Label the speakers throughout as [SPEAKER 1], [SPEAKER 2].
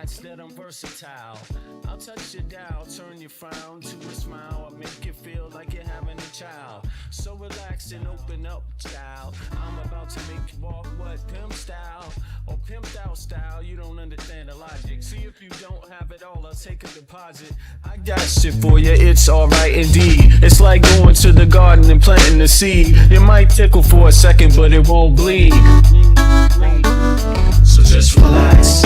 [SPEAKER 1] Relax, that I'm versatile. I'll touch your dial, turn your frown to a smile. I'll make you feel like you're having a child. So relax and open up, child. I'm about to make you walk what? Pimp style or pimped out style. You don't understand the logic. See, if you don't have it all, I'll take a deposit. I got shit for you, it's alright indeed. It's like going to the garden and planting the seed. It might tickle for a second, but it won't bleed. So just relax.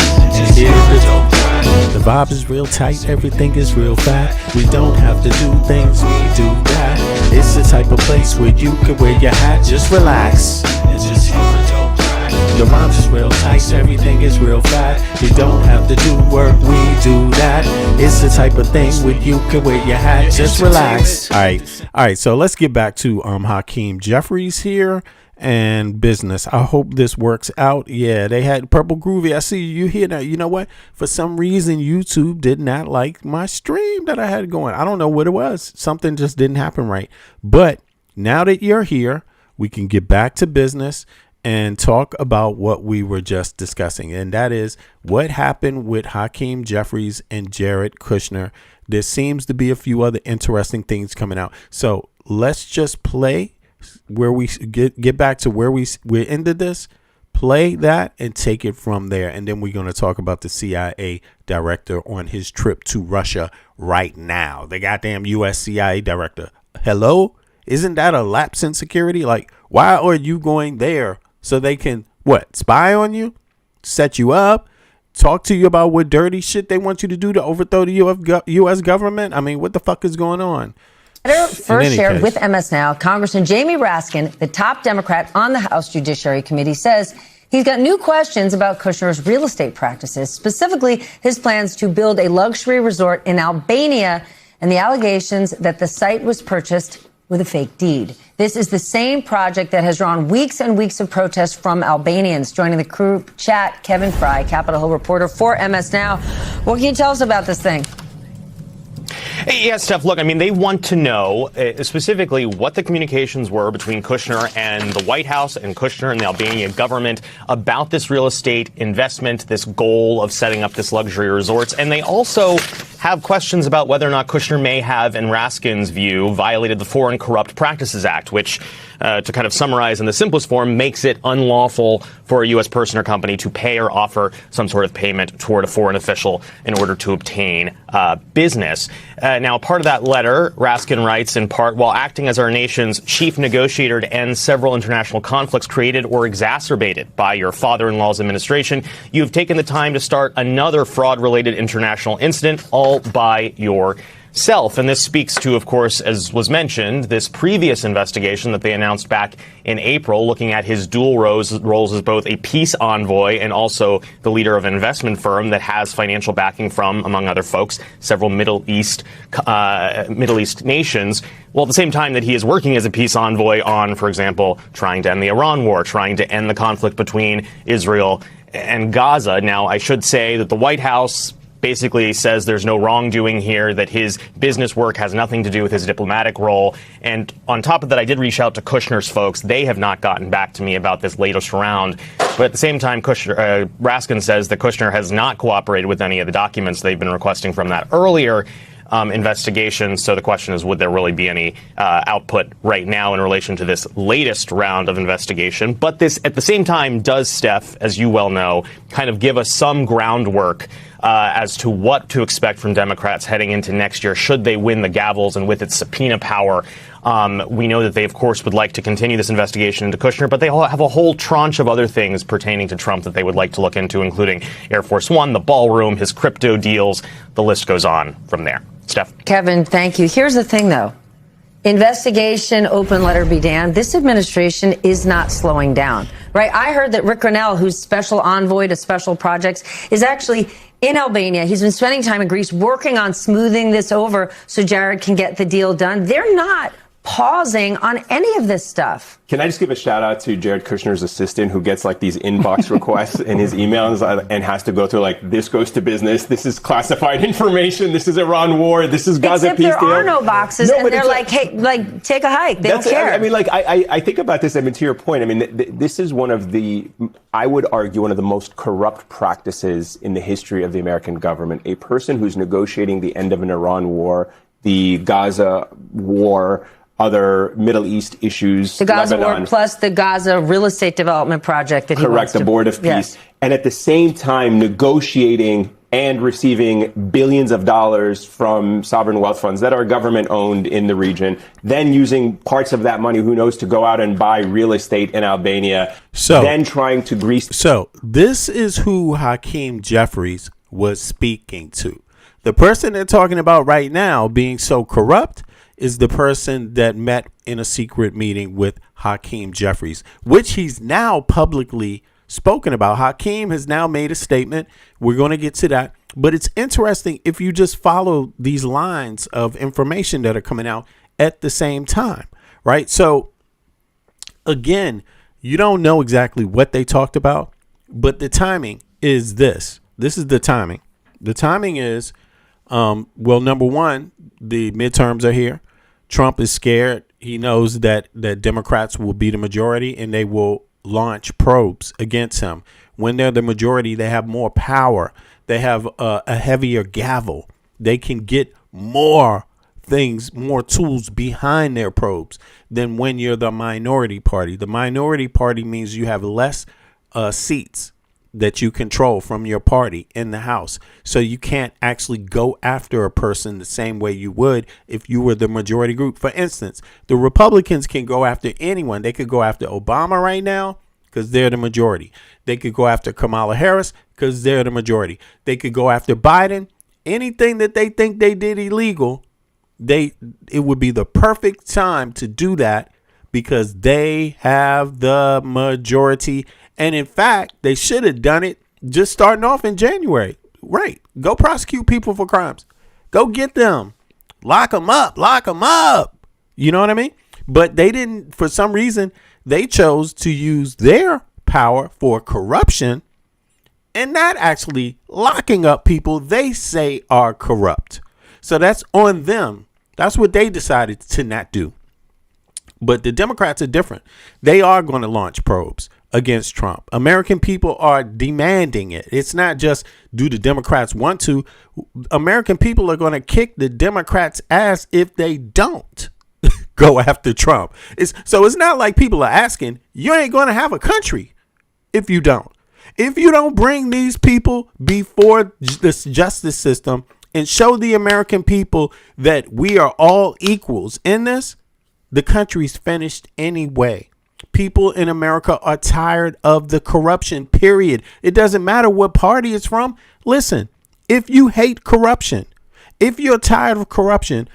[SPEAKER 2] The vibe is real tight, everything is real fat. We don't have to do things, we do that. It's the type of place where you can wear your hat, just relax. The rhymes is real tight, everything is real fat. You don't have to do work, we do that. It's the type of thing where you can wear your hat, just relax. Alright, so let's get back to Hakeem Jeffries here and business. I hope this works out. Yeah, they had Purple Groovy. I see you here now. You know what? For some reason, YouTube did not like my stream that I had going. I don't know what it was. Something just didn't happen right. But now that you're here, we can get back to business and talk about what we were just discussing. And that is what happened with Hakeem Jeffries and Jared Kushner. There seems to be a few other interesting things coming out. So let's just play where we get back to where we ended this, play that and take it from there. And then we're going to talk about the CIA director on his trip to Russia right now. The goddamn US CIA director. Hello? Isn't that a lapse in security? Like, why are you going there? So they can, what, spy on you? Set you up? Talk to you about what dirty shit they want you to do to overthrow the U.S. government? I mean, what the fuck is going on?
[SPEAKER 3] First shared with MS Now, Congressman Jamie Raskin, the top Democrat on the House Judiciary Committee, says he's got new questions about Kushner's real estate practices, specifically his plans to build a luxury resort in Albania and the allegations that the site was purchased with a fake deed. This is the same project that has drawn weeks and weeks of protests from Albanians. Joining the group chat, Kevin Fry, Capitol Hill reporter for MS Now. What can you tell us about this thing?
[SPEAKER 4] Yeah, Steph, look, I mean, they want to know specifically what the communications were between Kushner and the White House and Kushner and the Albanian government about this real estate investment, this goal of setting up this luxury resorts. And they also have questions about whether or not Kushner may have, in Raskin's view, violated the Foreign Corrupt Practices Act, which, to kind of summarize in the simplest form, makes it unlawful for a U.S. person or company to pay or offer some sort of payment toward a foreign official in order to obtain business. Now, part of that letter, Raskin writes in part, while acting as our nation's chief negotiator to end several international conflicts created or exacerbated by your father-in-law's administration, you have taken the time to start another fraud-related international incident all by yourself. And this speaks to, of course, as was mentioned, this previous investigation that they announced back in April, looking at his dual roles as both a peace envoy and also the leader of an investment firm that has financial backing from, among other folks, several Middle East nations. Well, at the same time that he is working as a peace envoy on, for example, trying to end the Iran war, trying to end the conflict between Israel and Gaza. Now, I should say that the White House basically says there's no wrongdoing here, that his business work has nothing to do with his diplomatic role. And on top of that, I did reach out to Kushner's folks. They have not gotten back to me about this latest round. But at the same time, Raskin says that Kushner has not cooperated with any of the documents they've been requesting from that earlier investigation. So the question is, would there really be any output right now in relation to this latest round of investigation? But this, at the same time, does, Steph, as you well know, kind of give us some groundwork as to what to expect from Democrats heading into next year, should they win the gavels and with its subpoena power. We know that they, of course, would like to continue this investigation into Kushner, but they have a whole tranche of other things pertaining to Trump that they would like to look into, including Air Force One, the ballroom, his crypto deals. The list goes on from there. Steph.
[SPEAKER 3] Kevin, thank you. Here's the thing, though. Investigation, open letter be damned. This administration is not slowing down, right? I heard that Rick Grenell, who's special envoy to special projects, is actually in Albania. He's been spending time in Greece working on smoothing this over so Jared can get the deal done. They're not pausing on any of this stuff.
[SPEAKER 5] Can I just give a shout out to Jared Kushner's assistant who gets like these inbox requests in his emails and has to go through like, this goes to business, this is classified information, this is Iran war, this is Gaza peace deal.
[SPEAKER 3] Except there are no boxes, and they're like, hey, like, take a hike. They don't care.
[SPEAKER 5] I mean, like, I think about this, I mean, to your point, I mean, this is one of the, I would argue, one of the most corrupt practices in the history of the American government. A person who's negotiating the end of an Iran war, the Gaza war, other Middle East issues,
[SPEAKER 3] the Gaza
[SPEAKER 5] Lebanon,
[SPEAKER 3] war plus the Gaza real estate development project that he wants
[SPEAKER 5] the Board of Peace,
[SPEAKER 3] yes.
[SPEAKER 5] And at the same time negotiating and receiving billions of dollars from sovereign wealth funds that are government owned in the region, then using parts of that money, who knows, to go out and buy real estate in Albania, then trying to grease.
[SPEAKER 2] So this is who Hakeem Jeffries was speaking to. The person they're talking about right now being so corrupt is the person that met in a secret meeting with Hakeem Jeffries, which he's now publicly spoken about. Hakeem has now made a statement. We're going to get to that. But it's interesting if you just follow these lines of information that are coming out at the same time, right? So, again, you don't know exactly what they talked about, but the timing is this. This is the timing. The timing is, well, number one, the midterms are here. Trump is scared. He knows that Democrats will be the majority and they will launch probes against him. When they're the majority, they have more power. They have a heavier gavel. They can get more things, more tools behind their probes than when you're the minority party. The minority party means you have less seats that you control from your party in the House. So you can't actually go after a person the same way you would if you were the majority group. For instance, the Republicans can go after anyone. They could go after Obama right now because they're the majority. They could go after Kamala Harris because they're the majority. They could go after Biden. Anything that they think they did illegal, it would be the perfect time to do that because they have the majority. And in fact, they should have done it just starting off in January. Right. Go prosecute people for crimes. Go get them. Lock them up. Lock them up. You know what I mean? But they didn't. For some reason, they chose to use their power for corruption and not actually locking up people they say are corrupt. So that's on them. That's what they decided to not do. But the Democrats are different. They are going to launch probes against Trump. American people are demanding it. It's not just do the Democrats want to. American people are going to kick the Democrats' ass if they don't go after Trump. So it's not like people are asking, you ain't going to have a country if you don't. If you don't bring these people before this justice system and show the American people that we are all equals in this, the country's finished anyway. People in America are tired of the corruption, period. It doesn't matter what party it's from. Listen, if you hate corruption, if you're tired of corruption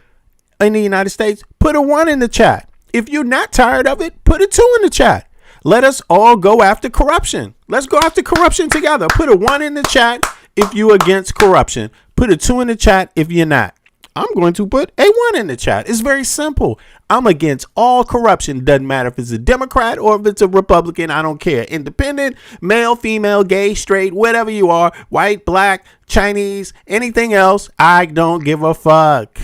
[SPEAKER 2] in the United States, put a 1 in the chat. If you're not tired of it, put a 2 in the chat. Let us all go after corruption. Let's go after corruption together. Put a 1 in the chat if you're against corruption. Put a 2 in the chat if you're not. I'm going to put a 1 in the chat. It's very simple. I'm against all corruption. Doesn't matter if it's a Democrat or if it's a Republican. I don't care. Independent, male, female, gay, straight, whatever you are, white, black, Chinese, anything else. I don't give a fuck.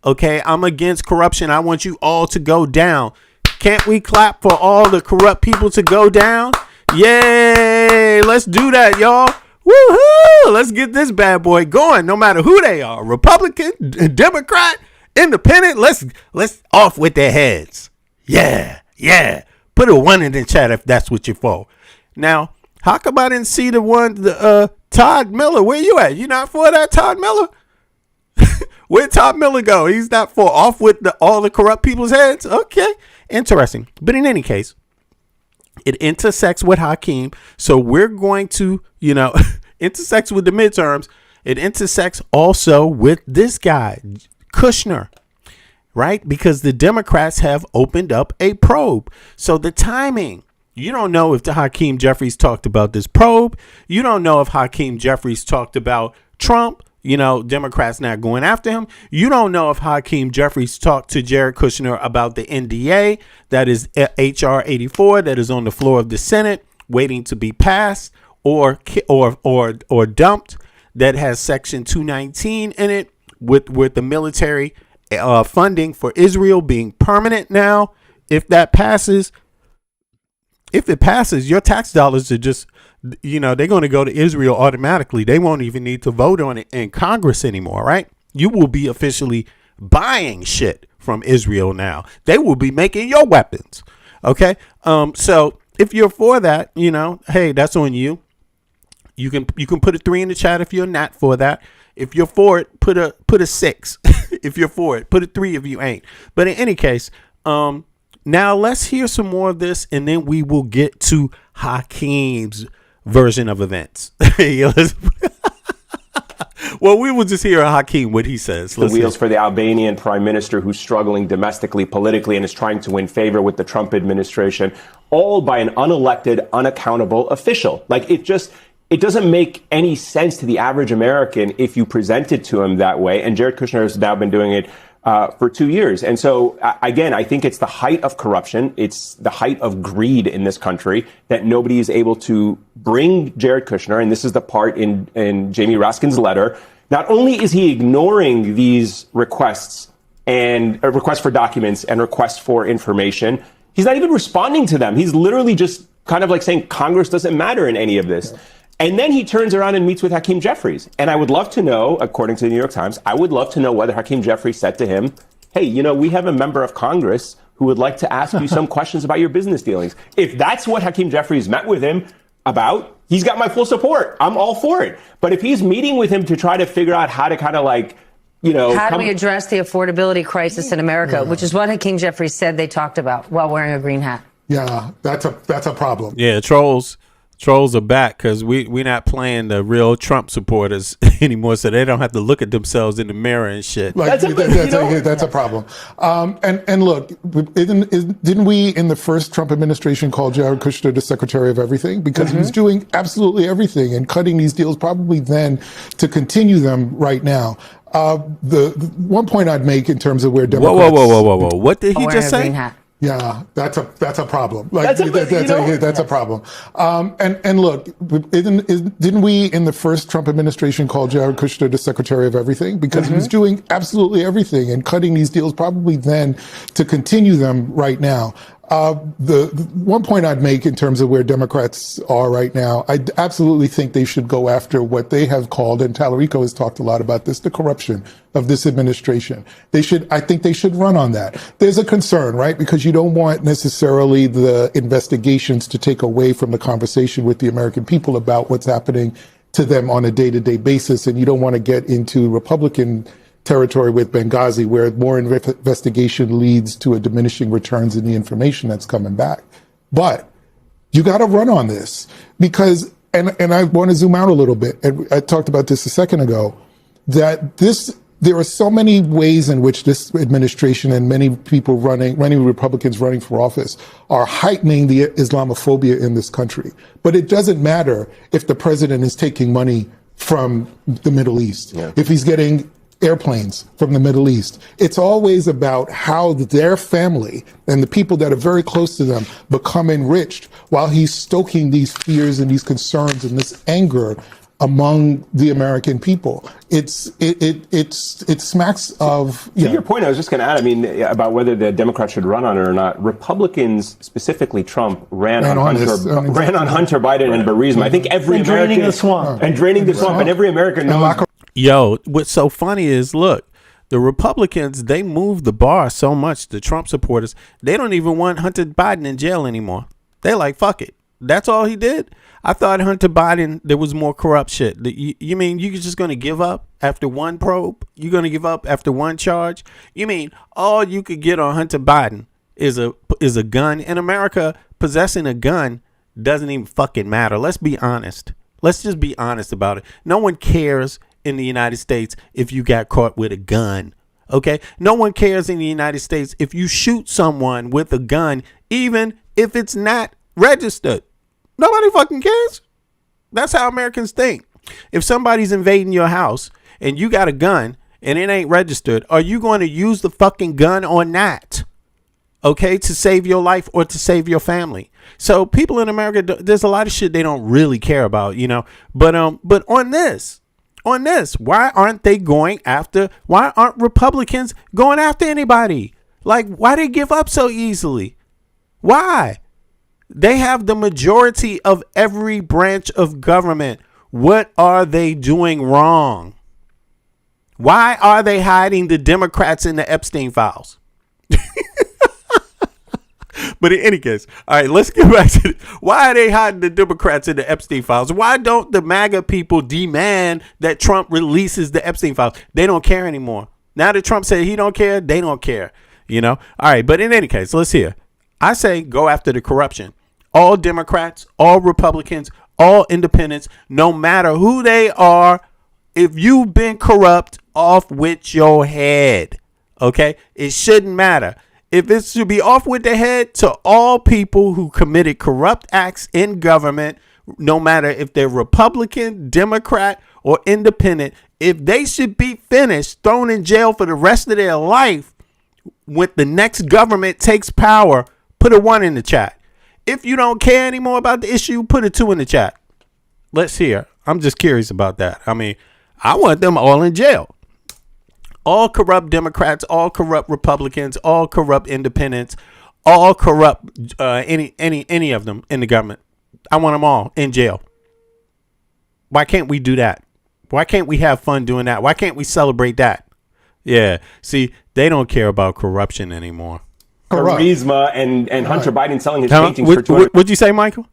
[SPEAKER 2] Okay, I'm against corruption. I want you all to go down. Can't we clap for all the corrupt people to go down? Yay! Let's do that, y'all. Woohoo! Let's get this bad boy going, no matter who they are. Republican, Democrat, Independent. Let's off with their heads. Yeah. Put a 1 in the chat if that's what you're for. Now, how come I didn't see the Todd Miller? Where you at? You not for that, Todd Miller? Where'd Todd Miller go? He's not for off with all the corrupt people's heads? Okay. Interesting. But in any case, it intersects with Hakeem. So we're going to, intersects with the midterms. It intersects also with this guy, Kushner, right? Because the Democrats have opened up a probe. So the timing, you don't know if Hakeem Jeffries talked about this probe. You don't know if Hakeem Jeffries talked about Trump. Democrats not going after him. You don't know if Hakeem Jeffries talked to Jared Kushner about the NDA, that is HR 84, that is on the floor of the Senate waiting to be passed or dumped, that has Section 219 in it with the military funding for Israel being permanent now. If it passes, your tax dollars are just, they're going to go to Israel automatically. They won't even need to vote on it in Congress anymore, right? You will be officially buying shit from Israel now. They will be making your weapons. Okay. So if you're for that, hey, that's on you. You can put a 3 in the chat if you're not for that. If you're for it, put a 6. If you're for it, put a 3 if you ain't. But in any case, now let's hear some more of this, and then we will get to Hakeem's version of events. Well, we will just hear Hakeem, what he says.
[SPEAKER 5] The wheels for the Albanian prime minister who's struggling domestically, politically, and is trying to win favor with the Trump administration, all by an unelected, unaccountable official. Like, it doesn't make any sense to the average American if you present it to him that way. And Jared Kushner has now been doing it for 2 years. And so, again, I think it's the height of corruption. It's the height of greed in this country that nobody is able to bring Jared Kushner. And this is the part in Jamie Raskin's letter. Not only is he ignoring these requests and requests for documents and requests for information, he's not even responding to them. He's literally just kind of like saying Congress doesn't matter in any of this. Yeah. And then he turns around and meets with Hakeem Jeffries. And I would love to know, according to the New York Times, I would love to know whether Hakeem Jeffries said to him, hey, we have a member of Congress who would like to ask you some questions about your business dealings. If that's what Hakeem Jeffries met with him about, he's got my full support. I'm all for it. But if he's meeting with him to try to figure out how to kind of like,
[SPEAKER 3] how do we address the affordability crisis in America, which is what Hakeem Jeffries said they talked about while wearing a green hat.
[SPEAKER 6] Yeah, that's a problem.
[SPEAKER 2] Yeah, trolls are back because we're not playing the real Trump supporters anymore, so they don't have to look at themselves in the mirror and shit.
[SPEAKER 6] Like, that's a problem. And look, didn't we in the first Trump administration call Jared Kushner the secretary of everything? Because he was doing absolutely everything and cutting these deals probably then to continue them right now. The one point I'd make in terms of where Democrats...
[SPEAKER 2] Whoa. What did he just say?
[SPEAKER 6] Yeah, that's a problem. Like, that's a problem. And look, didn't we in the first Trump administration call Jared Kushner the secretary of everything? Because he was doing absolutely everything and cutting these deals probably then to continue them right now. The one point I'd make in terms of where Democrats are right now, I absolutely think they should go after what they have called, and Tallarico has talked a lot about this, the corruption of this administration. I think they should run on that. There's a concern, right? Because you don't want necessarily the investigations to take away from the conversation with the American people about what's happening to them on a day-to-day basis. And you don't want to get into Republican territory with Benghazi, where more investigation leads to a diminishing returns in the information that's coming back. But you got to run on this because, and I want to zoom out a little bit, and I talked about this a second ago, that there are so many ways in which this administration and many Republicans running for office are heightening the Islamophobia in this country. But it doesn't matter if the president is taking money from the Middle East, if he's getting airplanes from the Middle East. It's always about how their family and the people that are very close to them become enriched while he's stoking these fears and these concerns and this anger among the American people. It smacks of...
[SPEAKER 5] To your point, I was just going to add, about whether the Democrats should run on it or not. Republicans, specifically Trump, ran on Hunter Biden and Burisma. I think every American...
[SPEAKER 7] draining the swamp.
[SPEAKER 5] And draining the swamp. And every American knows...
[SPEAKER 2] Yo, what's so funny is, look, the Republicans, they moved the bar so much, the Trump supporters, they don't even want Hunter Biden in jail anymore. They like, fuck it. That's all he did? I thought Hunter Biden, there was more corrupt shit. You mean you're just going to give up after one probe? You're going to give up after one charge? You mean all you could get on Hunter Biden is a gun? In America, possessing a gun doesn't even fucking matter. Let's be honest. Let's just be honest about it. No one cares in the United States if you got caught with a gun. Okay? No one cares in the United States if you shoot someone with a gun, even if it's not registered. Nobody fucking cares. That's how Americans think. If somebody's invading your house and you got a gun and it ain't registered, are you going to use the fucking gun or not? Okay, to save your life or to save your family. So people in America, there's a lot of shit they don't really care about, you know. But on this, why aren't Republicans going after anybody? Like, why they give up so easily? Why? They have the majority of every branch of government. What are they doing wrong? Why are they hiding the Democrats in the Epstein files? But in any case, all right, let's get back to why are they hiding the Democrats in the Epstein files? Why don't the MAGA people demand that Trump releases the Epstein files? They don't care anymore. Now that Trump said he don't care, they don't care. You know? All right, but in any case, let's hear. I say go after the corruption. All Democrats, all Republicans, all independents, no matter who they are, if you've been corrupt, off with your head. Okay? It shouldn't matter. If it should be off with the head to all people who committed corrupt acts in government, no matter if they're Republican, Democrat, or independent, if they should be finished, thrown in jail for the rest of their life, when the next government takes power, put a 1 in the chat. If you don't care anymore about the issue, put a 2 in the chat. Let's hear. I'm just curious about that. I mean, I want them all in jail. All corrupt Democrats, all corrupt Republicans, all corrupt independents, all corrupt any of them in the government. I want them all in jail. Why can't we do that? Why can't we have fun doing that? Why can't we celebrate that? Yeah. See, they don't care about corruption anymore.
[SPEAKER 5] Charisma and Hunter Biden selling his paintings for $200,000.
[SPEAKER 2] What'd you say, Michael?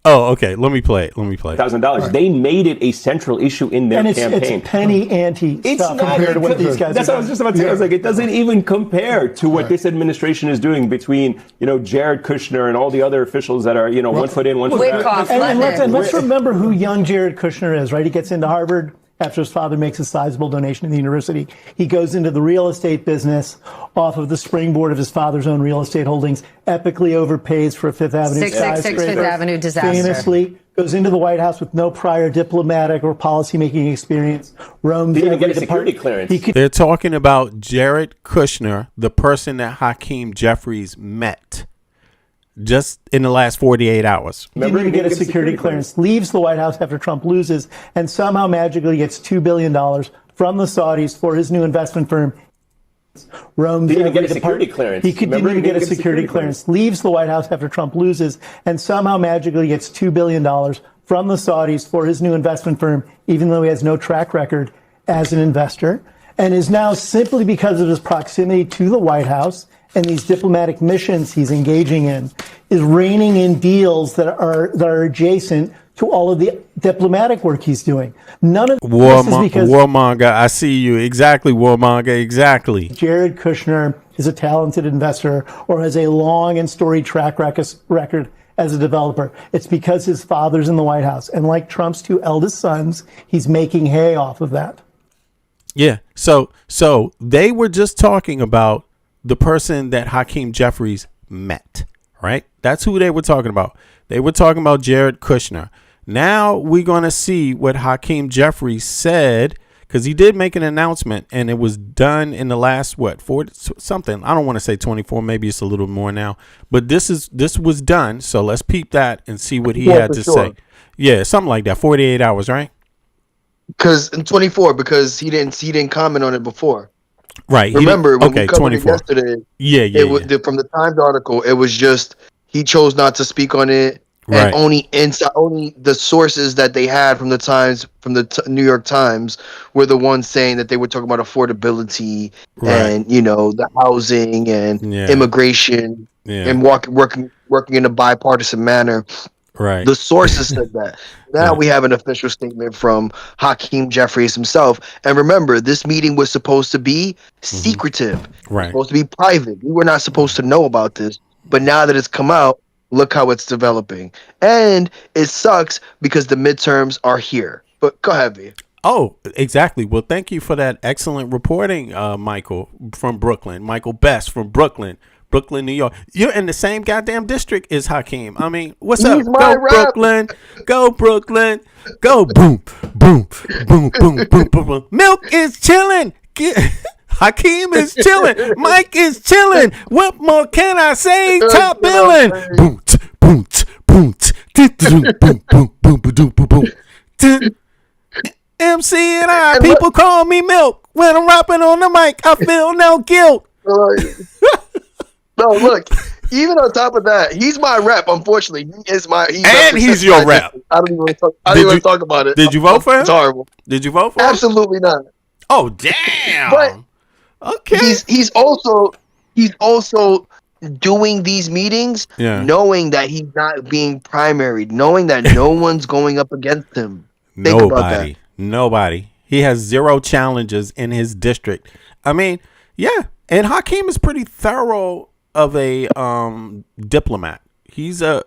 [SPEAKER 2] Oh, okay. Let me play it.
[SPEAKER 5] $1,000. Right. They made it a central issue in their campaign.
[SPEAKER 7] It's penny ante stuff compared to what these guys.
[SPEAKER 5] That's what I was just about to say. I was like, it doesn't even compare to what this administration is doing between, Jared Kushner and all the other officials that are, 1 foot in, 1 foot out.
[SPEAKER 7] And let's remember who young Jared Kushner is, right? He gets into Harvard after his father makes a sizable donation to the university. He goes into the real estate business off of the springboard of his father's own real estate holdings, epically overpays for a Fifth Avenue
[SPEAKER 3] 666 Fifth Avenue disaster.
[SPEAKER 7] Famously goes into the White House with no prior diplomatic or policymaking experience. Roams
[SPEAKER 5] didn't even get a security clearance.
[SPEAKER 2] They're talking about Jared Kushner, the person that Hakeem Jeffries met just in the last 48 hours.
[SPEAKER 7] Didn't even get a security clearance, leaves the White House after Trump loses, and somehow magically gets $2 billion from the Saudis for his new investment firm. Roams
[SPEAKER 5] didn't even get a security clearance.
[SPEAKER 7] He didn't even get a security clearance, leaves the White House after Trump loses, and somehow magically gets $2 billion from the Saudis for his new investment firm, even though he has no track record as an investor, and is now, simply because of his proximity to the White House and these diplomatic missions he's engaging in, is reining in deals that are adjacent to all of the diplomatic work he's doing. None of this is because
[SPEAKER 2] Warmonger, I see you. Exactly, Warmonger, exactly.
[SPEAKER 7] Jared Kushner is a talented investor or has a long and storied track record as a developer. It's because his father's in the White House. And like Trump's 2 eldest sons, he's making hay off of that.
[SPEAKER 2] Yeah. So they were just talking about the person that Hakeem Jeffries met, right? That's who they were talking about. They were talking about Jared Kushner. Now we're going to see what Hakeem Jeffries said, because he did make an announcement, and it was done in the last, something. I don't want to say 24, maybe it's a little more now. But this was done, so let's peep that and see what he had to say. Yeah, something like that, 48 hours, right?
[SPEAKER 8] Because in 24, because he didn't comment on it before.
[SPEAKER 2] Right.
[SPEAKER 8] Remember when we covered
[SPEAKER 2] 24.
[SPEAKER 8] it yesterday?
[SPEAKER 2] Yeah.
[SPEAKER 8] From the Times article, it was just he chose not to speak on it, and only the sources that they had from the Times, from the New York Times, were the ones saying that they were talking about affordability and the housing and immigration and working in a bipartisan manner.
[SPEAKER 2] Right.
[SPEAKER 8] The sources said that. Now we have an official statement from Hakeem Jeffries himself. And remember, this meeting was supposed to be secretive.
[SPEAKER 2] Right.
[SPEAKER 8] Supposed to be private. We were not supposed to know about this. But now that it's come out, look how it's developing. And it sucks because the midterms are here. But go ahead, V.
[SPEAKER 2] Oh, exactly. Well, thank you for that excellent reporting, Michael from Brooklyn. Michael Best from Brooklyn. Brooklyn, New York. You're in the same goddamn district as Hakeem. I mean, what's
[SPEAKER 8] He's
[SPEAKER 2] up?
[SPEAKER 8] my
[SPEAKER 2] Go
[SPEAKER 8] rep.
[SPEAKER 2] Brooklyn. Go Brooklyn. Go boom, boom, boom, boom, boom, boom, boom. Milk is chilling. Hakeem is chilling. Mike is chilling. What more can I say? Top billing. Boom, boom, boom, boom, boom, boom, boom, boom, boom. MC and I,
[SPEAKER 8] And
[SPEAKER 2] people call me Milk. When I'm rapping on the mic, I feel no guilt.
[SPEAKER 8] No, look. Even on top of that, he's my rep. Unfortunately, he is my.
[SPEAKER 2] He's your rep.
[SPEAKER 8] I don't even talk about it.
[SPEAKER 2] Did you vote for him?
[SPEAKER 8] It's horrible.
[SPEAKER 2] Did you vote for him?
[SPEAKER 8] Absolutely not.
[SPEAKER 2] Oh damn!
[SPEAKER 8] But
[SPEAKER 2] okay.
[SPEAKER 8] He's also doing these meetings, knowing that he's not being primaried, knowing that no one's going up against him. Think about that.
[SPEAKER 2] Nobody. He has 0 challenges in his district. I mean, yeah. And Hakeem is pretty thorough of a diplomat. He's a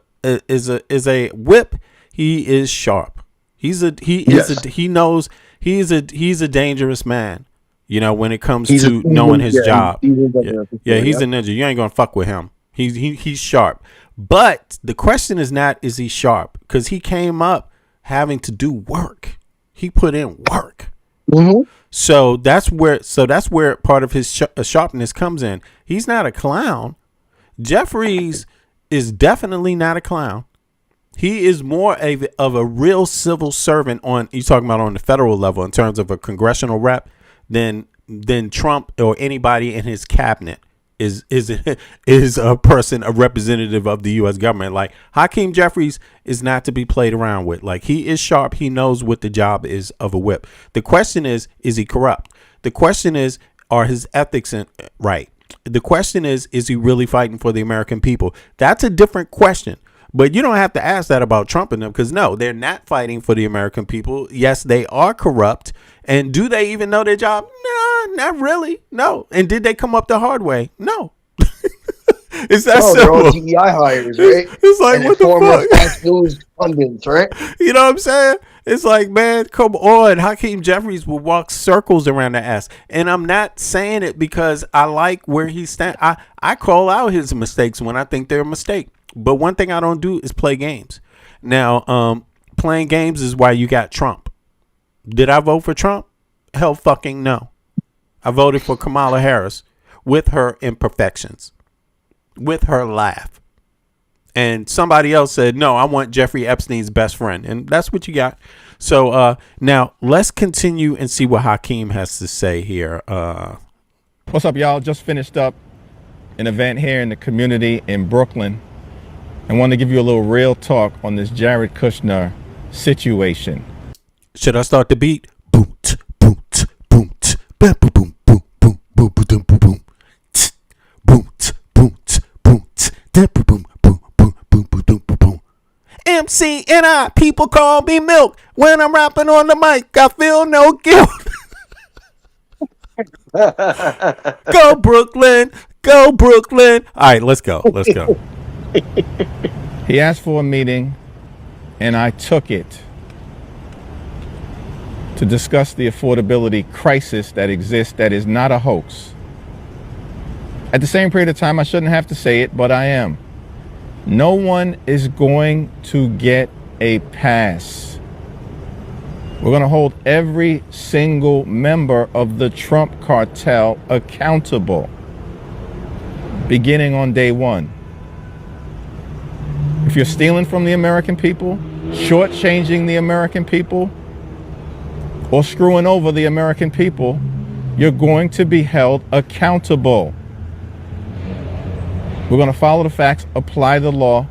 [SPEAKER 2] whip. He is sharp. He knows he's a dangerous man. You know, when it comes to knowing his job. He's a ninja. You ain't gonna fuck with him. He's sharp. But the question is not, is he sharp? Because he came up having to do work. He put in work.
[SPEAKER 8] Mm-hmm.
[SPEAKER 2] So that's where part of his sharpness comes in. He's not a clown. Jeffries is definitely not a clown. He is more of a real civil servant on, you talking about on the federal level in terms of a congressional rep than Trump or anybody in his cabinet is a person, a representative of the U.S. government. Like Hakeem Jeffries is not to be played around with. Like he is sharp. He knows what the job is of a whip. The question is he corrupt? The question is, are his ethics right? The question is he really fighting for the American people? That's a different question. But you don't have to ask that about Trump and them, because no, they're not fighting for the American people. Yes, they are corrupt. And do they even know their job? No, not really. No. And did they come up the hard way? No. It's that simple.
[SPEAKER 8] They're all DEI hires, right?
[SPEAKER 2] It's like, and what the fuck?
[SPEAKER 8] Fox News pundits, right?
[SPEAKER 2] You know what I'm saying? It's like, man, come on. Hakeem Jeffries will walk circles around the ass. And I'm not saying it because I like where he stands. I call out his mistakes when I think they're a mistake. But one thing I don't do is play games. Now, playing games is why you got Trump. Did I vote for Trump? Hell fucking no. I voted for Kamala Harris with her imperfections, with her laugh. And somebody else said, no, I want Jeffrey Epstein's best friend. And that's what you got. So now let's continue and see what Hakeem has to say here.
[SPEAKER 9] What's up, y'all? Just finished up an event here in the community in Brooklyn. I want to give you a little real talk on this Jared Kushner situation.
[SPEAKER 2] Should I start the beat? Boom, boom, boom, boom, boom, boom, boom, boom, boom, boom, boom, boom, boom, boom, boom, boom, boom, boom. MC and I, people call me Milk. When I'm rapping on the mic, I feel no guilt. Go Brooklyn, go Brooklyn. All right, let's go.
[SPEAKER 9] He asked for a meeting, and I took it to discuss the affordability crisis that exists, that is not a hoax. At the same period of time, I shouldn't have to say it, but I am. No one is going to get a pass. We're going to hold every single member of the Trump cartel accountable, beginning on day one. If you're stealing from the American people, shortchanging the American people, or screwing over the American people, you're going to be held accountable. We're going to follow the facts, apply the law,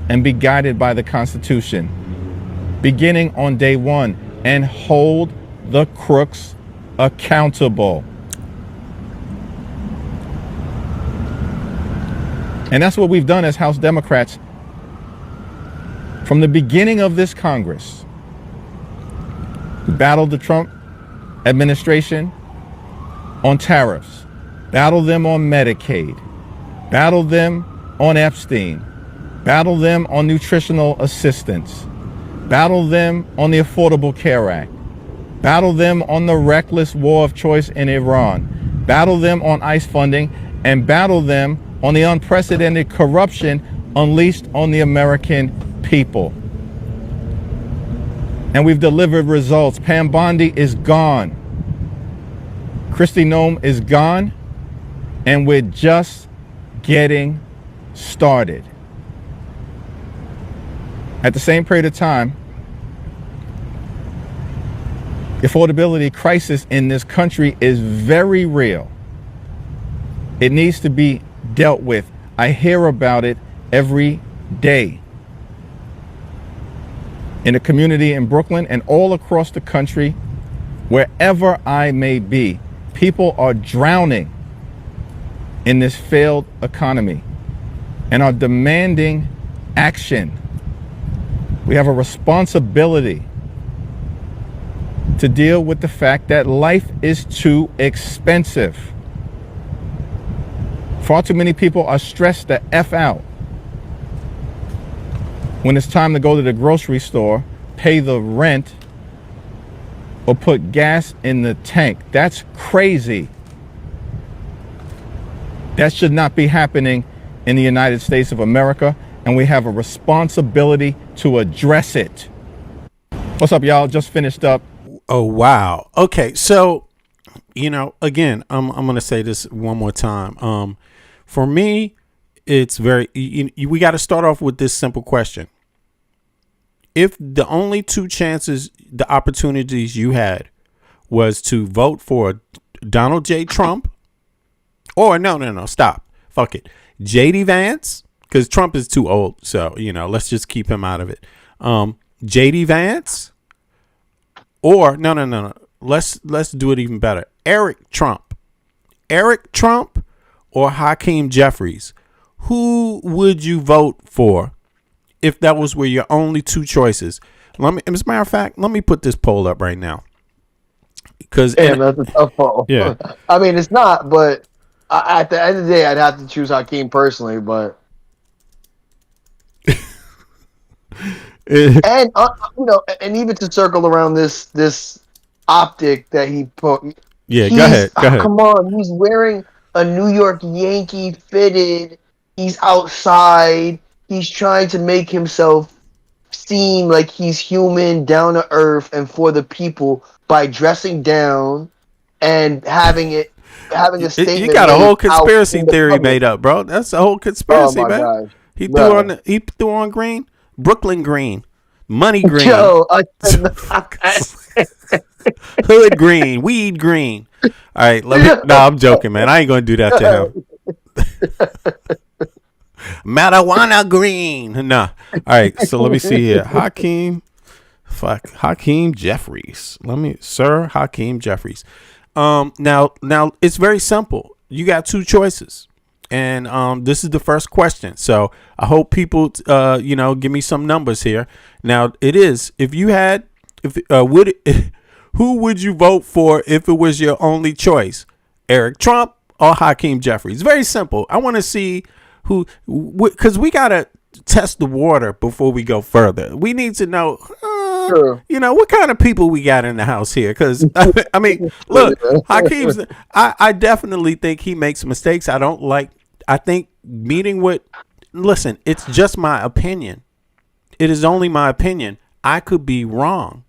[SPEAKER 9] and be guided by the Constitution, beginning on day one, and hold the crooks accountable. And that's what we've done as House Democrats from the beginning of this Congress. We battled the Trump administration on tariffs, battled them on Medicaid, battled them on Epstein, battled them on nutritional assistance, battled them on the Affordable Care Act, battled them on the reckless war of choice in Iran, battled them on ICE funding, and battled them on the unprecedented corruption unleashed on the American people. And we've delivered results. Pam Bondi is gone. Kristi Noem is gone. And we're just getting started. At the same period of time, the affordability crisis in this country is very real. It needs to be dealt with. I hear about it every day. In a community in Brooklyn and all across the country, wherever I may be, people are drowning in this failed economy and are demanding action. We have a responsibility to deal with the fact that life is too expensive. Far too many people are stressed the F out when it's time to go to the grocery store, pay the rent, or put gas in the tank. That's crazy. That should not be happening in the United States of America, and we have a responsibility to address it. What's up, y'all? Just finished up.
[SPEAKER 2] Oh, wow. Okay, so, again, I'm going to say this one more time. For me, it's very, we got to start off with this simple question. If the only two chances, the opportunities you had was to vote for Donald J. Trump, or no, stop. Fuck it. J.D. Vance, because Trump is too old. So, let's just keep him out of it. J.D. Vance, or no. Let's do it even better. Eric Trump or Hakeem Jeffries. Who would you vote for if that were your only two choices? As a matter of fact, let me put this poll up right now. Because
[SPEAKER 8] that's a tough poll.
[SPEAKER 2] Yeah.
[SPEAKER 8] I mean, it's not, but at the end of the day, I'd have to choose Hakeem personally. But and and even to circle around this optic that he put.
[SPEAKER 2] Yeah, go ahead.
[SPEAKER 8] Come on, he's wearing a New York Yankee fitted. He's outside. He's trying to make himself seem like he's human, down to earth, and for the people by dressing down and having a statement.
[SPEAKER 2] You got a whole conspiracy theory made up, bro. That's a whole conspiracy, man.
[SPEAKER 8] Gosh.
[SPEAKER 2] He threw on green, Brooklyn green, money green, hood green, weed green. All right, I'm joking, man. I ain't gonna do that to him. Marijuana green. Nah. All right, so let me see here. Hakeem Jeffries. Sir Hakeem Jeffries. Now it's very simple. You got two choices. And this is the first question. So I hope people give me some numbers here. Now it is, who would you vote for if it was your only choice? Eric Trump or Hakeem Jeffries? Very simple. I want to see because we got to test the water before we go further. We need to know, what kind of people we got in the house here. Because, I mean, look, Hakeem's, I definitely think he makes mistakes. I think listen, it's just my opinion. It is only my opinion. I could be wrong.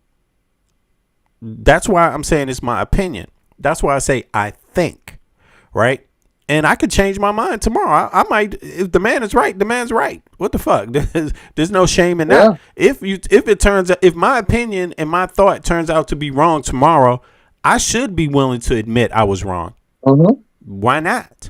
[SPEAKER 2] That's why I'm saying it's my opinion. That's why I say I think, right? And I could change my mind tomorrow. I might, if the man is right, the man's right. What the fuck? There's no shame in that. Yeah. If my opinion and my thought turns out to be wrong tomorrow, I should be willing to admit I was wrong. Mm-hmm. Why not?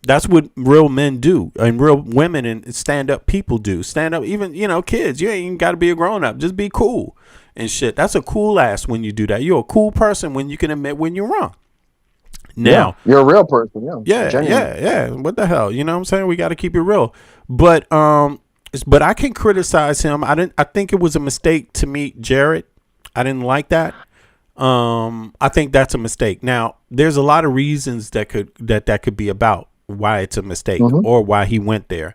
[SPEAKER 2] That's what real men do, and real women and stand-up people do. Stand up, even kids. You ain't even got to be a grown-up. Just be cool and shit. That's a cool ass when you do that. You're a cool person when you can admit when you're wrong. Now
[SPEAKER 8] you're a real person.
[SPEAKER 2] Yeah. What the hell? You know what I'm saying? We got to keep it real. But I can criticize him. I think it was a mistake to meet Jared. I didn't like that. I think that's a mistake. Now, there's a lot of reasons that could be about why it's a mistake or why he went there.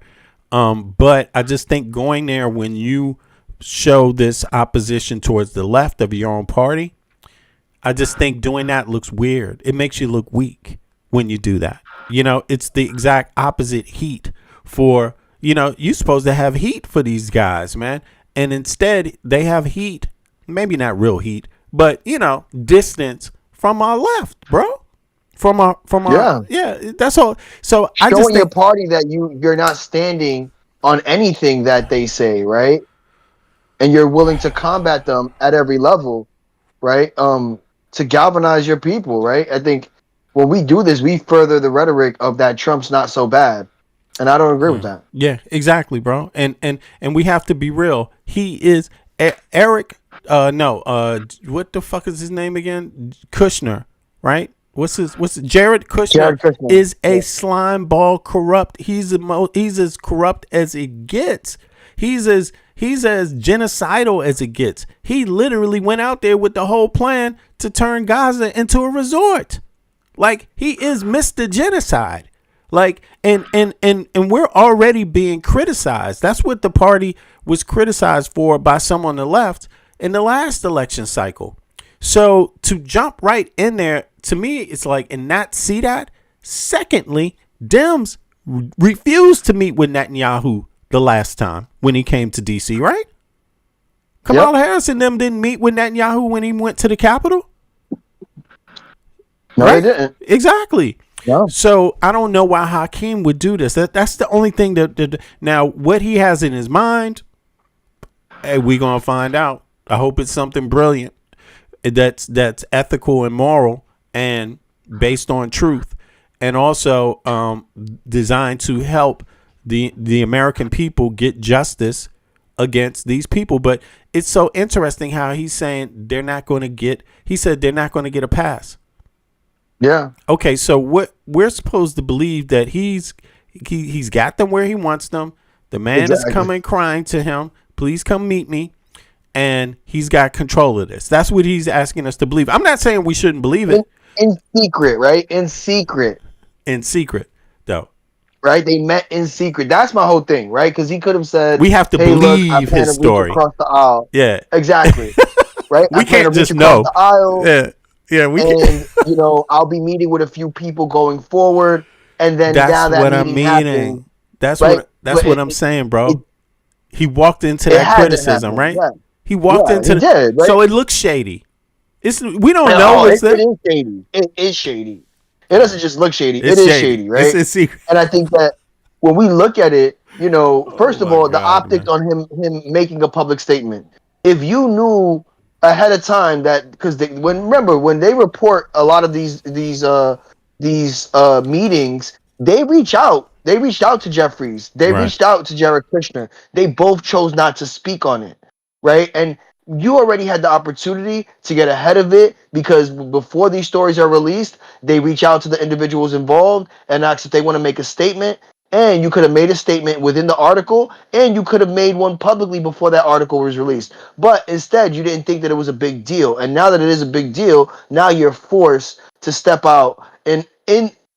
[SPEAKER 2] But I just think going there when you show this opposition towards the left of your own party, I just think doing that looks weird. It makes you look weak when you do that. You know, it's the exact opposite heat for, you know, you're supposed to have heat for these guys, man. And instead they have heat, maybe not real heat, but, you know, distance from our left, bro. From our, that's all. So I just
[SPEAKER 8] showing
[SPEAKER 2] think
[SPEAKER 8] your party that you're not standing on anything that they say, right? And you're willing to combat them at every level, right? To galvanize your people, right? I think when we do this, we further the rhetoric of that Trump's not so bad, and I don't agree with that.
[SPEAKER 2] yeah, exactly, bro. And we have to be real. He is Eric. What the fuck is his name again? Kushner, right? What's Jared Kushner?
[SPEAKER 8] Jared Kushner
[SPEAKER 2] is a slime ball corrupt. He's as corrupt as it gets. He's as genocidal as it gets. He literally went out there with the whole plan to turn Gaza into a resort. Like, he is Mr. Genocide. Like, and we're already being criticized. That's what the party was criticized for by some on the left in the last election cycle. So to jump right in there, to me, it's like, and not see that. Secondly, Dems refused to meet with Netanyahu the last time when he came to DC, right? Kamala Harris and them didn't meet with Netanyahu when he went to the Capitol.
[SPEAKER 8] No,
[SPEAKER 2] right?
[SPEAKER 8] they didn't.
[SPEAKER 2] Exactly.
[SPEAKER 8] No.
[SPEAKER 2] So I don't know why Hakeem would do this. That's the only thing that now what he has in his mind, hey, we gonna find out. I hope it's something brilliant that's ethical and moral and based on truth, and also designed to help the American people get justice against these people. But it's so interesting how he's saying they're not going to get. He said they're not going to get a pass.
[SPEAKER 8] Yeah.
[SPEAKER 2] Okay, so what we're supposed to believe that he's got them where he wants them. The man is coming crying to him, please come meet me, and he's got control of this. That's what he's asking us to believe. I'm not saying we shouldn't believe it.
[SPEAKER 8] In secret, right? In secret.
[SPEAKER 2] In secret, though.
[SPEAKER 8] Right? They met in secret. That's my whole thing, right? Because he could have said,
[SPEAKER 2] we have to believe his story.
[SPEAKER 8] Across the aisle.
[SPEAKER 2] Yeah.
[SPEAKER 8] Exactly. Right?
[SPEAKER 2] We can't just know.
[SPEAKER 8] The aisle.
[SPEAKER 2] Yeah. Yeah, we
[SPEAKER 8] and,
[SPEAKER 2] can.
[SPEAKER 8] You know, I'll be meeting with a few people going forward, and then
[SPEAKER 2] that's
[SPEAKER 8] now that
[SPEAKER 2] what I'm meaning.
[SPEAKER 8] Happened,
[SPEAKER 2] that's
[SPEAKER 8] right?
[SPEAKER 2] what I'm saying, bro. He walked into that criticism, right? Yeah. He walked into
[SPEAKER 8] did, right?
[SPEAKER 2] So it looks shady. We don't know.
[SPEAKER 8] It is shady. It is shady. It doesn't just look shady. It is shady, right?
[SPEAKER 2] It's secret.
[SPEAKER 8] And I think that when we look at it, you know, first of all, the optics on him making a public statement. If you knew ahead of time that, because when they report a lot of these meetings, they reach out. They reached out to Jeffries. They reached out to Jared Kushner. They both chose not to speak on it, right? And you already had the opportunity to get ahead of it, because before these stories are released, they reach out to the individuals involved and ask if they want to make a statement. And you could have made a statement within the article, and you could have made one publicly before that article was released. But instead, you didn't think that it was a big deal. And now that it is a big deal, now you're forced to step out. And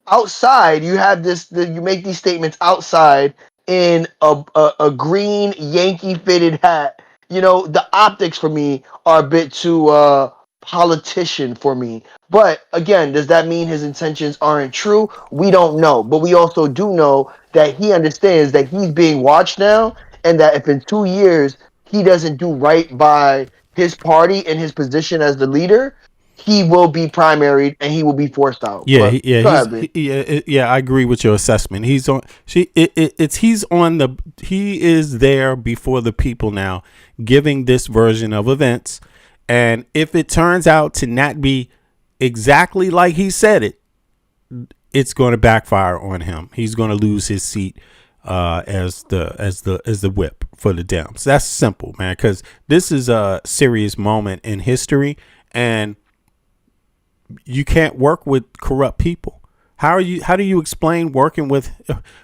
[SPEAKER 8] outside, you have you make these statements outside in a green Yankee fitted hat. You know, the optics for me are a bit too politician for me. But again, does that mean his intentions aren't true? We don't know. But we also do know that he understands that he's being watched now, and that if in 2 years he doesn't do right by his party and his position as the leader, he will be primaried and he will be forced out.
[SPEAKER 2] Yeah, I agree with your assessment. He's on. He is there before the people now, giving this version of events. And if it turns out to not be exactly like he said it, it's going to backfire on him. He's going to lose his seat as the whip for the Dems. That's simple, man, because this is a serious moment in history, and you can't work with corrupt people. How do you explain working with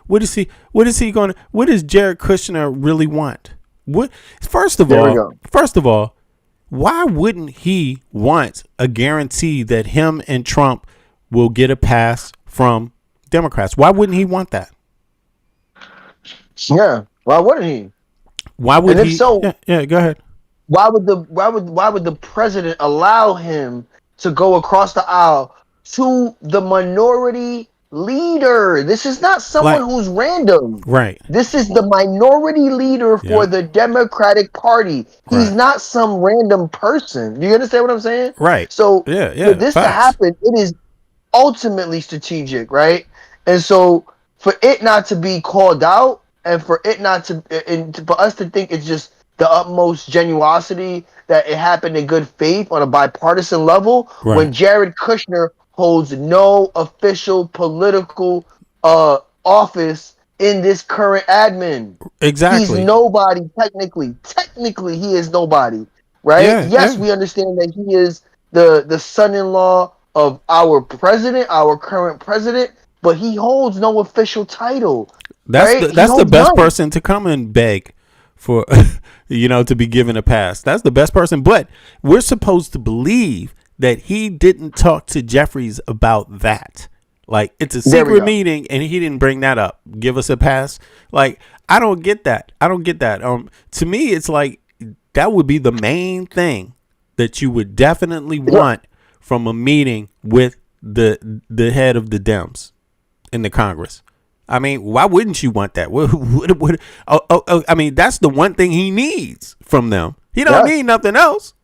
[SPEAKER 2] what does Jared Kushner really want? First of all, why wouldn't he want a guarantee that him and Trump will get a pass from Democrats? Why wouldn't he want that?
[SPEAKER 8] Yeah, why wouldn't he?
[SPEAKER 2] Why would he? If so, yeah, go ahead.
[SPEAKER 8] Why would the president allow him to go across the aisle to the minority leader. This is not someone who's random.
[SPEAKER 2] Right.
[SPEAKER 8] This is the minority leader for the Democratic Party. He's not some random person. Do you understand what I'm saying?
[SPEAKER 2] Right.
[SPEAKER 8] So
[SPEAKER 2] Yeah.
[SPEAKER 8] for this to happen, it is ultimately strategic, right? And so for it not to be called out, and for it not to, for us to think it's just the utmost genuosity that it happened in good faith on a bipartisan level, when Jared Kushner holds no official political office in this current admin.
[SPEAKER 2] Exactly.
[SPEAKER 8] He's nobody technically. Technically, he is nobody, right? Yes, we understand that he is the son-in-law of our president, our current president, but he holds no official title.
[SPEAKER 2] That's the best person to come and beg for, to be given a pass. That's the best person. But we're supposed to believe that he didn't talk to Jeffries about that. Like, it's a secret meeting and he didn't bring that up. Give us a pass. Like, I don't get that. To me, it's like that would be the main thing that you would definitely want from a meeting with the head of the Dems in the Congress. I mean, why wouldn't you want that? I mean, that's the one thing he needs from them. He don't need nothing else.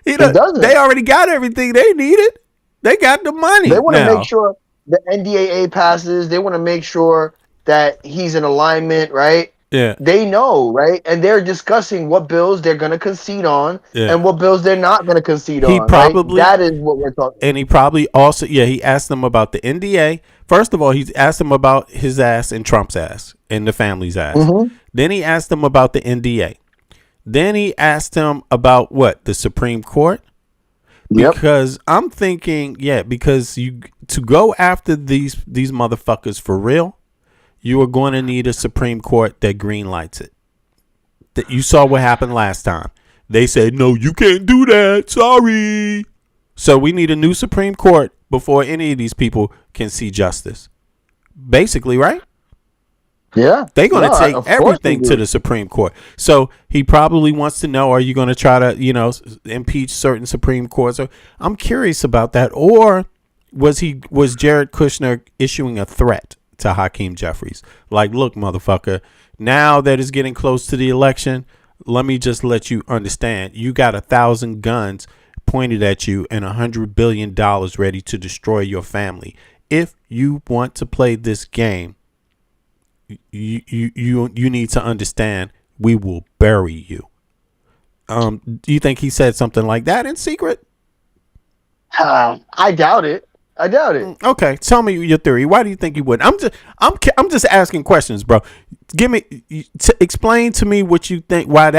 [SPEAKER 2] he doesn't. They already got everything they needed. They got the money.
[SPEAKER 8] They want to make sure the NDAA passes. They want to make sure that he's in alignment, right?
[SPEAKER 2] Yeah.
[SPEAKER 8] They know, right? And they're discussing what bills they're going to concede on and what bills they're not going to concede on.
[SPEAKER 2] Probably,
[SPEAKER 8] right? That is what we're talking about.
[SPEAKER 2] And he probably also, he asked them about the NDA. First of all, he's asked them about his ass and Trump's ass and the family's ass. Mm-hmm. Then he asked them about the NDA. Then he asked him about what? The Supreme Court? Because I'm thinking, because to go after these motherfuckers for real, you are going to need a Supreme Court that green lights it. That you saw what happened last time. They said, no, you can't do that. Sorry. So we need a new Supreme Court before any of these people can see justice. Basically, right?
[SPEAKER 8] Yeah.
[SPEAKER 2] They're going to take everything to the Supreme Court. So he probably wants to know, are you going to try to, impeach certain Supreme Courts? I'm curious about that. Or was Jared Kushner issuing a threat to Hakeem Jeffries? Like, look, motherfucker, now that it's getting close to the election, let me just let you understand. You got 1,000 guns pointed at you and $100 billion ready to destroy your family. If you want to play this game, you need to understand we will bury you. Do you think he said something like that in secret?
[SPEAKER 8] I doubt it.
[SPEAKER 2] Okay, tell me your theory. Why do you think he would? I'm just asking questions, bro. Explain to me what you think. Why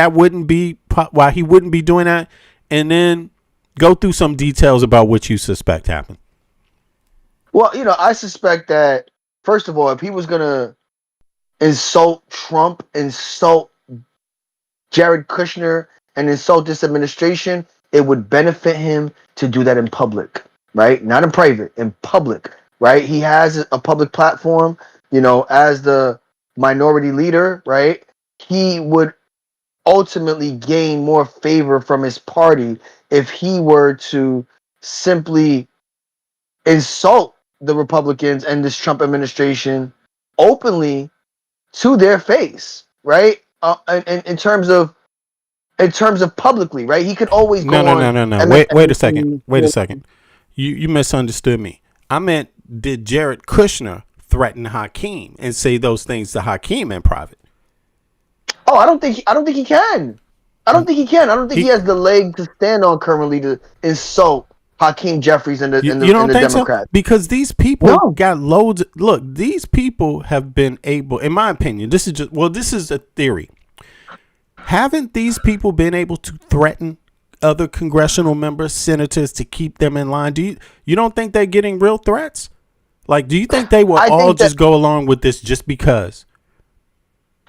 [SPEAKER 2] he wouldn't be doing that, and then go through some details about what you suspect happened.
[SPEAKER 8] Well, I suspect that first of all, if he was gonna insult Trump, insult Jared Kushner, and insult this administration, it would benefit him to do that in public. Right? Not in private, in public, right? He has a public platform, as the minority leader, right? He would ultimately gain more favor from his party if he were to simply insult the Republicans and this Trump administration openly to their face, right? In terms of publicly, right? He could always go on.
[SPEAKER 2] No. Wait a second. You misunderstood me. I meant, did Jared Kushner threaten Hakeem and say those things to Hakeem in private?
[SPEAKER 8] Oh, I don't think he can. I don't think he he has the leg to stand on currently to insult Hakeem Jeffries and the Democrats. So?
[SPEAKER 2] Because these people got loads. Look, these people have been able, in my opinion, this is a theory. Haven't these people been able to threaten other congressional members, senators, to keep them in line? You don't think they're getting real threats? Like, do you think they will all just go along with this just because?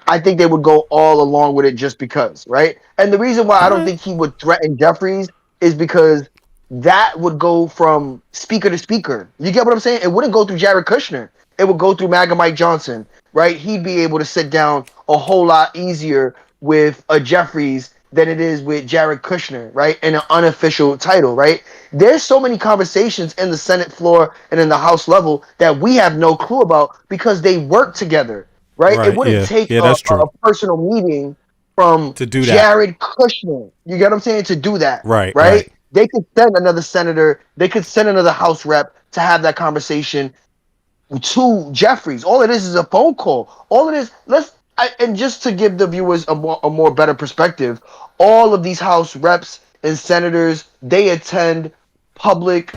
[SPEAKER 8] I think they would go all along with it just because, right? And the reason why I don't think he would threaten Jeffries is because that would go from speaker to speaker. You get what I'm saying? It wouldn't go through Jared Kushner. It would go through MAGA Mike Johnson, right? He'd be able to sit down a whole lot easier with a Jeffries than it is with Jared Kushner, right? In an unofficial title, right? There's so many conversations in the Senate floor and in the House level that we have no clue about because they work together, right? It
[SPEAKER 2] Right.
[SPEAKER 8] wouldn't
[SPEAKER 2] Yeah.
[SPEAKER 8] take
[SPEAKER 2] Yeah, that's true.
[SPEAKER 8] a personal meeting from
[SPEAKER 2] To do that.
[SPEAKER 8] Jared Kushner. You get what I'm saying? To do that,
[SPEAKER 2] Right.
[SPEAKER 8] right? They could send another senator, they could send another House rep to have that conversation to Jeffries. All it is a phone call. All it is, and just to give the viewers a more better perspective, all of these House reps and senators, they attend public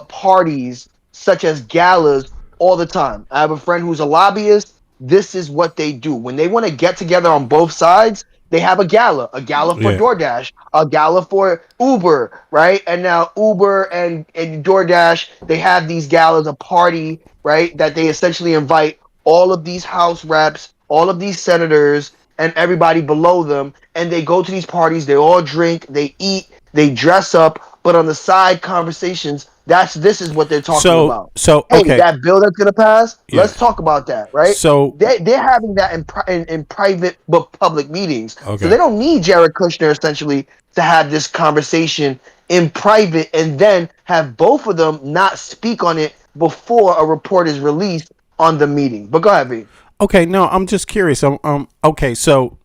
[SPEAKER 8] parties such as galas all the time. I have a friend who's a lobbyist. This is what they do. When they want to get together on both sides, they have a gala for
[SPEAKER 2] Yeah.
[SPEAKER 8] DoorDash, a gala for Uber, right? And now Uber and DoorDash, they have these galas, a party, right? That they essentially invite all of these House reps, all of these senators, and everybody below them. And they go to these parties, they all drink, they eat, they dress up, but on the side conversations, this is what they're talking about.
[SPEAKER 2] So
[SPEAKER 8] Hey,
[SPEAKER 2] okay.
[SPEAKER 8] that bill that's gonna pass,
[SPEAKER 2] Yeah.
[SPEAKER 8] let's talk about that, right?
[SPEAKER 2] So
[SPEAKER 8] They're having that in private but public meetings.
[SPEAKER 2] Okay.
[SPEAKER 8] So they don't need Jared Kushner essentially to have this conversation in private and then have both of them not speak on it before a report is released on the meeting. But go ahead, B.
[SPEAKER 2] Okay, no, I'm just curious. Okay, so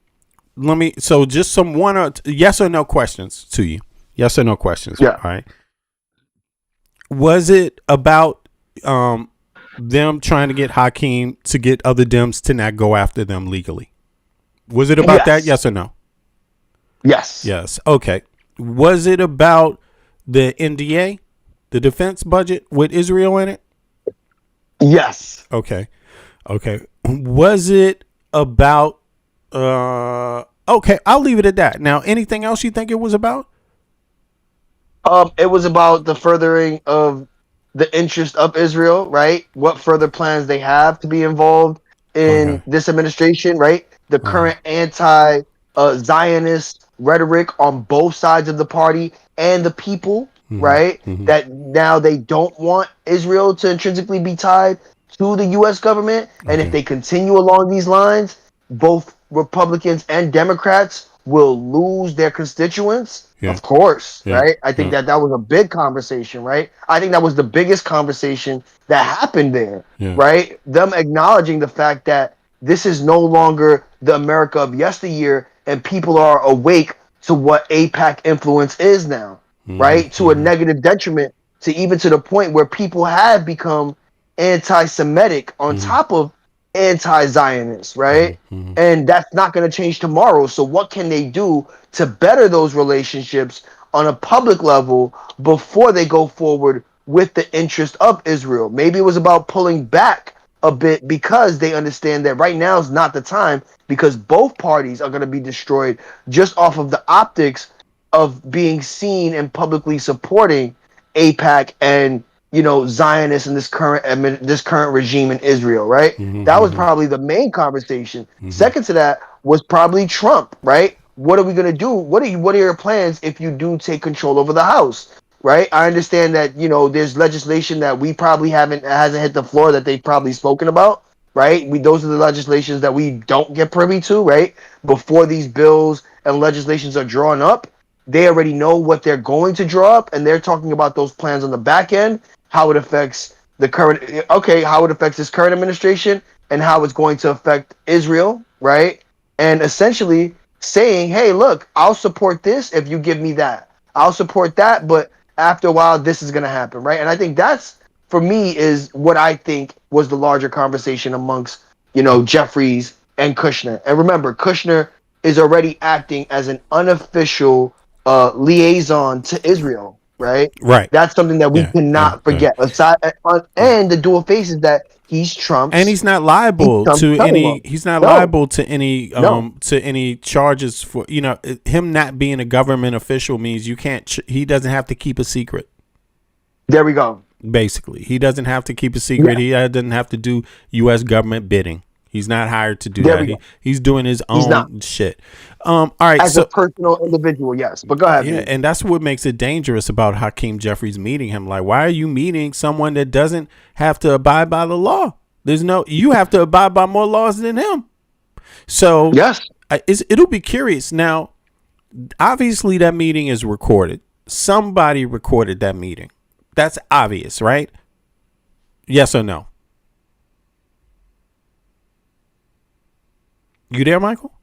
[SPEAKER 2] just some yes or no questions to you. Yes or no questions.
[SPEAKER 8] Yeah.
[SPEAKER 2] All right. Was it about them trying to get Hakeem to get other Dems to not go after them legally? Was it about that? Yes or no?
[SPEAKER 8] Yes.
[SPEAKER 2] Yes. Okay. Was it about the NDA, the defense budget with Israel in it?
[SPEAKER 8] Yes.
[SPEAKER 2] Okay. Was it about okay, I'll leave it at that. Now, anything else you think it was about?
[SPEAKER 8] It was about the furthering of the interest of Israel, right? What further plans they have to be involved in this administration, right? The current anti-Zionist rhetoric on both sides of the party and the people, right? That now they don't want Israel to intrinsically be tied to the U.S. government. And if they continue along these lines, both Republicans and Democrats will lose their constituents.
[SPEAKER 2] Yeah.
[SPEAKER 8] Of course,
[SPEAKER 2] Yeah.
[SPEAKER 8] right? I think that was a big conversation, right? I think that was the biggest conversation that happened there, right? Them acknowledging the fact that this is no longer the America of yesteryear and people are awake to what AIPAC influence is now, right? To a negative detriment, to even to the point where people have become anti-Semitic on top of anti-Zionist, right? And that's not going to change tomorrow. So what can they do to better those relationships on a public level before they go forward with the interest of Israel? Maybe it was about pulling back a bit because they understand that right now is not the time because both parties are going to be destroyed just off of the optics of being seen and publicly supporting AIPAC and Zionists and this current regime in Israel, right? That was probably the main conversation. Second to that was probably Trump, right? What are we gonna do? What are your plans if you do take control over the House, right? I understand that there's legislation that we probably hasn't hit the floor that they've probably spoken about, right? Those are the legislations that we don't get privy to, right? Before these bills and legislations are drawn up, they already know what they're going to draw up, and they're talking about those plans on the back end. How it affects how it affects this current administration and how it's going to affect Israel, right? And essentially saying, hey, look, I'll support this if you give me that. I'll support that, but after a while, this is going to happen, right? And I think that's, for me, is what I think was the larger conversation amongst, Jeffries and Kushner. And remember, Kushner is already acting as an unofficial liaison to Israel. Right. That's something that we cannot forget. Aside and the dual faces that he's Trump's,
[SPEAKER 2] and he's not liable to any. He's not liable to any to any charges for him not being a government official means you can't. He doesn't have to keep a secret.
[SPEAKER 8] There we go.
[SPEAKER 2] Basically, he doesn't have to keep a secret. He doesn't have to do U.S. government bidding. He's not hired to do that. He's doing his own shit. All right.
[SPEAKER 8] As a personal individual, yes. But go ahead.
[SPEAKER 2] Yeah, and that's what makes it dangerous about Hakeem Jeffries meeting him. Like, why are you meeting someone that doesn't have to abide by the law? You have to abide by more laws than him. So
[SPEAKER 8] yes,
[SPEAKER 2] it'll be curious. Now, obviously that meeting is recorded. Somebody recorded that meeting. That's obvious, right? Yes or no? You there, Michael?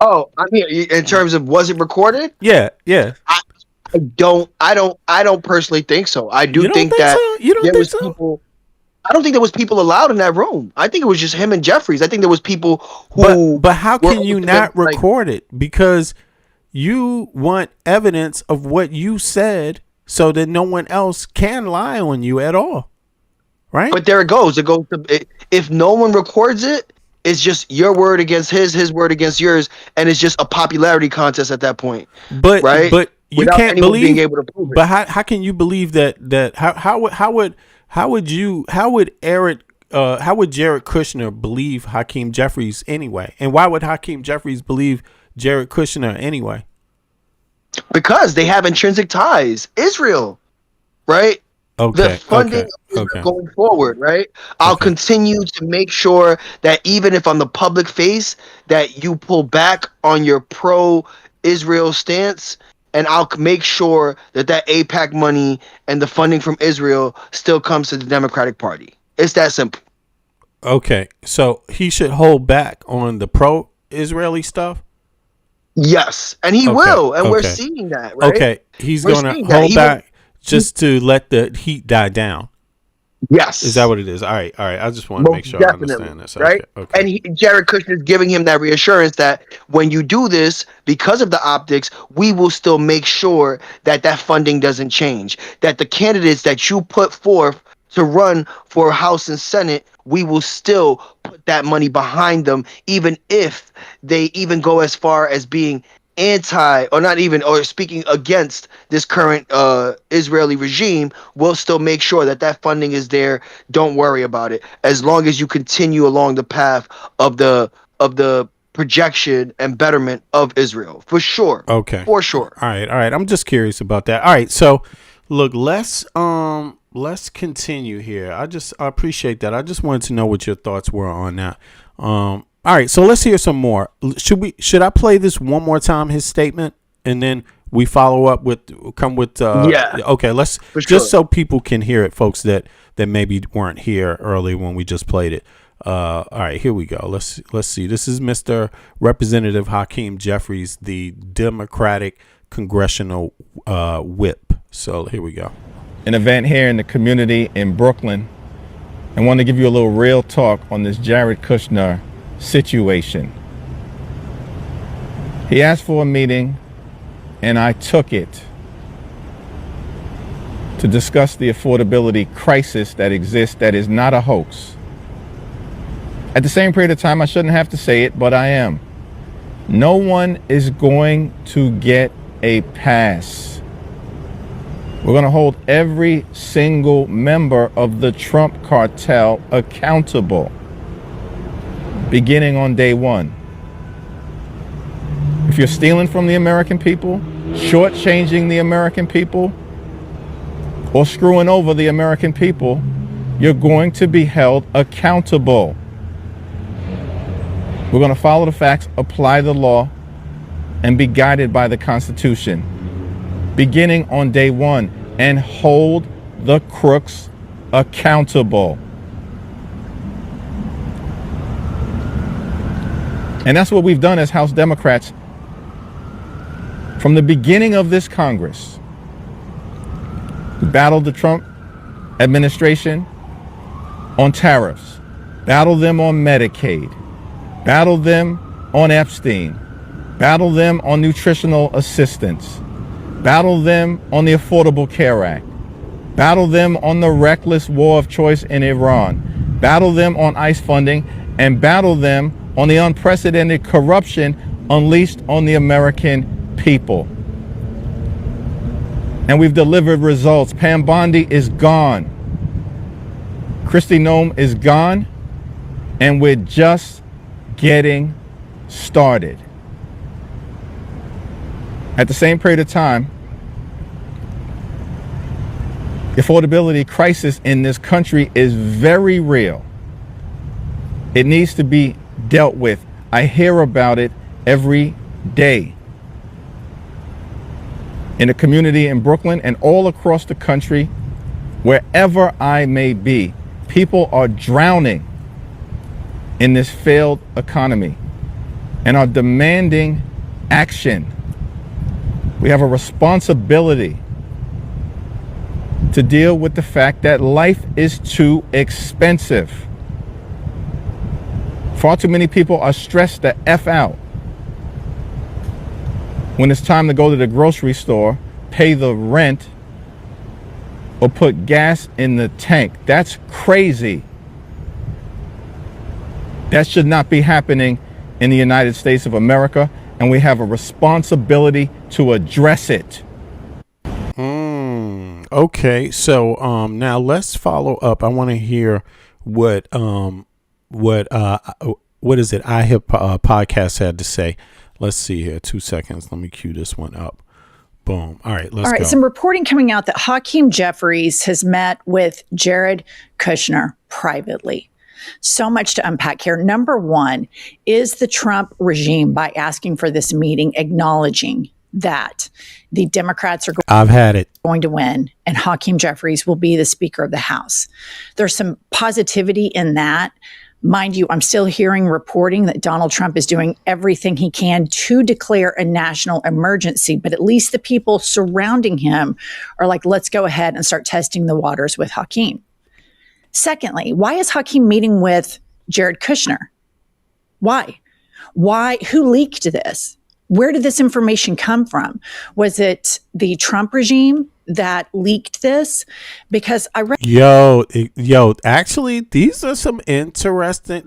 [SPEAKER 8] Oh, I mean, in terms of was it recorded?
[SPEAKER 2] Yeah.
[SPEAKER 8] I don't personally think so. I do
[SPEAKER 2] You don't
[SPEAKER 8] think
[SPEAKER 2] think
[SPEAKER 8] that
[SPEAKER 2] so? You don't
[SPEAKER 8] there
[SPEAKER 2] think
[SPEAKER 8] was
[SPEAKER 2] so?
[SPEAKER 8] people. I don't think there was people allowed in that room. I think it was just him and Jeffries. I think there was people who.
[SPEAKER 2] But how
[SPEAKER 8] were
[SPEAKER 2] can you
[SPEAKER 8] ultimately,
[SPEAKER 2] not
[SPEAKER 8] like,
[SPEAKER 2] record it? Because you want evidence of what you said so that no one else can lie on you at all. Right?
[SPEAKER 8] But there it goes. It goes to, if no one records it, it's just your word against his word against yours, and it's just a popularity contest at that point.
[SPEAKER 2] But
[SPEAKER 8] right?
[SPEAKER 2] you
[SPEAKER 8] Without
[SPEAKER 2] can't
[SPEAKER 8] anyone
[SPEAKER 2] believe
[SPEAKER 8] being able to prove it.
[SPEAKER 2] But how can you believe that how would Jared Kushner believe Hakeem Jeffries anyway? And why would Hakeem Jeffries believe Jared Kushner anyway?
[SPEAKER 8] Because they have intrinsic ties. Israel, right?
[SPEAKER 2] Okay.
[SPEAKER 8] The funding going forward, right? I'll continue to make sure that even if on the public face that you pull back on your pro-Israel stance, and I'll make sure that AIPAC money and the funding from Israel still comes to the Democratic Party. It's that simple.
[SPEAKER 2] Okay. So he should hold back on the pro-Israeli stuff?
[SPEAKER 8] Yes. And he will. And we're seeing that, right?
[SPEAKER 2] Okay. He's going to hold back just to let the heat die down.
[SPEAKER 8] Yes.
[SPEAKER 2] Is that what it is? All right. I just want to make sure I understand this.
[SPEAKER 8] Right? Okay. And Jared Kushner is giving him that reassurance that when you do this, because of the optics, we will still make sure that funding doesn't change. That the candidates that you put forth to run for House and Senate, we will still put that money behind them, even if they even go as far as being or speaking against this current Israeli regime. We'll still make sure that funding is there. Don't worry about it. As long as you continue along the path of the projection and betterment of Israel, for sure.
[SPEAKER 2] Okay,
[SPEAKER 8] for sure.
[SPEAKER 2] All right. I'm just curious about that. All right, so look, let's continue here. I appreciate that. I just wanted to know what your thoughts were on that. All right, so let's hear some more. Should I play this one more time, his statement, and then we follow up with
[SPEAKER 8] yeah.
[SPEAKER 2] Okay, let's just so people can hear it, folks that maybe weren't here early when we just played it. All right, here we go. Let's see. This is Mr. Representative Hakeem Jeffries, the Democratic congressional whip. So here we go.
[SPEAKER 9] An event here in the community in Brooklyn. I want to give you a little real talk on this Jared Kushner situation. He asked for a meeting and I took it to discuss the affordability crisis that exists, that is not a hoax. At the same period of time, I shouldn't have to say it, but I am. No one is going to get a pass. We're going to hold every single member of the Trump cartel accountable, beginning on day one. If you're stealing from the American people, shortchanging the American people, or screwing over the American people, you're going to be held accountable. We're going to follow the facts, apply the law, and be guided by the Constitution, beginning on day one, and hold the crooks accountable. And that's what we've done as House Democrats from the beginning of this Congress. We battled the Trump administration on tariffs, battled them on Medicaid, battled them on Epstein, battled them on nutritional assistance, battled them on the Affordable Care Act, battled them on the reckless war of choice in Iran, battled them on ICE funding, and battled them on the unprecedented corruption unleashed on the American people. And we've delivered results. Pam Bondi is gone. Kristi Noem is gone. And we're just getting started. At the same period of time, the affordability crisis in this country is very real. It needs to be dealt with. I hear about it every day. in a community in Brooklyn and all across the country, wherever I may be, people are drowning in this failed economy and are demanding action. We have a responsibility to deal with the fact that life is too expensive. Far too many people are stressed the F out when it's time to go to the grocery store, pay the rent, or put gas in the tank. That's crazy. That should not be happening in the United States of America, and we have a responsibility to address it.
[SPEAKER 2] Okay, so now let's follow up. I want to hear what is it? Podcast had to say. Let's see here. 2 seconds. Let me cue this one up. Boom. All right, let's go.
[SPEAKER 10] Some reporting coming out that Hakeem Jeffries has met with Jared Kushner privately. So much to unpack here. Number one, is the Trump regime, by asking for this meeting, acknowledging that the Democrats are going to win and Hakeem Jeffries will be the Speaker of the House? There's some positivity in that. Mind you, I'm still hearing reporting that Donald Trump is doing everything he can to declare a national emergency, but at least the people surrounding him are like, let's go ahead and start testing the waters with Hakeem. Secondly, why is Hakeem meeting with Jared Kushner? Why? Who leaked this? Where did this information come from? Was it the Trump regime that leaked this? Because I read.
[SPEAKER 2] Actually, this is some interesting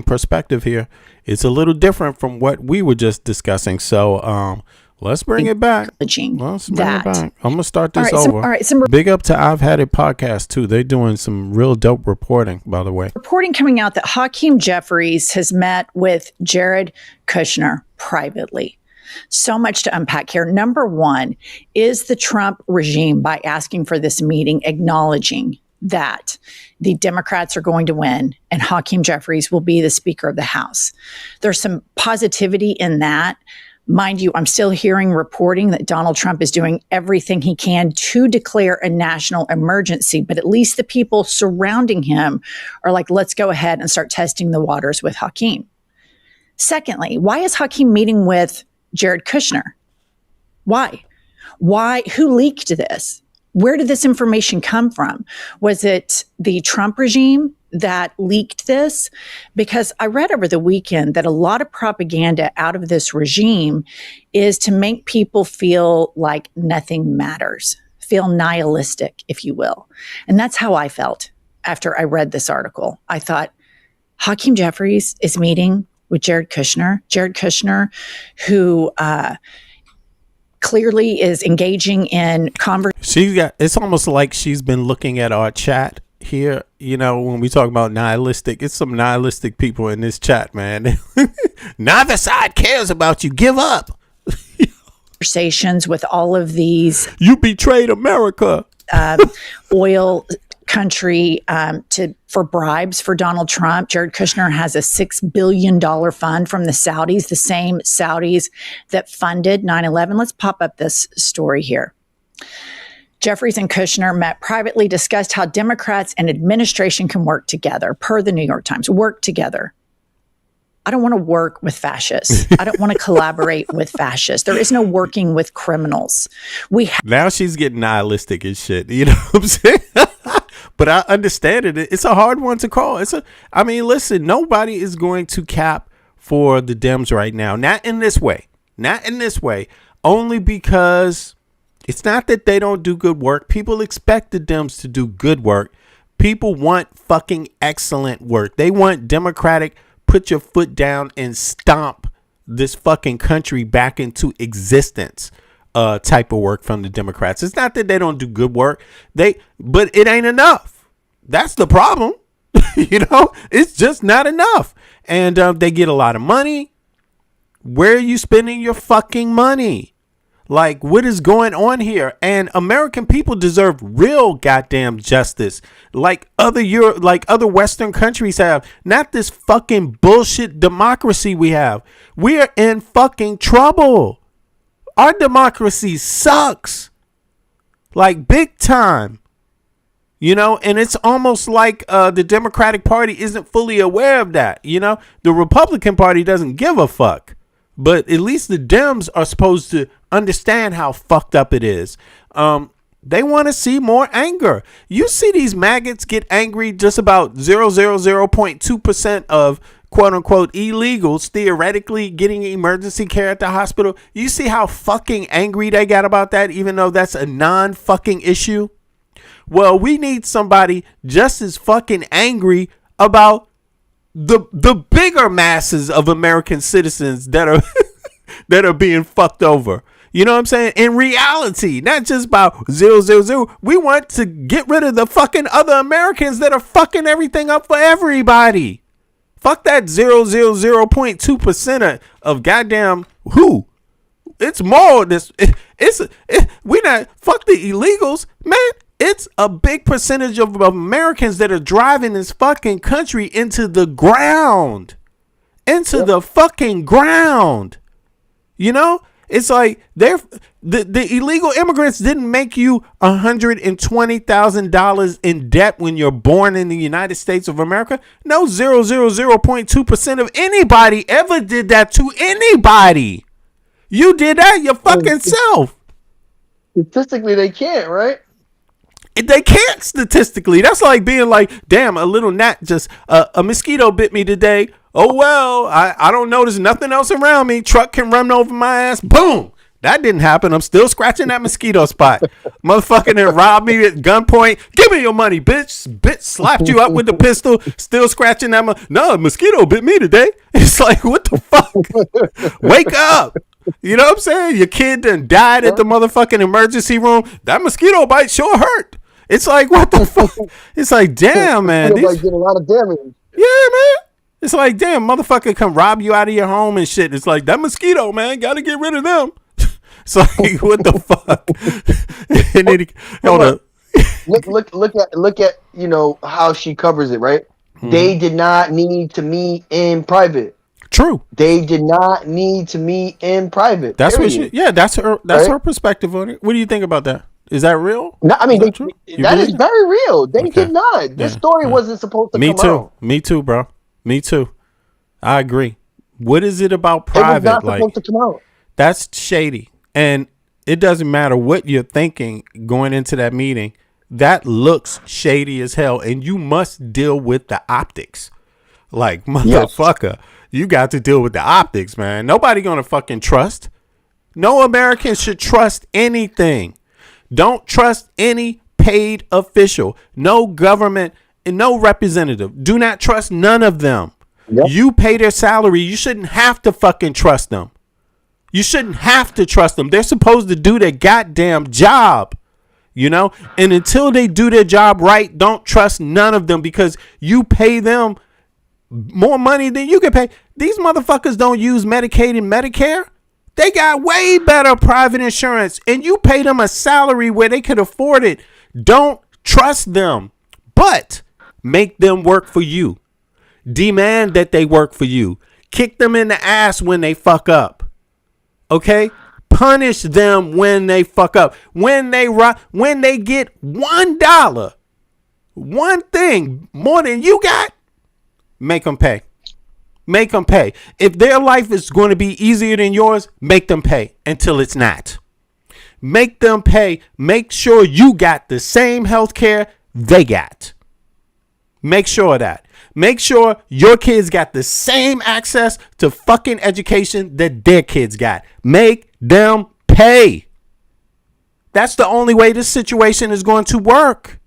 [SPEAKER 2] perspective here. It's a little different from what we were just discussing. So, let's bring it back. I'm going to start this over. Big up to I've Had It podcast too. They're doing some real dope reporting, by the way.
[SPEAKER 10] Reporting coming out that Hakeem Jeffries has met with Jared Kushner privately. So much to unpack here. Number one, is the Trump regime, by asking for this meeting, acknowledging that the Democrats are going to win and Hakeem Jeffries will be the Speaker of the House? There's some positivity in that. Mind you, I'm still hearing reporting that Donald Trump is doing everything he can to declare a national emergency, but at least the people surrounding him are like, let's go ahead and start testing the waters with Hakeem. Secondly, why is Hakeem meeting with Jared Kushner? Why? Who leaked this? Where did this information come from? Was it the Trump regime that leaked this? Because I read over the weekend that a lot of propaganda out of this regime is to make people feel like nothing matters, feel nihilistic, if you will. And that's how I felt after I read this article. I thought, Hakeem Jeffries is meeting with Jared Kushner, who clearly is engaging in conversation.
[SPEAKER 2] It's almost like she's been looking at our chat here. You know, when we talk about nihilistic, it's some nihilistic people in this chat, man. Neither side cares about you. Give up.
[SPEAKER 10] Conversations with all of these.
[SPEAKER 2] You betrayed America.
[SPEAKER 10] Oil country for bribes for Donald Trump. Jared Kushner has a $6 billion fund from the Saudis, the same Saudis that funded 9/11. Let's pop up this story here. Jeffries and Kushner met privately, discussed how Democrats and administration can work together, per the New York Times. Work together. I don't want to work with fascists. I don't want to collaborate with fascists. There is no working with criminals.
[SPEAKER 2] Now she's getting nihilistic and shit. You know what I'm saying? But I understand it. It's a hard one to call. Listen, nobody is going to cap for the Dems right now. Not in this way. Only because it's not that they don't do good work. People expect the Dems to do good work. People want fucking excellent work. They want democratic, put your foot down and stomp this fucking country back into existence type of work from the Democrats. It's not that they don't do good work. But it ain't enough. That's the problem. It's just not enough. And they get a lot of money. Where are you spending your fucking money? Like, what is going on here? And American people deserve real goddamn justice, like other Western countries have. Not this fucking bullshit democracy we have. We are in fucking trouble. Our democracy sucks. Like big time. You know, and it's almost like the Democratic Party isn't fully aware of that. You know, the Republican Party doesn't give a fuck. But at least the Dems are supposed to understand how fucked up it is. They want to see more anger. You see these maggots get angry just about 0.2% of quote unquote illegals theoretically getting emergency care at the hospital. You see how fucking angry they got about that, even though that's a non-fucking issue. Well, we need somebody just as fucking angry about the bigger masses of American citizens that are that are being fucked over. You know what I'm saying? In reality, not just about 000. We want to get rid of the fucking other Americans that are fucking everything up for everybody. Fuck that 0.2% of goddamn who. It's more this. We not fuck the illegals, man. It's a big percentage of Americans that are driving this fucking country into the ground. Into the fucking ground. You know? It's like the illegal immigrants didn't make you $120,000 in debt when you're born in the United States of America. No 0.2% of anybody ever did that to anybody. You did that your fucking self.
[SPEAKER 8] Statistically, they can't, right?
[SPEAKER 2] They can't statistically. That's like being like, damn, a little gnat just, a mosquito bit me today. Oh, well, I don't notice nothing else around me. Truck can run over my ass. Boom. That didn't happen. I'm still scratching that mosquito spot. Motherfucker that robbed me at gunpoint. Give me your money, bitch. Bitch slapped you up with the pistol. Still scratching that. No, a mosquito bit me today. It's like, what the fuck? Wake up. You know what I'm saying? Your kid done died at the motherfucking emergency room. That mosquito bite sure hurt. It's like, what the fuck? It's like, damn, man.
[SPEAKER 8] These get a lot of damage.
[SPEAKER 2] Yeah, man. It's like, damn, motherfucker come rob you out of your home and shit. It's like, that mosquito, man, got to get rid of them. It's like, what the fuck? And then
[SPEAKER 8] look at you know how she covers it, right? Mm-hmm. They did not need to meet in private.
[SPEAKER 2] True.
[SPEAKER 8] They did not need to meet in private.
[SPEAKER 2] That's period. What she. Yeah, that's her. That's right? Her perspective on it. What do you think about that? Is that real?
[SPEAKER 8] No, I mean, that is very real. They did not. This story wasn't supposed to come out.
[SPEAKER 2] Me too, bro. Me too. I agree. What is it about private?
[SPEAKER 8] It was not supposed to come out.
[SPEAKER 2] That's shady. And it doesn't matter what you're thinking going into that meeting. That looks shady as hell. And you must deal with the optics. Like, motherfucker, you got to deal with the optics, man. Nobody gonna fucking trust. No American should trust anything. Don't trust any paid official. No government and no representative. Do not trust none of them. Yep. You pay their salary. You shouldn't have to fucking trust them. You shouldn't have to trust them. They're supposed to do their goddamn job, you know? And until they do their job right, don't trust none of them because you pay them more money than you can pay. These motherfuckers don't use Medicaid and Medicare. They got way better private insurance and you pay them a salary where they could afford it. Don't trust them, but make them work for you. Demand that they work for you. Kick them in the ass when they fuck up. Okay? Punish them when they fuck up. When they get $1, one thing more than you got, make them pay. Make them pay. If their life is going to be easier than yours, make them pay until it's not. Make them pay. Make sure you got the same health care they got. Make sure of that. Make sure your kids got the same access to fucking education that their kids got. Make them pay. That's the only way this situation is going to work.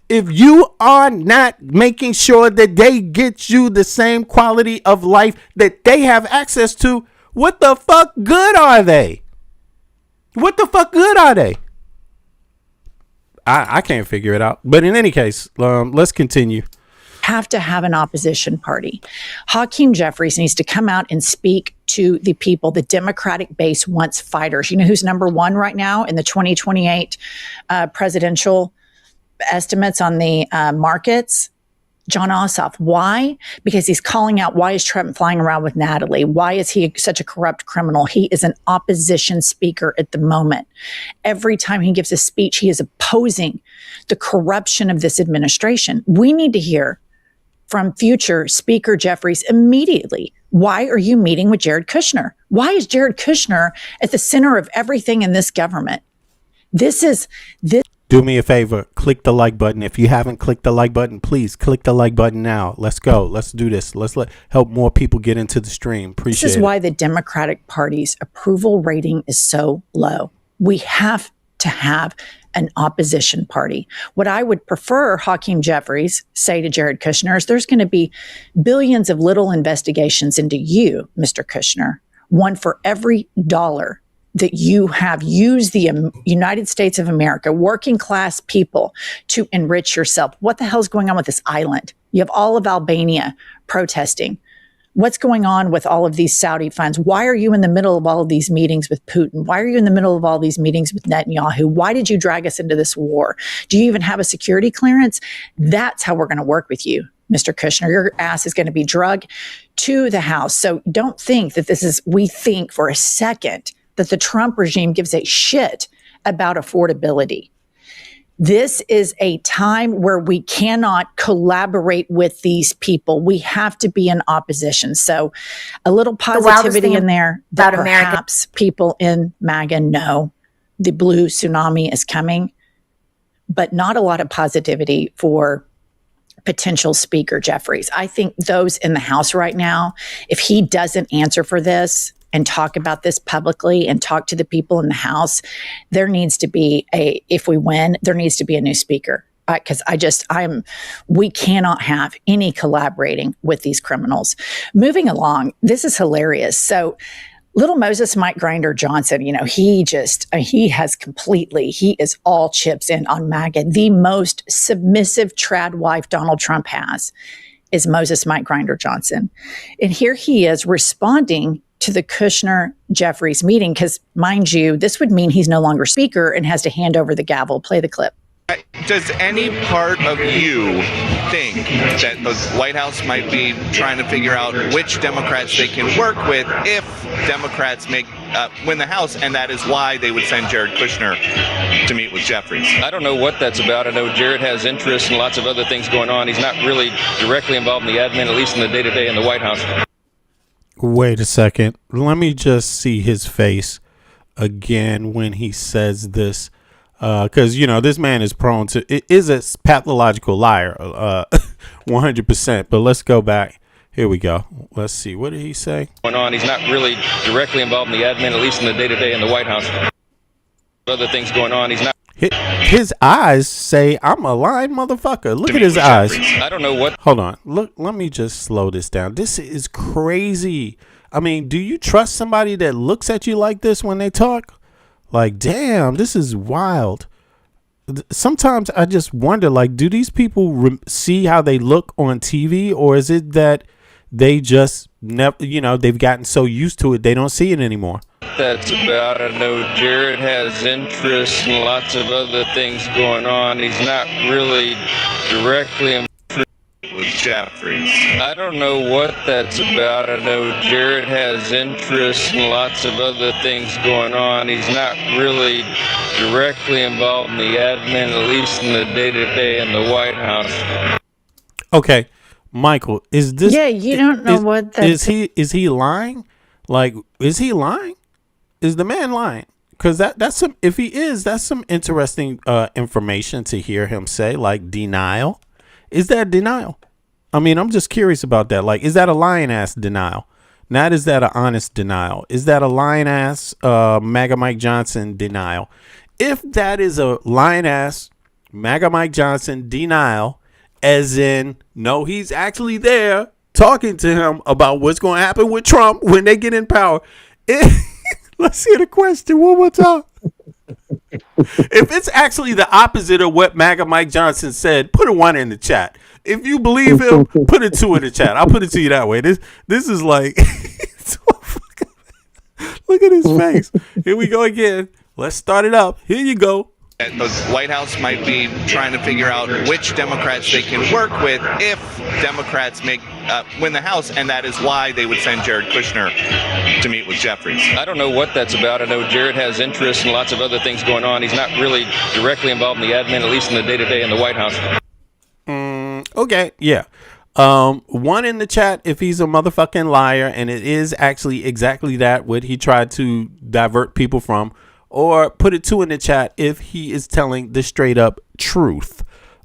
[SPEAKER 2] If you are not making sure that they get you the same quality of life that they have access to, what the fuck good are they? What the fuck good are they? I can't figure it out. But in any case, let's continue.
[SPEAKER 10] Have to have an opposition party. Hakeem Jeffries needs to come out and speak to the people. The Democratic base wants fighters. You know who's number one right now in the 2028 presidential estimates on the markets? John Ossoff. Why? Because he's calling out, why is Trump flying around with Natalie? Why is he such a corrupt criminal? He is an opposition speaker at the moment. Every time he gives a speech, he is opposing the corruption of this administration. We need to hear from future Speaker Jeffries immediately. Why are you meeting with Jared Kushner? Why is Jared Kushner at the center of everything in this government? This.
[SPEAKER 2] Do me a favor, click the like button. If you haven't clicked the like button, please click the like button now. Let's go. Let's do this. Let's help more people get into the stream. Appreciate it.
[SPEAKER 10] This is why the Democratic Party's approval rating is so low. We have to have an opposition party. What I would prefer Hakeem Jeffries say to Jared Kushner is there's going to be billions of little investigations into you, Mr. Kushner, one for every dollar that you have used the United States of America, working class people, to enrich yourself. What the hell is going on with this island? You have all of Albania protesting. What's going on with all of these Saudi funds? Why are you in the middle of all of these meetings with Putin? Why are you in the middle of all these meetings with Netanyahu? Why did you drag us into this war? Do you even have a security clearance? That's how we're going to work with you, Mr. Kushner. Your ass is going to be drugged to the House. So don't think that we think for a second that the Trump regime gives a shit about affordability. This is a time where we cannot collaborate with these people. We have to be in opposition. So a little positivity in there that perhaps people in MAGA know the blue tsunami is coming, but not a lot of positivity for potential Speaker Jeffries. I think those in the House right now, if he doesn't answer for this and talk about this publicly and talk to the people in the House, there needs to be if we win, there needs to be a new speaker. Because we cannot have any collaborating with these criminals. Moving along, this is hilarious. So little Moses Mike Grinder Johnson, he is all chips in on MAGA. The most submissive trad wife Donald Trump has is Moses Mike Grinder Johnson. And here he is responding to the Kushner-Jeffries meeting, because, mind you, this would mean he's no longer speaker and has to hand over the gavel. Play the clip.
[SPEAKER 11] Does any part of you think that the White House might be trying to figure out which Democrats they can work with if Democrats win the House, and that is why they would send Jared Kushner to meet with Jeffries?
[SPEAKER 12] I don't know what that's about. I know Jared has interests and lots of other things going on. He's not really directly involved in the admin, at least in the day-to-day in the White House.
[SPEAKER 2] Wait a second. Let me just see his face again when he says this. Because, this man is prone to, it is a pathological liar, 100%. But let's go back. Here we go. Let's see. What did he say?
[SPEAKER 12] Going on. He's not really directly involved in the admin, at least in the day-to-day in the White House. Other things going on. He's not.
[SPEAKER 2] His eyes say, I'm a lying motherfucker. Look at his eyes.
[SPEAKER 12] I don't know what.
[SPEAKER 2] Hold on. Look, let me just slow this down. This is crazy. I mean, do you trust somebody that looks at you like this when they talk? Like, damn, this is wild. Sometimes I just wonder, do these people see how they look on TV, or is it that they just never, they've gotten so used to it, they don't see it anymore?
[SPEAKER 12] That's about. I know Jared has interests and lots of other things going on. He's not really directly involved
[SPEAKER 11] with Jeffries.
[SPEAKER 12] I don't know what that's about. I know Jared has interests and lots of other things going on. He's not really directly involved in the admin, at least in the day-to-day in the White House.
[SPEAKER 2] Okay, Michael, is this?
[SPEAKER 10] Yeah, you don't know what that
[SPEAKER 2] is. Is he lying? Is he lying? Is the man lying? Because that's some. If he is, that's some interesting information to hear him say. Denial. Is that denial? I mean, I'm just curious about that. Is that a lying ass denial? Not is that an honest denial? Is that a lying ass MAGA Mike Johnson denial? If that is a lying ass MAGA Mike Johnson denial, as in, no, he's actually there talking to him about what's going to happen with Trump when they get in power. Let's hear the question one more time. If it's actually the opposite of what MAGA Mike Johnson said, put a 1 in the chat. If you believe him, put a 2 in the chat. I'll put it to you that way. This is like, look at his face. Here we go again. Let's start it up. Here you go.
[SPEAKER 11] that the White House might be trying to figure out which Democrats they can work with if Democrats win the House, and that is why they would send Jared Kushner to meet with Jeffries.
[SPEAKER 12] I don't know what that's about. I know Jared has interests and lots of other things going on. He's not really directly involved in the admin, at least in the day-to-day in the White House.
[SPEAKER 2] Okay, yeah. One in the chat if he's a motherfucking liar, and it is actually exactly that what he tried to divert people from. Or put it 2 in the chat if he is telling the straight up truth.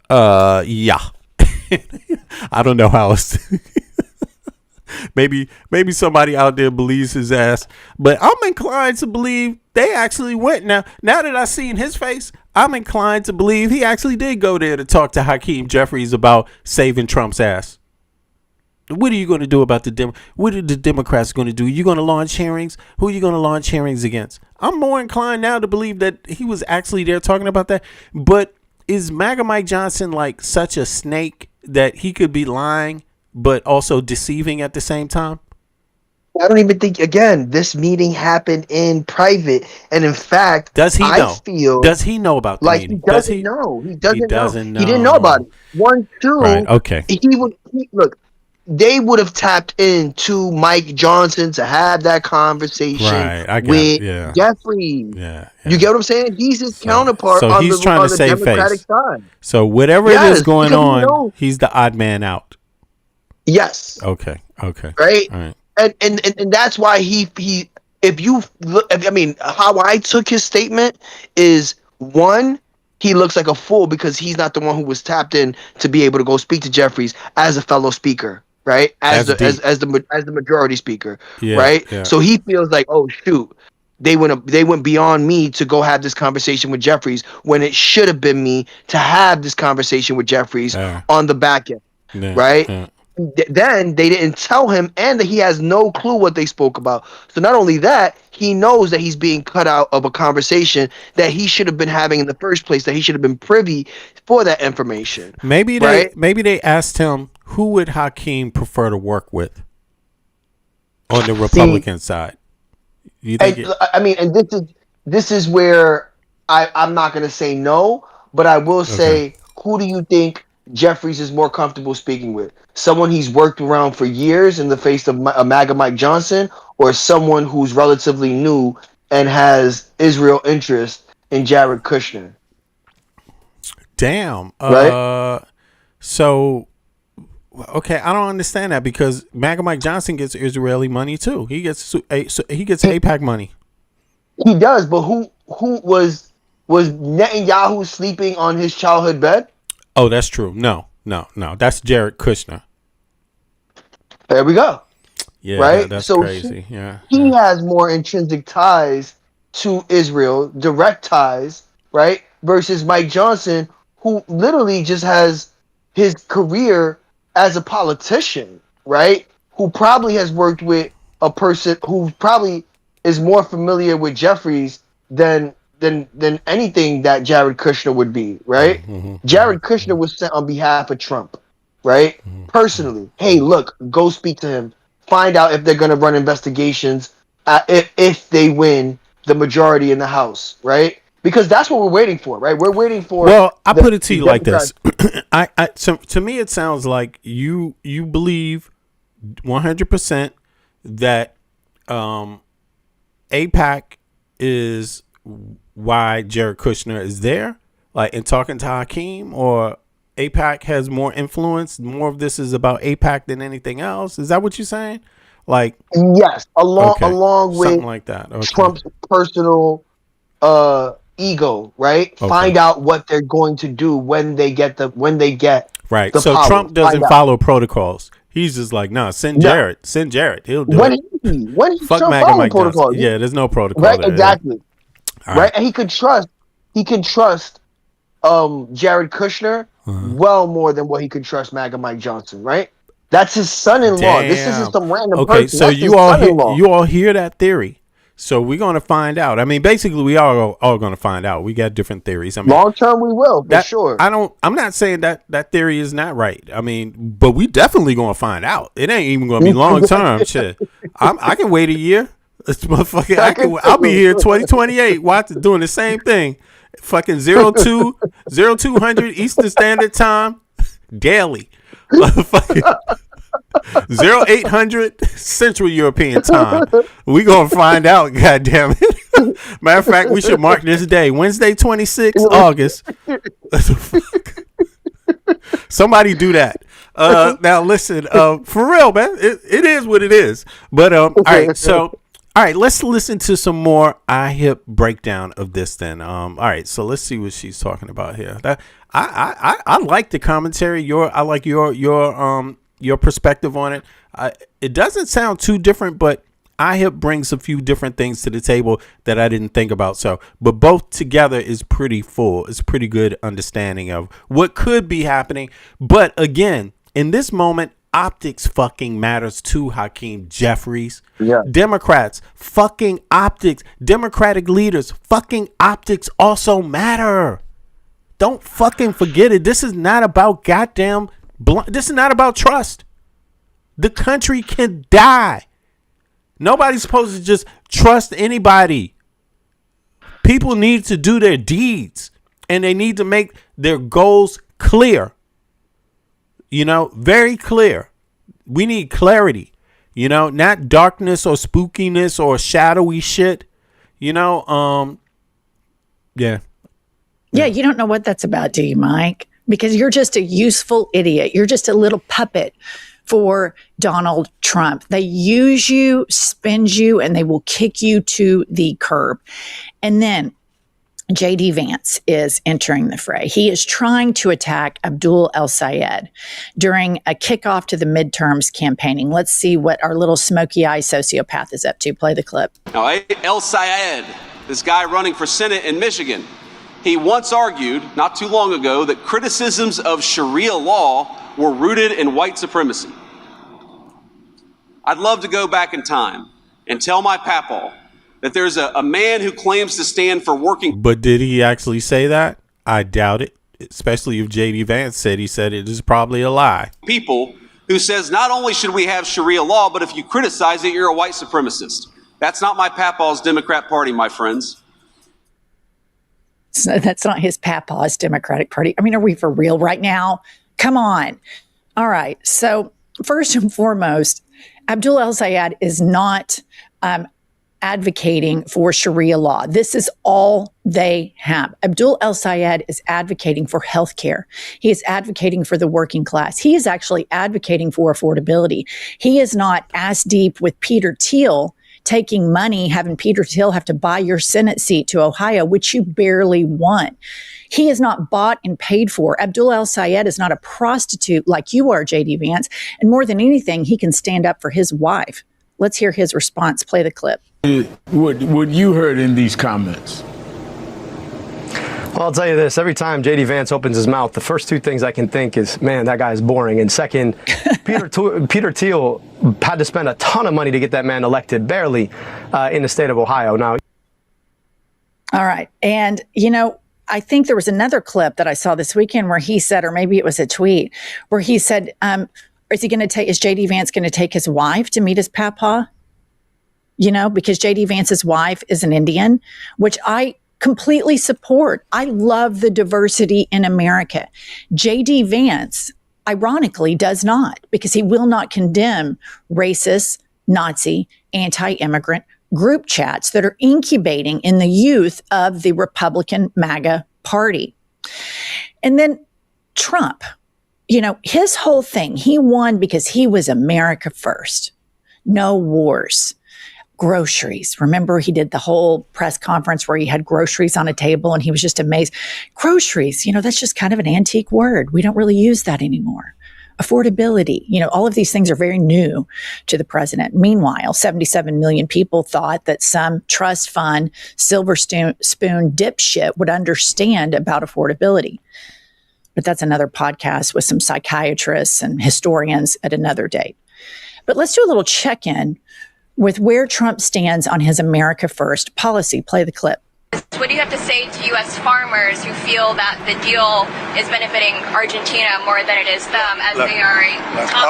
[SPEAKER 2] Yeah. I don't know how else. maybe somebody out there believes his ass, but I'm inclined to believe they actually went. Now that I seen his face, I'm inclined to believe he actually did go there to talk to Hakeem Jeffries about saving Trump's ass. What are you going to do about what are the Democrats going to do? You going to launch hearings? Who are you going to launch hearings against? I'm more inclined now to believe that he was actually there talking about that. But is MAGA Mike Johnson like such a snake that he could be lying but also deceiving at the same time?
[SPEAKER 8] I don't even think, again, this meeting happened in private. And in fact,
[SPEAKER 2] does he know? Does he know about the
[SPEAKER 8] like
[SPEAKER 2] meeting?
[SPEAKER 8] He doesn't know. He doesn't know. He didn't know about it. 1, 2.
[SPEAKER 2] Right, okay.
[SPEAKER 8] Look. They would have tapped into Mike Johnson to have that conversation with Jeffries.
[SPEAKER 2] Yeah.
[SPEAKER 8] You get what I'm saying? He's his counterpart on
[SPEAKER 2] he's
[SPEAKER 8] the,
[SPEAKER 2] trying
[SPEAKER 8] on
[SPEAKER 2] to
[SPEAKER 8] the
[SPEAKER 2] save
[SPEAKER 8] Democratic
[SPEAKER 2] face.
[SPEAKER 8] side.
[SPEAKER 2] So whatever it is going on, he's the odd man out.
[SPEAKER 8] Yes.
[SPEAKER 2] Okay.
[SPEAKER 8] Right?
[SPEAKER 2] All right.
[SPEAKER 8] And that's why he if you look, I mean, how I took his statement is, 1, he looks like a fool because he's not the one who was tapped in to be able to go speak to Jeffries as a fellow speaker. Right, as the majority speaker, right.
[SPEAKER 2] Yeah.
[SPEAKER 8] So he feels like, oh shoot, they went beyond me to go have this conversation with Jeffries when it should have been me to have this conversation with Jeffries on the back end, right? Yeah. Then they didn't tell him, and that he has no clue what they spoke about. So not only that, he knows that he's being cut out of a conversation that he should have been having in the first place. That he should have been privy for that information.
[SPEAKER 2] Maybe they asked him, who would Hakeem prefer to work with on the Republican side? You think
[SPEAKER 8] and this is where I'm not going to say no, but I will say, who do you think Jeffries is more comfortable speaking with? Someone he's worked around for years in the face of MAGA Mike Johnson, or someone who's relatively new and has Israel interest in Jared Kushner?
[SPEAKER 2] Damn.
[SPEAKER 8] Right?
[SPEAKER 2] So, okay, I don't understand that, because MAGA Mike Johnson gets Israeli money too. He gets AIPAC money.
[SPEAKER 8] He does, but who was Netanyahu sleeping on his childhood bed?
[SPEAKER 2] Oh, that's true. No. That's Jared Kushner.
[SPEAKER 8] There we go.
[SPEAKER 2] Yeah,
[SPEAKER 8] right.
[SPEAKER 2] That's
[SPEAKER 8] so
[SPEAKER 2] crazy.
[SPEAKER 8] He has more intrinsic ties to Israel, direct ties, right? Versus Mike Johnson, who literally just has his career as a politician, right? Who probably has worked with a person who probably is more familiar with Jeffries than anything that Jared Kushner would be, right? Jared Kushner was sent on behalf of Trump, right? Personally. Hey, look, go speak to him. Find out if they're going to run investigations if they win the majority in the House, right? Because that's what we're waiting for, right? We're waiting for.
[SPEAKER 2] Well, I put it to you like this. To me, it sounds like you believe 100% that AIPAC is why Jared Kushner is there, like in talking to Hakeem, or AIPAC has more influence. More of this is about AIPAC than anything else. Is that what you're saying? Like,
[SPEAKER 8] yes, along with
[SPEAKER 2] something like that. Okay.
[SPEAKER 8] Trump's personal ego, right?
[SPEAKER 2] Okay.
[SPEAKER 8] Find out what they're going to do when they get
[SPEAKER 2] right.
[SPEAKER 8] The
[SPEAKER 2] so
[SPEAKER 8] power.
[SPEAKER 2] Trump doesn't follow protocols. He's just like, nah, send Jared. Send Jared. He'll do it.
[SPEAKER 8] When he
[SPEAKER 2] Fuck
[SPEAKER 8] Trump
[SPEAKER 2] MAGA
[SPEAKER 8] follow
[SPEAKER 2] Mike
[SPEAKER 8] protocol.
[SPEAKER 2] Johnson. Yeah, there's no protocol.
[SPEAKER 8] Right,
[SPEAKER 2] there,
[SPEAKER 8] exactly.
[SPEAKER 2] Yeah.
[SPEAKER 8] Right, and he can trust Jared Kushner well more than what he can trust MAGA Mike Johnson, right? That's his son-in-law.
[SPEAKER 2] Damn.
[SPEAKER 8] This isn't some random
[SPEAKER 2] okay,
[SPEAKER 8] person.
[SPEAKER 2] so
[SPEAKER 8] That's
[SPEAKER 2] you all hear that theory. So we're gonna find out. I mean, basically, we are all gonna find out. We got different theories. I mean,
[SPEAKER 8] long term, we will for sure.
[SPEAKER 2] I'm not saying that theory is not right. I mean, but we definitely gonna find out. It ain't even gonna be long term. Shit, I can wait a year. This motherfucker, I'll be here 2028 doing the same thing. fucking 0200 Eastern Standard Time daily. Motherfucking 0800 Central European Time. We gonna find out, goddamn it. Matter of fact, we should mark this day, Wednesday, 26th August. Somebody do that. Now listen, for real, man, it is what it is. But all right, let's listen to some more iHip breakdown of this then. All right, so let's see what she's talking about here. I like the commentary. I like your perspective on it. It doesn't sound too different, but iHip brings a few different things to the table that I didn't think about. But both together is pretty full. It's pretty good understanding of what could be happening. But again, in this moment, optics fucking matters too, Hakeem Jeffries.
[SPEAKER 8] Yeah.
[SPEAKER 2] Democrats, fucking optics. Democratic leaders, fucking optics also matter. Don't fucking forget it. This is not about goddamn. This is not about trust. The country can die. Nobody's supposed to just trust anybody. People need to do their deeds, and they need to make their goals clear. Very clear. We need clarity, not darkness or spookiness or shadowy shit, yeah.
[SPEAKER 10] Yeah, you don't know what that's about, do you, Mike? Because you're just a useful idiot. You're just a little puppet for Donald Trump. They use you, spend you, and they will kick you to the curb. And then J.D. Vance is entering the fray. He is trying to attack Abdul El-Sayed during a kickoff to the midterms campaigning. Let's see what our little smoky eye sociopath is up to. Play the clip.
[SPEAKER 13] Now, El-Sayed, this guy running for Senate in Michigan, he once argued, not too long ago, that criticisms of Sharia law were rooted in white supremacy. I'd love to go back in time and tell my papaw that there's a man who claims to stand for working.
[SPEAKER 2] But did he actually say that? I doubt it, especially if J.D. Vance said he said it is probably a lie.
[SPEAKER 13] People who says not only should we have Sharia law, but if you criticize it, you're a white supremacist. That's not my papaw's Democrat Party, my friends.
[SPEAKER 10] So that's not his papaw's Democratic Party. I mean, are we for real right now? Come on. All right. So first and foremost, Abdul El-Sayed is not advocating for Sharia law. This is all they have. Abdul El-Sayed is advocating for healthcare. He is advocating for the working class. He is actually advocating for affordability. He is not as deep with Peter Thiel taking money, having Peter Thiel have to buy your Senate seat to Ohio, which you barely won. He is not bought and paid for. Abdul El-Sayed is not a prostitute like you are, J.D. Vance. And more than anything, he can stand up for his wife. Let's hear his response. Play the clip.
[SPEAKER 14] What you heard in these comments?
[SPEAKER 15] Well, I'll tell you this. Every time J.D. Vance opens his mouth, the first two things I can think is, man, that guy is boring. And second, Peter Thiel had to spend a ton of money to get that man elected, barely, in the state of Ohio. Now.
[SPEAKER 10] All right. And, I think there was another clip that I saw this weekend where he said, or maybe it was a tweet, where he said, is J.D. Vance going to take his wife to meet his papa? Because J.D. Vance's wife is an Indian, which I completely support. I love the diversity in America. J.D. Vance, ironically, does not, because he will not condemn racist, Nazi, anti-immigrant group chats that are incubating in the youth of the Republican MAGA party. And then Trump, his whole thing, he won because he was America first. No wars. Groceries. Remember, he did the whole press conference where he had groceries on a table and he was just amazed. Groceries, that's just kind of an antique word. We don't really use that anymore. Affordability, all of these things are very new to the president. Meanwhile, 77 million people thought that some trust fund, silver spoon dipshit would understand about affordability. But that's another podcast with some psychiatrists and historians at another date. But let's do a little check-in with where Trump stands on his America First policy. Play the clip.
[SPEAKER 16] What do you have to say to U.S. farmers who feel that the deal is benefiting Argentina more than it is them, as they are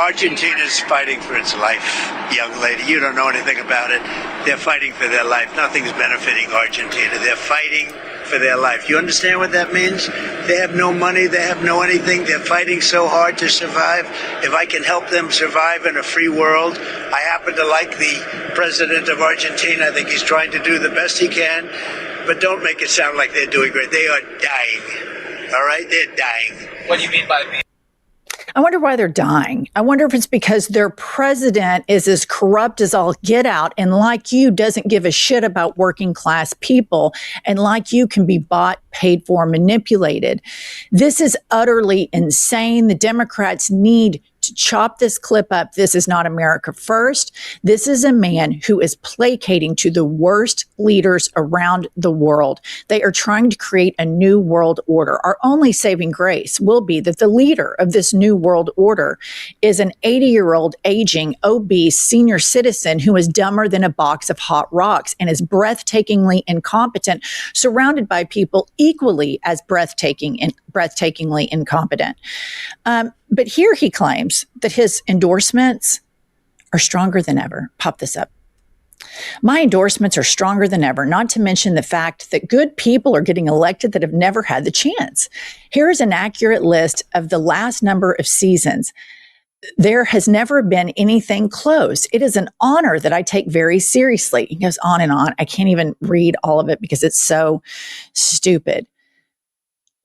[SPEAKER 17] Argentina's fighting for its life, young lady. You don't know anything about it. They're fighting for their life. Nothing's benefiting Argentina. They're fighting for their life. You understand what that means? They have no money. They have no anything. They're fighting so hard to survive. If I can help them survive in a free world, I happen to like the president of Argentina. I think he's trying to do the best he can. But don't make it sound like they're doing great. They are dying. All right? They're dying.
[SPEAKER 11] What do you mean by being?
[SPEAKER 10] I wonder why they're dying. I wonder if it's because their president is as corrupt as all get out, and like you, doesn't give a shit about working class people, and like you, can be bought, paid for, manipulated. This is utterly insane. The Democrats need to chop this clip up. This is not America first. This is a man who is placating to the worst leaders around the world. They are trying to create a new world order. Our only saving grace will be that the leader of this new world order is an 80-year-old, aging, obese senior citizen who is dumber than a box of hot rocks and is breathtakingly incompetent, surrounded by people equally as breathtakingly incompetent. But here he claims that his endorsements are stronger than ever. Pop this up. My endorsements are stronger than ever, not to mention the fact that good people are getting elected that have never had the chance. Here is an accurate list of the last number of seasons. There has never been anything close. It is an honor that I take very seriously. He goes on and on. I can't even read all of it because it's so stupid.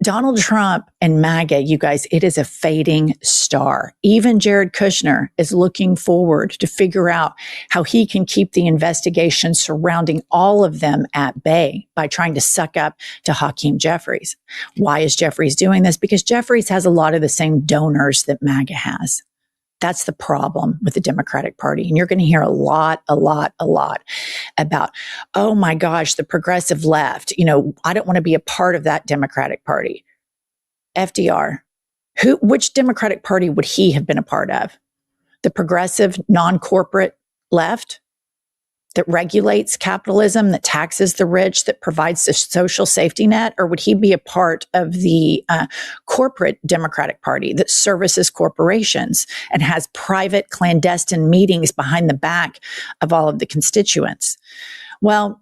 [SPEAKER 10] Donald Trump and MAGA, you guys, it is a fading star. Even Jared Kushner is looking forward to figure out how he can keep the investigation surrounding all of them at bay by trying to suck up to Hakeem Jeffries. Why is Jeffries doing this? Because Jeffries has a lot of the same donors that MAGA has. That's the problem with the Democratic Party. And you're going to hear a lot about, oh my gosh, the progressive left. You know, I don't want to be a part of that Democratic Party. FDR, which Democratic Party would he have been a part of? The progressive, non-corporate left that regulates capitalism, that taxes the rich, that provides the social safety net? Or would he be a part of the corporate Democratic Party that services corporations and has private clandestine meetings behind the back of all of the constituents? Well,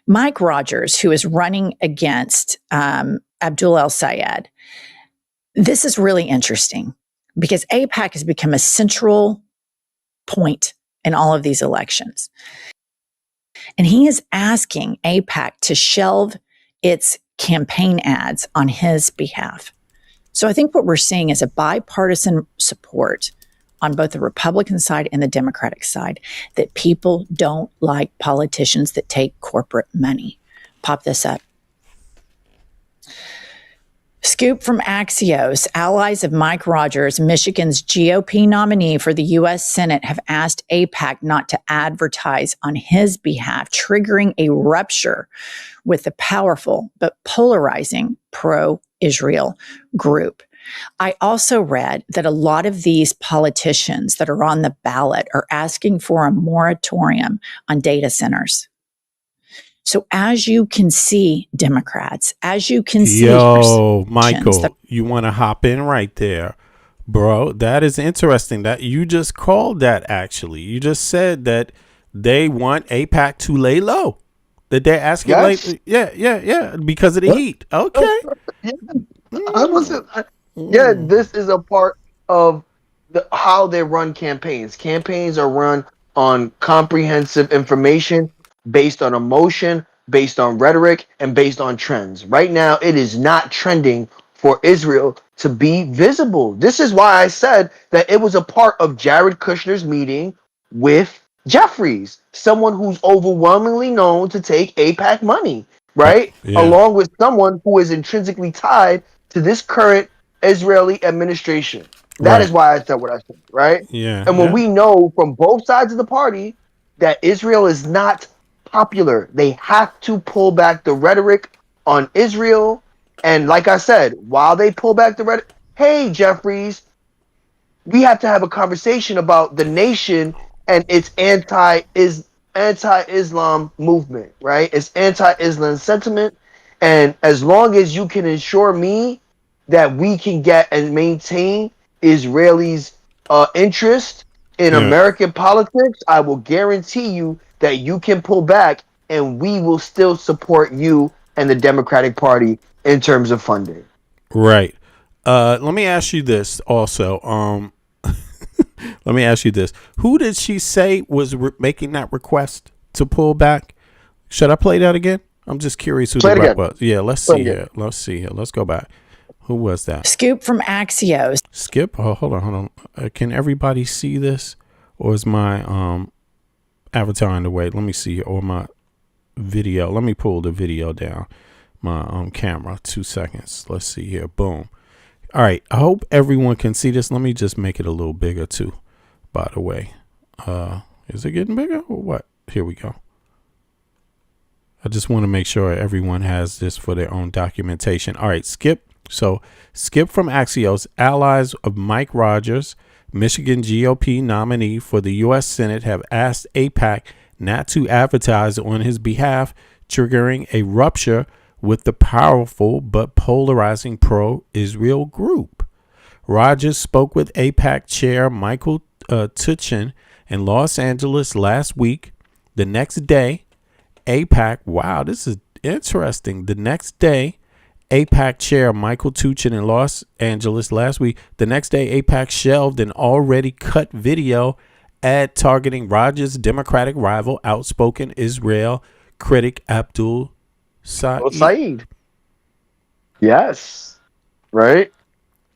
[SPEAKER 10] Mike Rogers, who is running against Abdul El-Sayed, this is really interesting because AIPAC has become a central point in all of these elections. And he is asking AIPAC to shelve its campaign ads on his behalf. So I think what we're seeing is a bipartisan support on both the Republican side and the Democratic side that people don't like politicians that take corporate money. Pop this up. Scoop from Axios. Allies of Mike Rogers, Michigan's GOP nominee for the U.S. Senate, have asked AIPAC not to advertise on his behalf, triggering a rupture with the powerful but polarizing pro-Israel group. I also read that a lot of these politicians that are on the ballot are asking for a moratorium on data centers. So as you can see, Democrats, as you can see,
[SPEAKER 2] Michael, you want to hop in right there, bro? That is interesting. That you just called that. Actually, you just said that they want AIPAC to lay low. That they're asking, yeah, because of the heat. Okay,
[SPEAKER 8] this is a part of how they run campaigns. Campaigns are run on comprehensive information, based on emotion, based on rhetoric, and based on trends. Right now, it is not trending for Israel to be visible. This is why I said that it was a part of Jared Kushner's meeting with Jeffries, someone who's overwhelmingly known to take AIPAC money, right?
[SPEAKER 2] Yeah.
[SPEAKER 8] Along with someone who is intrinsically tied to this current Israeli administration. That is why I said what I said, right?
[SPEAKER 2] Yeah.
[SPEAKER 8] And when we know from both sides of the party that Israel is not popular, they have to pull back the rhetoric on Israel. And like I said, while they pull back the rhetoric, hey, Jeffries, we have to have a conversation about the nation and its anti-Islam movement, right? It's anti-Islam sentiment. And as long as you can ensure me that we can get and maintain Israelis' interest in American politics, I will guarantee you that you can pull back and we will still support you and the Democratic Party in terms of funding.
[SPEAKER 2] Right. Let me ask you this also. Let me ask you this. Who did she say was making that request to pull back? Should I play that again? I'm just curious who the rep was. Yeah, let's see here. Let's see here. Let's go back. Who was that?
[SPEAKER 10] Scoop from Axios.
[SPEAKER 2] Skip? Oh, hold on. Can everybody see this? Or is my avatar in the way? Let me see. Or my video. Let me pull the video down. My camera. 2 seconds. Let's see here. Boom. All right. I hope everyone can see this. Let me just make it a little bigger too, by the way. Is it getting bigger or what? Here we go. I just want to make sure everyone has this for their own documentation. All right, Skip. So Skip from Axios, allies of Mike Rogers, Michigan GOP nominee for the U.S. Senate, have asked AIPAC not to advertise on his behalf, triggering a rupture with the powerful but polarizing pro-Israel group. Rogers spoke with AIPAC chair Michael Tuchin in Los Angeles last week. The next day, AIPAC, wow, this is interesting. The next day, AIPAC chair Michael Tuchin in Los Angeles last week. The next day, AIPAC shelved an already cut video ad targeting Rogers' Democratic rival, outspoken Israel critic Abdul Saeed.
[SPEAKER 8] Yes. Right?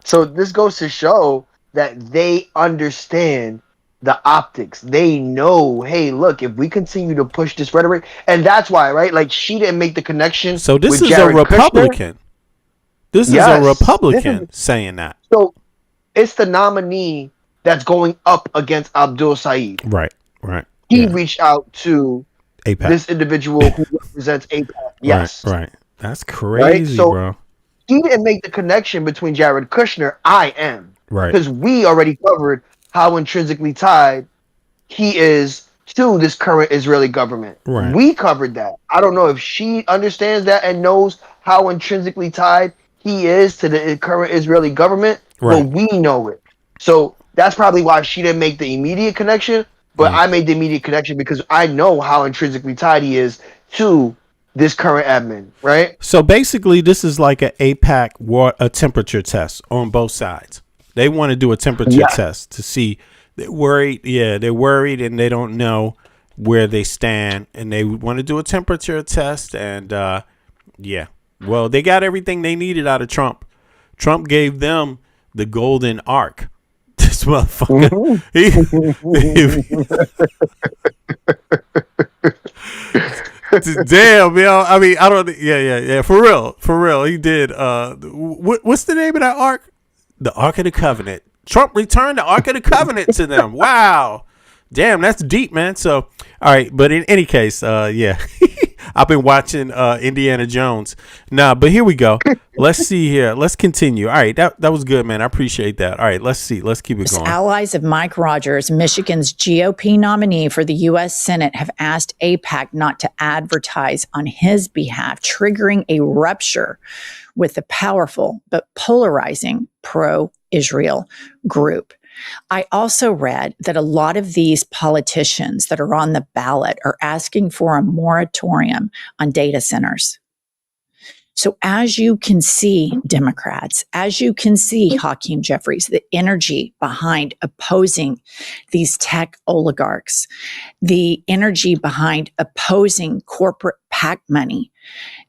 [SPEAKER 8] So this goes to show that they understand the optics. They know, hey, look, if we continue to push this rhetoric, and that's why, right? Like, she didn't make the connection.
[SPEAKER 2] So this
[SPEAKER 8] with
[SPEAKER 2] is
[SPEAKER 8] Jared
[SPEAKER 2] a Republican.
[SPEAKER 8] Kushner.
[SPEAKER 2] This is a Republican saying that.
[SPEAKER 8] So it's the nominee that's going up against Abdul Saeed.
[SPEAKER 2] Right.
[SPEAKER 8] He reached out to
[SPEAKER 2] AIPAC.
[SPEAKER 8] this individual who represents AIPAC. Yes.
[SPEAKER 2] Right. That's crazy,
[SPEAKER 8] So
[SPEAKER 2] bro.
[SPEAKER 8] he didn't make the connection between Jared Kushner. I am.
[SPEAKER 2] Right.
[SPEAKER 8] Because we already covered how intrinsically tied he is to this current Israeli government.
[SPEAKER 2] Right.
[SPEAKER 8] We covered that. I don't know if she understands that and knows how intrinsically tied he is to the current Israeli government,
[SPEAKER 2] Right.
[SPEAKER 8] but we know it. So that's probably why she didn't make the immediate connection, but I made the immediate connection because I know how intrinsically tied he is to this current admin, right?
[SPEAKER 2] So basically, this is like an AIPAC a temperature test on both sides. They want to do a temperature test to see. They're worried. Yeah, they're worried and they don't know where they stand, and they want to do a temperature test. And yeah, well, they got everything they needed out of Trump. Trump gave them the golden ark. This motherfucker. Damn, yo. I mean, I don't. Yeah. For real. He did. What's the name of that ark? The Ark of the Covenant. Trump returned the Ark of the Covenant to them. Wow. Damn, that's deep, man. So, all right. But in any case, yeah. I've been watching Indiana Jones. Nah, but here we go. Let's see here. Let's continue. All right. That was good, man. I appreciate that. All right. Let's see. Let's keep it going.
[SPEAKER 10] Allies of Mike Rogers, Michigan's GOP nominee for the U.S. Senate, have asked AIPAC not to advertise on his behalf, triggering a rupture with the powerful but polarizing pro-Israel group. I also read that a lot of these politicians that are on the ballot are asking for a moratorium on data centers. So as you can see, Democrats, as you can see, Hakeem Jeffries, the energy behind opposing these tech oligarchs, the energy behind opposing corporate PAC money,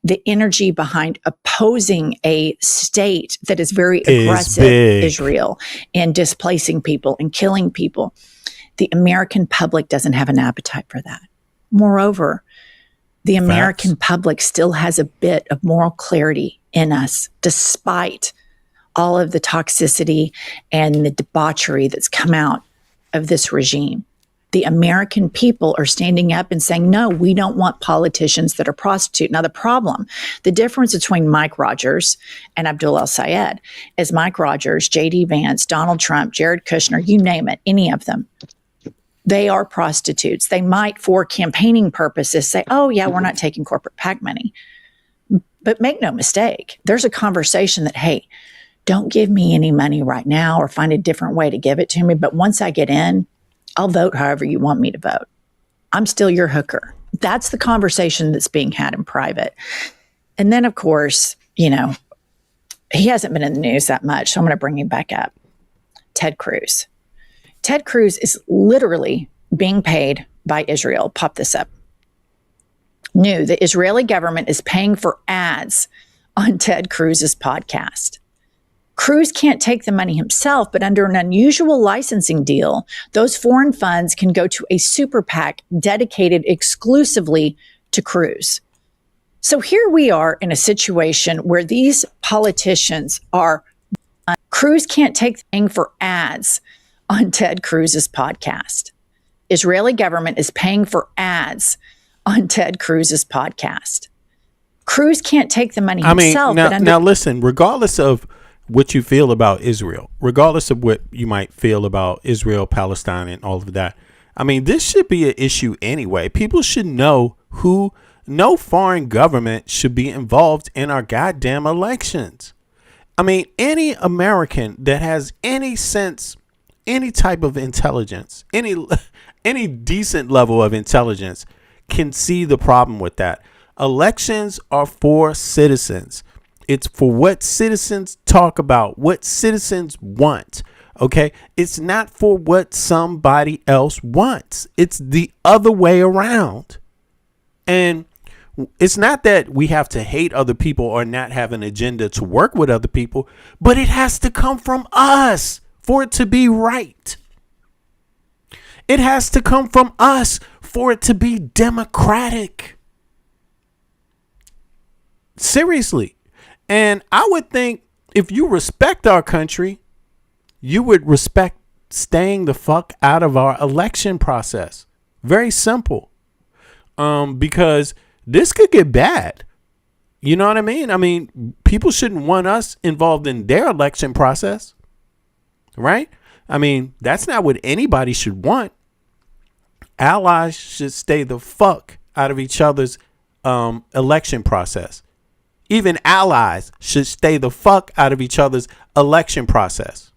[SPEAKER 10] the energy behind opposing a state that is very aggressive, Israel, and displacing people and killing people. The American public doesn't have an appetite for that. Moreover, the American public still has a bit of moral clarity in us, despite all of the toxicity and the debauchery that's come out of this regime. The American people are standing up and saying, no, we don't want politicians that are prostitutes. Now, the difference between Mike Rogers and Abdul El-Sayed is Mike Rogers, J.D. Vance, Donald Trump, Jared Kushner, you name it, any of them. They are prostitutes. They might, for campaigning purposes, say, oh, yeah, we're not taking corporate PAC money. But make no mistake, there's a conversation that, hey, don't give me any money right now or find a different way to give it to me. But once I get in, I'll vote however you want me to vote. I'm still your hooker. That's the conversation that's being had in private. And then, of course, he hasn't been in the news that much, so I'm going to bring him back up. Ted Cruz. Ted Cruz is literally being paid by Israel. Pop this up. New, the Israeli government is paying for ads on Ted Cruz's podcast. Cruz can't take the money himself, but under an unusual licensing deal, those foreign funds can go to a super PAC dedicated exclusively to Cruz. So here we are in a situation where these politicians are, Cruz can't take paying for ads on Ted Cruz's podcast. Israeli government is paying for ads on Ted Cruz's podcast. Cruz can't take the money himself.
[SPEAKER 2] Now listen, regardless of what you feel about Israel, regardless of what you might feel about Israel, Palestine, and all of that, this should be an issue anyway. People should know no foreign government should be involved in our goddamn elections. Any American that has any sense, any type of intelligence, any decent level of intelligence can see the problem with that. Elections are for citizens. It's for what citizens talk about, what citizens want. Okay? It's not for what somebody else wants. It's the other way around. And it's not that we have to hate other people or not have an agenda to work with other people, but it has to come from us for it to be right. It has to come from us for it to be democratic. Seriously. And I would think if you respect our country, you would respect staying the fuck out of our election process. Very simple. Because this could get bad. You know what I mean? People shouldn't want us involved in their election process. Right? That's not what anybody should want. Allies should stay the fuck out of each other's election process. Even allies should stay the fuck out of each other's election process.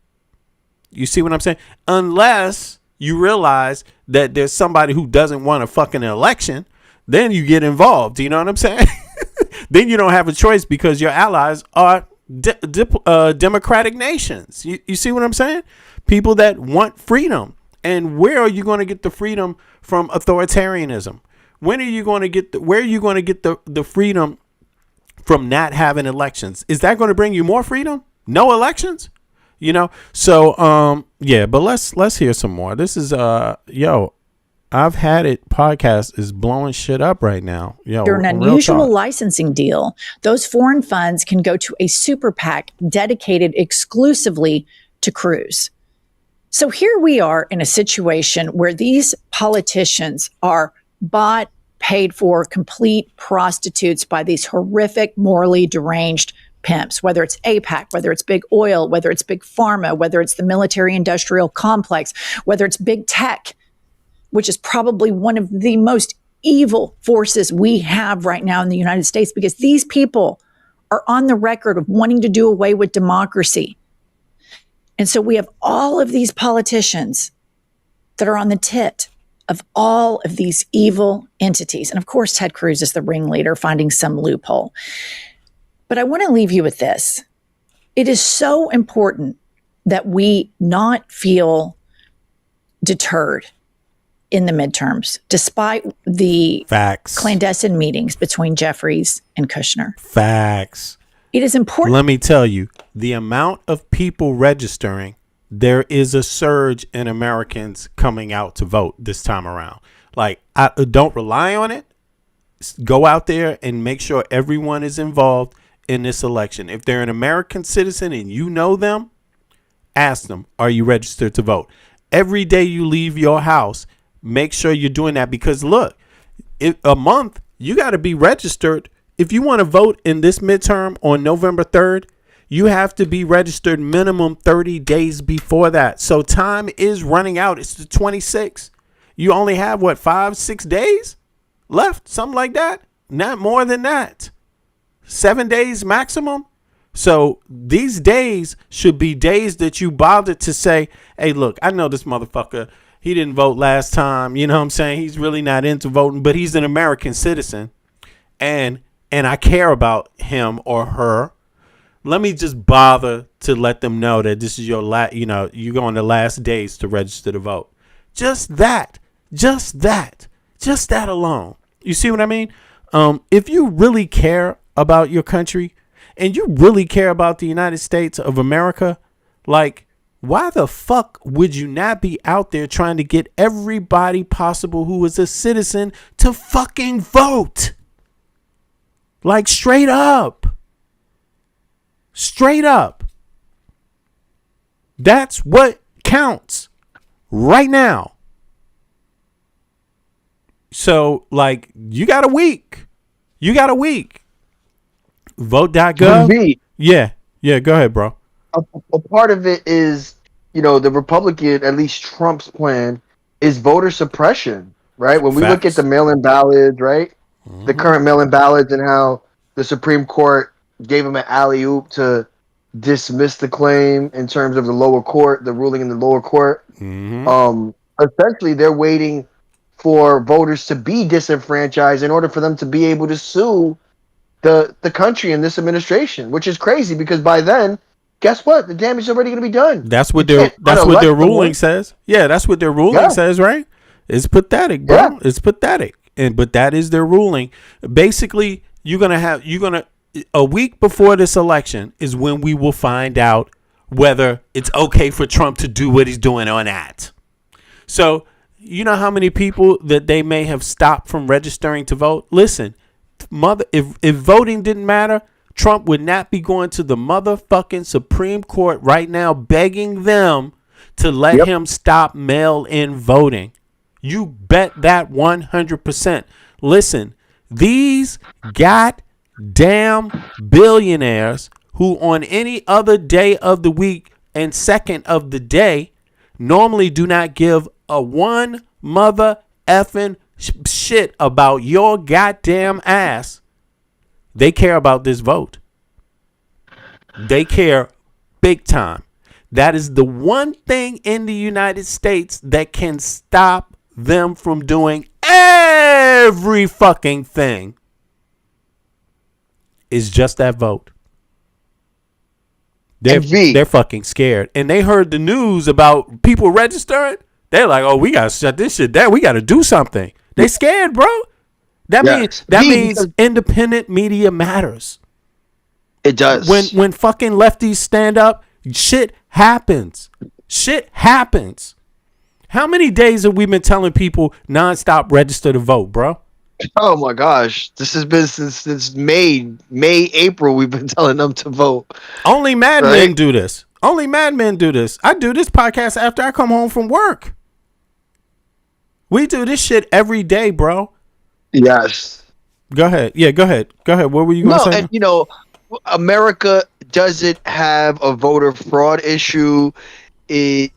[SPEAKER 2] You see what I'm saying? Unless you realize that there's somebody who doesn't want a fucking election, then you get involved. You know what I'm saying? Then you don't have a choice because your allies are democratic nations. You see what I'm saying? People that want freedom. And where are you going to get the freedom from authoritarianism? Where are you going to get the freedom from not having elections? Is that going to bring you more freedom? No elections? So but let's hear some more. This is I've Had It podcast is blowing shit up right now.
[SPEAKER 10] Under an unusual licensing deal, those foreign funds can go to a super PAC dedicated exclusively to Cruz. So here we are in a situation where these politicians are bought, paid for, complete prostitutes by these horrific, morally deranged pimps, whether it's AIPAC, whether it's big oil, whether it's big pharma, whether it's the military industrial complex, whether it's big tech, which is probably one of the most evil forces we have right now in the United States, because these people are on the record of wanting to do away with democracy. And so we have all of these politicians that are on the tit of all of these evil entities. And of course, Ted Cruz is the ringleader, finding some loophole. But I want to leave you with this. It is so important that we not feel deterred in the midterms, despite the clandestine meetings between Jeffries and Kushner.
[SPEAKER 2] Facts.
[SPEAKER 10] It is important.
[SPEAKER 2] Let me tell you, the amount of people registering, there is a surge in Americans coming out to vote this time around. I don't rely on it. Go out there and make sure everyone is involved in this election. If they're an American citizen and you know them, ask them, are you registered to vote? Every day you leave your house, make sure you're doing that, because look, a month, you got to be registered. If you want to vote in this midterm on November 3rd, you have to be registered minimum 30 days before that. So time is running out. It's the 26th. You only have 5-6 days left, something like that. Not more than that. 7 days maximum. So these days should be days that you bothered to say, hey, look, I know this motherfucker, he didn't vote last time. You know what I'm saying? He's really not into voting, but he's an American citizen. And and I care about him or her, let me just bother to let them know that this is your you're on the last days to register to vote. Just that alone. You see what I mean? If you really care about your country and you really care about the United States of America, like, why the fuck would you not be out there trying to get everybody possible who is a citizen to fucking vote? Like, straight up. Straight up. That's what counts right now. So, like, you got a week. Vote.gov. Yeah, go ahead, bro.
[SPEAKER 8] A part of it is, the Republican, at least Trump's plan, is voter suppression, right? When we look at the mail-in ballots, right? Mm-hmm. The current mail-in ballots and how the Supreme Court gave him an alley-oop to dismiss the claim in terms of the lower court, the ruling in the lower court. Mm-hmm. Essentially, they're waiting for voters to be disenfranchised in order for them to be able to sue the country and this administration, which is crazy because by then, guess what? The damage is already going to be done.
[SPEAKER 2] That's what their ruling says. Yeah, that's what their ruling says, right? It's pathetic, bro. Yeah. It's pathetic. But that is their ruling. Basically, a week before this election is when we will find out whether it's okay for Trump to do what he's doing or not. So, you know how many people that they may have stopped from registering to vote? Listen, if voting didn't matter, Trump would not be going to the motherfucking Supreme Court right now begging them to let him stop mail-in voting. You bet that 100%. Listen, these goddamn billionaires who on any other day of the week and second of the day normally do not give a one mother effing shit about your goddamn ass. They care about this vote. They care big time. That is the one thing in the United States that can stop them from doing every fucking thing. Is just that vote. They're fucking scared. And they heard the news about people registering. They're like, oh, we got to shut this shit down. We got to do something. They scared, bro. That means independent media matters.
[SPEAKER 8] It does.
[SPEAKER 2] When fucking lefties stand up, shit happens. Shit happens. How many days have we been telling people nonstop register to vote, bro?
[SPEAKER 8] Oh my gosh. This has been since May, April, we've been telling them to vote.
[SPEAKER 2] Only madmen do this. Only madmen do this. I do this podcast after I come home from work. We do this shit every day, bro.
[SPEAKER 8] Yes.
[SPEAKER 2] Go ahead. Yeah, go ahead. What were you going to say?
[SPEAKER 8] And, America doesn't have a voter fraud issue. It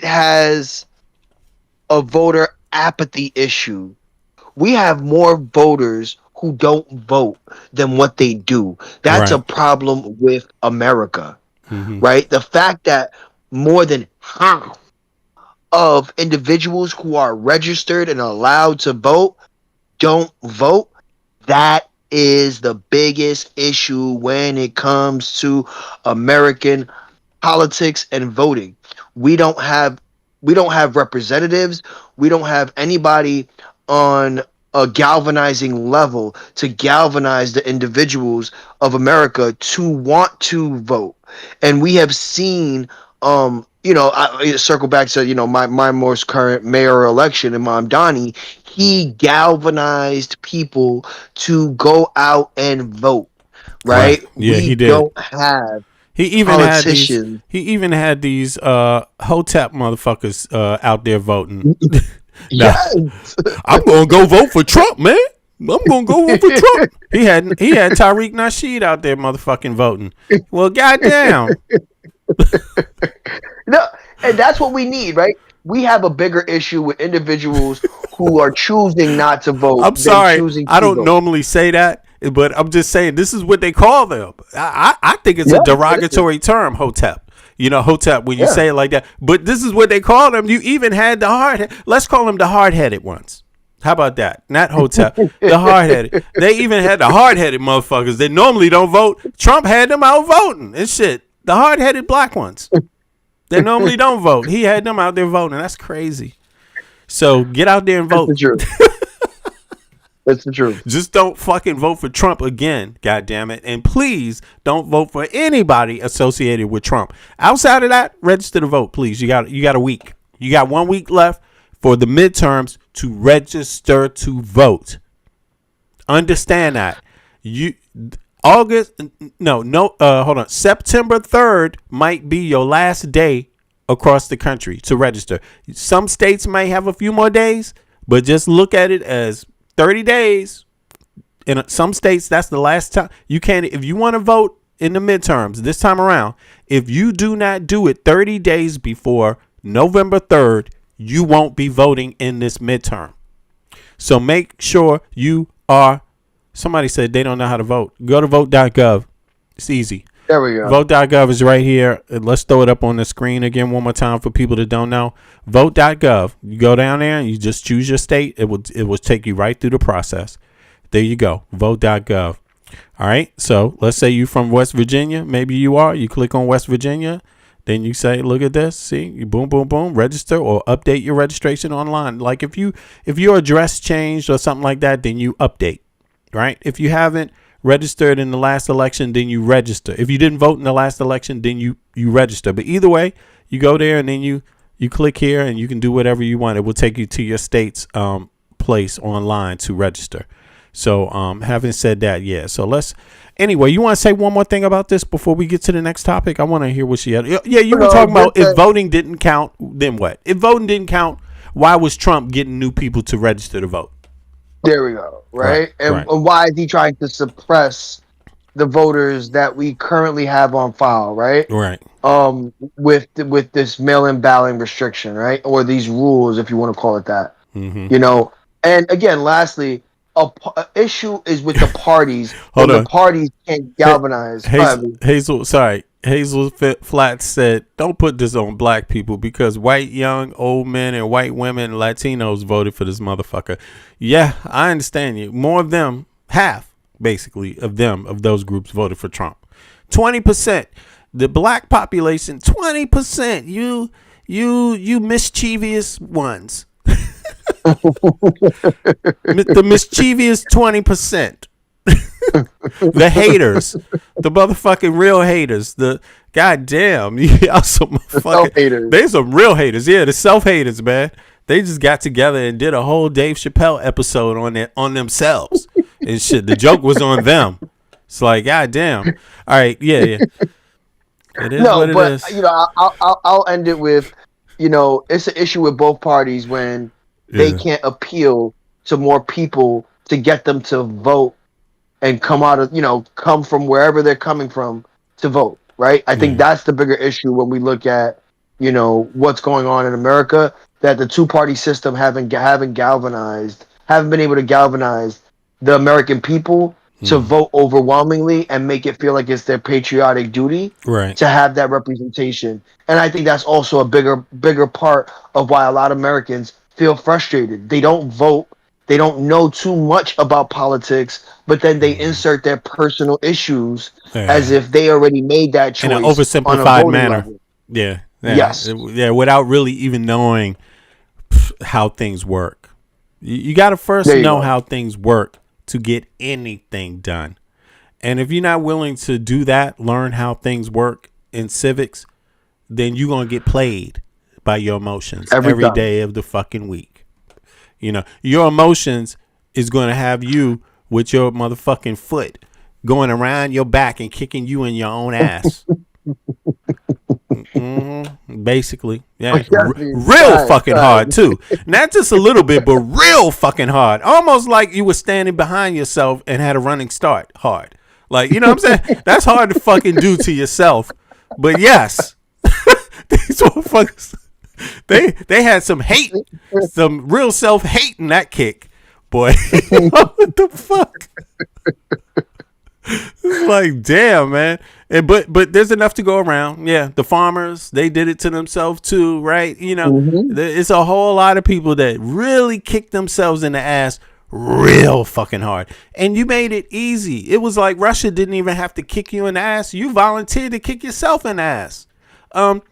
[SPEAKER 8] has a voter apathy issue. We have more voters who don't vote than what they do. That's a problem with America, right? The fact that more than half of individuals who are registered and allowed to vote don't vote, that is the biggest issue when it comes to American politics and voting. We don't have representatives. We don't have anybody on a galvanizing level to galvanize the individuals of America to want to vote. And we have seen I circle back to, my most current mayor election, Imam Dani. He galvanized people to go out and vote, right?
[SPEAKER 2] Yeah, he did.
[SPEAKER 8] Don't have
[SPEAKER 2] he even had these Hotep motherfuckers out there voting.
[SPEAKER 8] Yes.
[SPEAKER 2] I'm gonna go vote for Trump, man. I'm gonna go vote for Trump. He had Tariq Nasheed out there motherfucking voting. Well, goddamn.
[SPEAKER 8] No, and that's what we need, right? We have a bigger issue with individuals who are choosing not to vote.
[SPEAKER 2] I'm sorry, I don't normally say that, but I'm just saying this is what they call them. I think it's a derogatory term, Hotep. Hotep, when you say it like that. But this is what they call them. You even had let's call them the hard-headed ones. How about that? Not hotel. The hard-headed. They even had the hard-headed motherfuckers that normally don't vote. Trump had them out voting and shit. The hard-headed black ones that normally don't vote. He had them out there voting. That's crazy. So get out there and vote.
[SPEAKER 8] That's the truth. That's the truth.
[SPEAKER 2] Just don't fucking vote for Trump again, goddammit. And please don't vote for anybody associated with Trump. Outside of that, register to vote, please. You got a week. You got 1 week left for the midterms to register to vote. Understand that. September 3rd might be your last day across the country to register. Some states may have a few more days, but just look at it as 30 days. In some states, that's the last time. You can't, if you want to vote in the midterms this time around, if you do not do it 30 days before November 3rd, you won't be voting in this midterm. So make sure you are. Somebody said they don't know how to vote. Go to vote.gov. It's easy.
[SPEAKER 8] There we go.
[SPEAKER 2] Vote.gov is right here. Let's throw it up on the screen again one more time for people that don't know. Vote.gov. You go down there and you just choose your state. It will take you right through the process. There you go. Vote.gov. All right. So let's say you're from West Virginia. Maybe you are. You click on West Virginia. Then you say, look at this. See, you boom, boom, boom, register or update your registration online. Like if your address changed or something like that, then you update, right? If you haven't registered in the last election, then you register. If you didn't vote in the last election, then you register. But either way, you go there and then you click here and you can do whatever you want. It will take you to your state's place online to register. So having said that, yeah. So anyway, you want to say one more thing about this before we get to the next topic? I want to hear what she had. Yeah, you were talking about if voting didn't count, then what? If voting didn't count, why was Trump getting new people to register to vote?
[SPEAKER 8] There we go. Right. And why is he trying to suppress the voters that we currently have on file? Right.
[SPEAKER 2] Right.
[SPEAKER 8] With this mail-in balloting restriction, right, or these rules, if you want to call it that.
[SPEAKER 2] Mm-hmm.
[SPEAKER 8] You know. And again, lastly, a issue is with the parties.
[SPEAKER 2] Hold on.
[SPEAKER 8] The parties can't galvanize.
[SPEAKER 2] Hazel Flat said, don't put this on black people because white, young, old men and white women, Latinos voted for this motherfucker. Yeah, I understand you. More of them, half basically of those groups voted for Trump. 20%. The black population, 20%. You mischievous ones. The mischievous 20%. The haters, the motherfucking real haters. The goddamn, y'all some motherfucking. They some real haters. Yeah, the self haters, man. They just got together and did a whole Dave Chappelle episode on themselves and shit. The joke was on them. It's like goddamn. All right, yeah. It is what it is.
[SPEAKER 8] You know, I'll end it with, you know, it's an issue with both parties when they can't appeal to more people to get them to vote and come from wherever they're coming from to vote, right? I think that's the bigger issue when we look at, you know, what's going on in America, that the two-party system haven't been able to galvanize the American people to vote overwhelmingly and make it feel like it's their patriotic duty to have that representation. And I think that's also a bigger part of why a lot of Americans feel frustrated. They don't vote. They don't know too much about politics, but then they insert their personal issues as if they already made that choice
[SPEAKER 2] in an oversimplified manner.
[SPEAKER 8] Level.
[SPEAKER 2] Yeah.
[SPEAKER 8] Yes.
[SPEAKER 2] Yeah, without really even knowing how things work. You got to first know how things work to get anything done. And if you're not willing to do that, learn how things work in civics, then you're going to get played by your emotions every day of the fucking week. You know, your emotions is going to have you with your motherfucking foot going around your back and kicking you in your own ass. Basically. Yeah. Real fucking hard, too. Not just a little bit, but real fucking hard. Almost like you were standing behind yourself and had a running start hard. Like, you know what I'm saying? That's hard to fucking do to yourself. But yes, these motherfuckers. They had some hate, some real self-hate in that kick, boy. What the fuck? It's like, damn, man. But there's enough to go around. Yeah, the farmers, they did it to themselves too, right? You know, it's a whole lot of people that really kicked themselves in the ass real fucking hard. And you made it easy. It was like Russia didn't even have to kick you in the ass. You volunteered to kick yourself in the ass.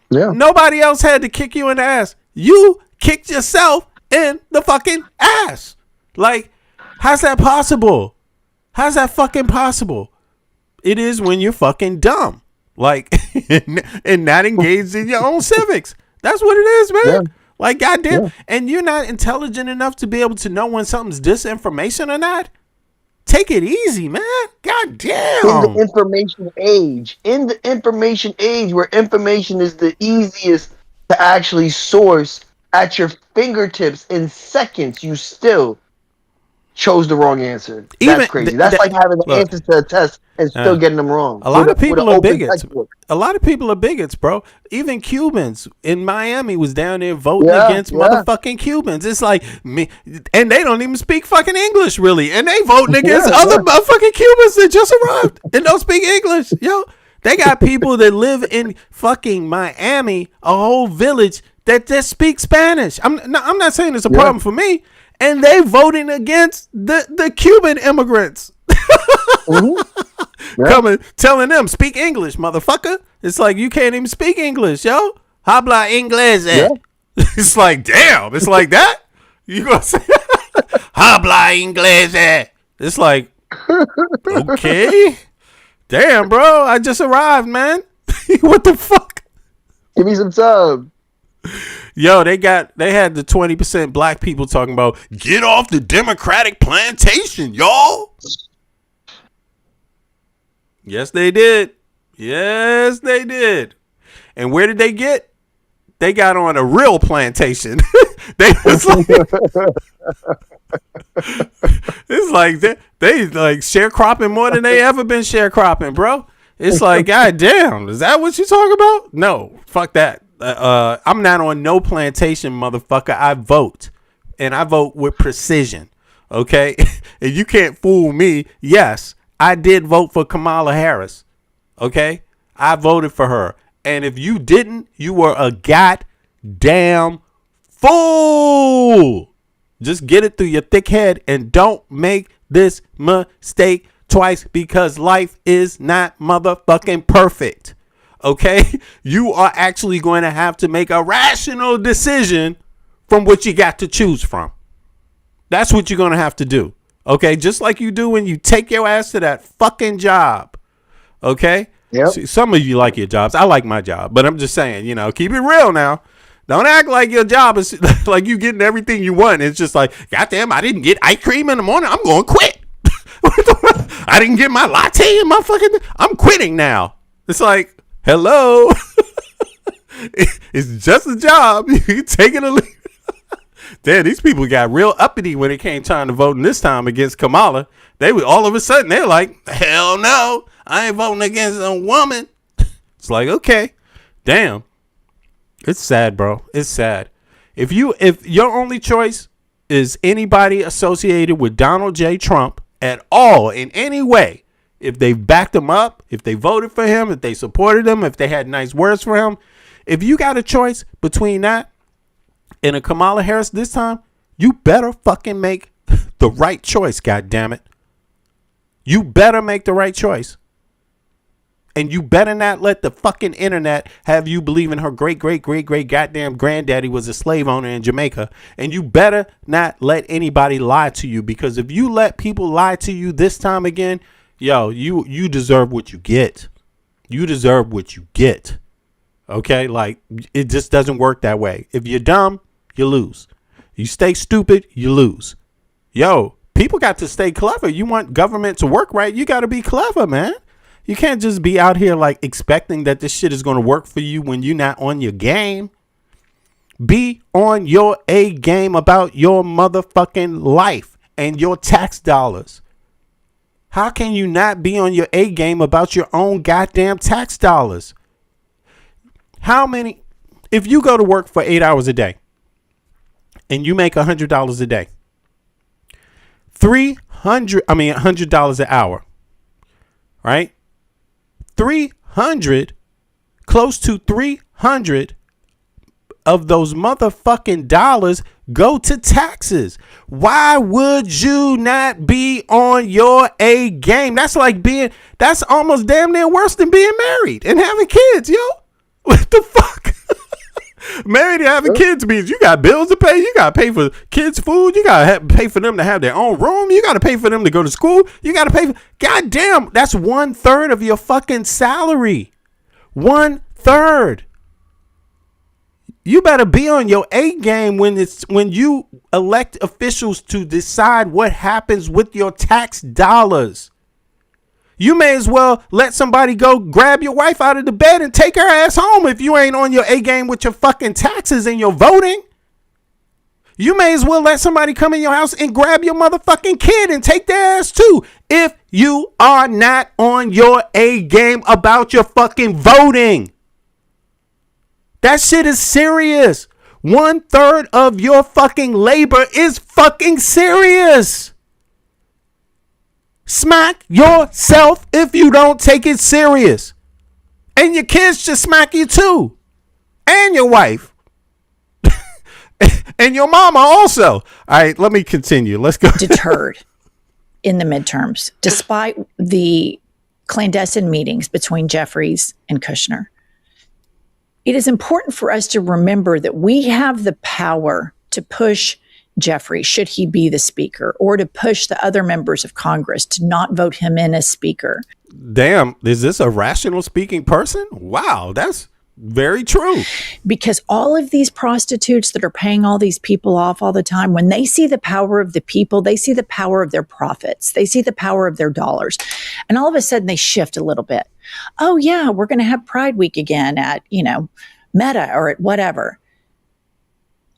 [SPEAKER 2] Nobody else had to kick you in the ass. You kicked yourself in the fucking ass. Like, how's that possible? How's that fucking possible? It is when you're fucking dumb, like, and not engaged in your own civics. That's what it is, man. Yeah. Like, goddamn. Yeah. And you're not intelligent enough to be able to know when something's disinformation or not. Take it easy, man. Goddamn.
[SPEAKER 8] In the information age where information is the easiest to actually source at your fingertips in seconds, you still chose the wrong answer. That's crazy. That's like having the answers to a test and still getting them wrong.
[SPEAKER 2] A lot of people are bigots. A lot of people are bigots, bro. Even Cubans in Miami was down there voting against motherfucking Cubans. It's like me, and they don't even speak fucking English really, and they voting against other motherfucking Cubans that just arrived and don't speak English. Yo, they got people that live in fucking Miami, a whole village that just speak Spanish. I'm not saying it's a problem for me. And they voting against the Cuban immigrants. Coming, telling them, speak English, motherfucker. It's like, you can't even speak English, yo. Habla inglés. It's like, damn. It's like that? You gonna say, habla inglés. It's like, okay. Damn, bro. I just arrived, man. What the fuck?
[SPEAKER 8] Give me some time.
[SPEAKER 2] Yo, they had the 20% black people talking about get off the Democratic plantation, y'all. Yes, they did. Yes, they did. And where did they get? They got on a real plantation. It's like they like sharecropping more than they ever been sharecropping, bro. It's like, god damn, is that what you talking about? No, fuck that. I'm not on no plantation, motherfucker. I vote, and I vote with precision. Okay, and you can't fool me. Yes, I did vote for Kamala Harris. Okay, I voted for her, and if you didn't, you were a goddamn fool. Just get it through your thick head, and don't make this mistake twice, because life is not motherfucking perfect. Okay, you are actually going to have to make a rational decision from what you got to choose from. That's what you're going to have to do. Okay, just like you do when you take your ass to that fucking job. Okay, See, some of you like your jobs. I like my job, but I'm just saying, you know, keep it real now. Don't act like your job is like you getting everything you want. It's just like, goddamn, I didn't get ice cream in the morning. I'm going to quit. I didn't get my latte in my fucking. I'm quitting now. It's like, hello. It's just a job. You can take it or leave. Damn, these people got real uppity when it came time to voting this time against Kamala. They were all of a sudden, they're like, hell no, I ain't voting against a woman. It's like, okay, damn. It's sad, bro. It's sad. If your only choice is anybody associated with Donald J. Trump at all in any way, if they backed him up, if they voted for him, if they supported him, if they had nice words for him, if you got a choice between that and a Kamala Harris this time, you better fucking make the right choice, goddammit. You better make the right choice. And you better not let the fucking internet have you believing her great goddamn granddaddy was a slave owner in Jamaica. And you better not let anybody lie to you, because if you let people lie to you this time again, yo, you deserve what you get. You deserve what you get. Okay? Like, it just doesn't work that way. If you're dumb, you lose. You stay stupid, you lose. Yo, people got to stay clever. You want government to work right, you got to be clever, man. You can't just be out here like expecting that this shit is going to work for you when you're not on your game. Be on your A game about your motherfucking life and your tax dollars. How can you not be on your A game about your own goddamn tax dollars? If you go to work for 8 hours a day and you make $100 a day, $100 an hour, right? 300, close to 300 of those motherfucking dollars go to taxes. Why would you not be on your A game? That's almost damn near worse than being married and having kids, yo. What the fuck? Married and having kids means you got bills to pay. You got to pay for kids' food. You got to pay for them to have their own room. You got to pay for them to go to school. You got to pay for, goddamn, that's 1/3 of your fucking salary. 1/3. You better be on your A game when you elect officials to decide what happens with your tax dollars. You may as well let somebody go grab your wife out of the bed and take her ass home if you ain't on your A game with your fucking taxes and your voting. You may as well let somebody come in your house and grab your motherfucking kid and take their ass too if you are not on your A game about your fucking voting. That shit is serious. 1/3 of your fucking labor is fucking serious. Smack yourself if you don't take it serious. And your kids should smack you too. And your wife. And your mama also. All right, let me continue. Let's go.
[SPEAKER 10] Deterred in the midterms, despite the clandestine meetings between Jeffries and Kushner. It is important for us to remember that we have the power to push Jeffrey, should he be the speaker, or to push the other members of Congress to not vote him in as speaker.
[SPEAKER 2] Damn, is this a rational speaking person? Wow, that's very true.
[SPEAKER 10] Because all of these prostitutes that are paying all these people off all the time, when they see the power of the people, they see the power of their profits. They see the power of their dollars. And all of a sudden they shift a little bit. Oh yeah, we're going to have Pride Week again at, Meta or at whatever.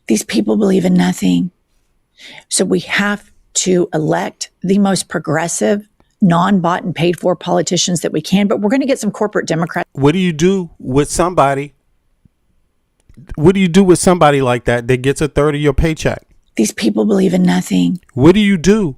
[SPEAKER 10] These people believe in nothing. So we have to elect the most progressive, non-bought and paid for politicians that we can, but we're going to get some corporate Democrats.
[SPEAKER 2] What do you do with somebody? What do you do with somebody like that gets 1/3 of your paycheck?
[SPEAKER 10] These people believe in nothing.
[SPEAKER 2] What do you do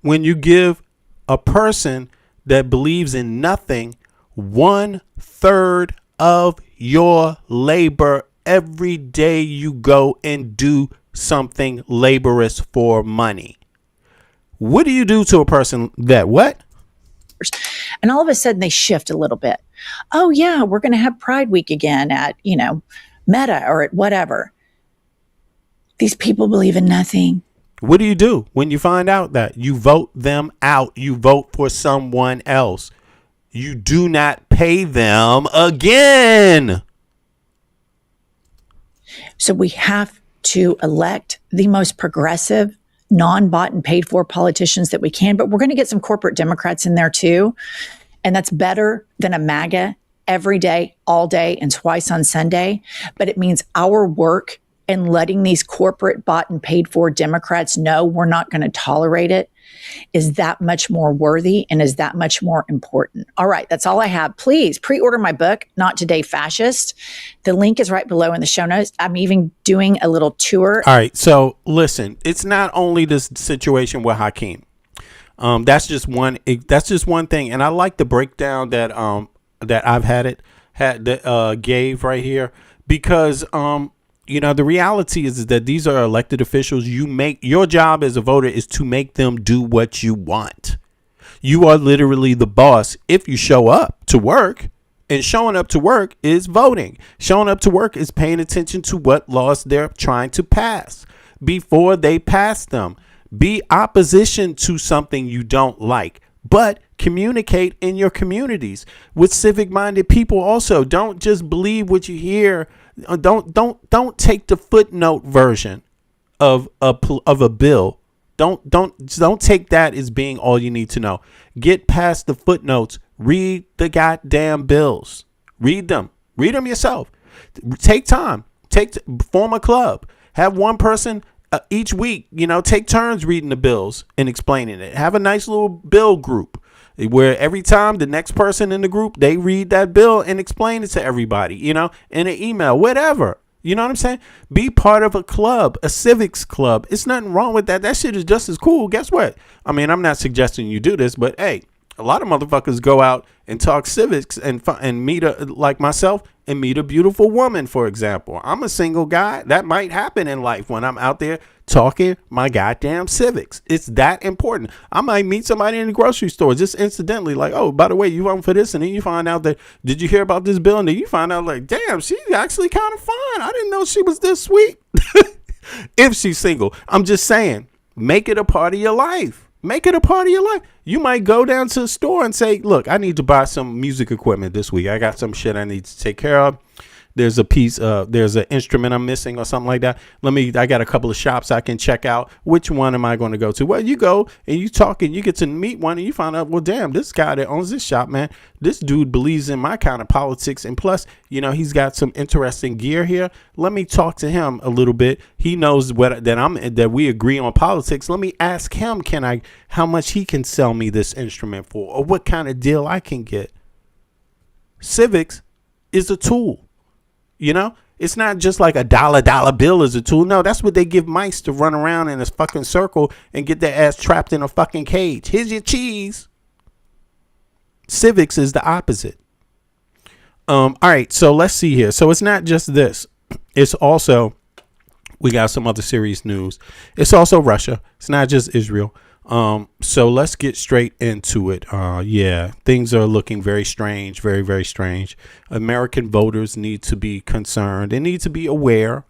[SPEAKER 2] when you give a person that believes in nothing 1/3 of your labor every day you go and do something laborious for money? What do you do to a person that what?
[SPEAKER 10] And all of a sudden they shift a little bit. Oh yeah, we're going to have Pride Week again at, Meta or at whatever. These people believe in nothing.
[SPEAKER 2] What do you do when you find out that you vote them out? You vote for someone else. You do not pay them again.
[SPEAKER 10] So we have to elect the most progressive, non-bought and paid for politicians that we can, but we're going to get some corporate Democrats in there too. And that's better than a MAGA every day, all day, and twice on Sunday. But it means our work and letting these corporate bought and paid for Democrats know we're not going to tolerate it is that much more worthy and is that much more important. All right, that's all I have. Please pre-order my book, Not Today Fascist. The link is right below in the show notes. I'm even doing a little tour.
[SPEAKER 2] All right, so listen, it's not only this situation with Hakeem. That's just one thing, and I like the breakdown that I've gave right here because the reality is that these are elected officials. Your job as a voter is to make them do what you want. You are literally the boss if you show up to work, and showing up to work is voting. Showing up to work is paying attention to what laws they're trying to pass before they pass them. Be opposition to something you don't like, but communicate in your communities with civic-minded people. Also, don't just believe what you hear. Don't take the footnote version of a bill. Don't take that as being all you need to know. Get past the footnotes. Read the goddamn bills. Read them yourself. Take time. Form a club. Have one person each week, take turns reading the bills and explaining it. Have a nice little bill group where every time the next person in the group, they read that bill and explain it to everybody, in an email, whatever. You know what I'm saying? Be part of a club, a civics club. It's nothing wrong with that. That shit is just as cool. Guess what? I mean, I'm not suggesting you do this, but hey, A lot of motherfuckers go out and talk civics and meet like myself and meet a beautiful woman, for example. I'm a single guy. That might happen in life when I'm out there talking my goddamn civics. It's that important. I might meet somebody in the grocery store just incidentally, like, oh, by the way, you voting for this, and then you find out that, did you hear about this bill? And then you find out, like, damn, she's actually kind of fine. I didn't know she was this sweet. If she's single. I'm just saying, make it a part of your life. Make it a part of your life. You might go down to the store and say, look, I need to buy some music equipment this week. I got some shit I need to take care of. There's an instrument I'm missing or something like that. I got a couple of shops I can check out. Which one am I going to go to? Well, you go and you talk and you get to meet one and you find out, well, damn, this guy that owns this shop, man, this dude believes in my kind of politics. And plus, he's got some interesting gear here. Let me talk to him a little bit. He knows that we agree on politics. Let me ask him, how much he can sell me this instrument for, or what kind of deal I can get. Civics is a tool. It's not just like a dollar bill is a tool. No, that's what they give mice to run around in a fucking circle and get their ass trapped in a fucking cage. Here's your cheese. Civics is the opposite. All right, so let's see here. So it's not just this. It's also, we got some other serious news. It's also Russia. It's not just Israel. So let's get straight into it. Things are looking very strange, very, very strange. American voters need to be concerned. They need to be aware.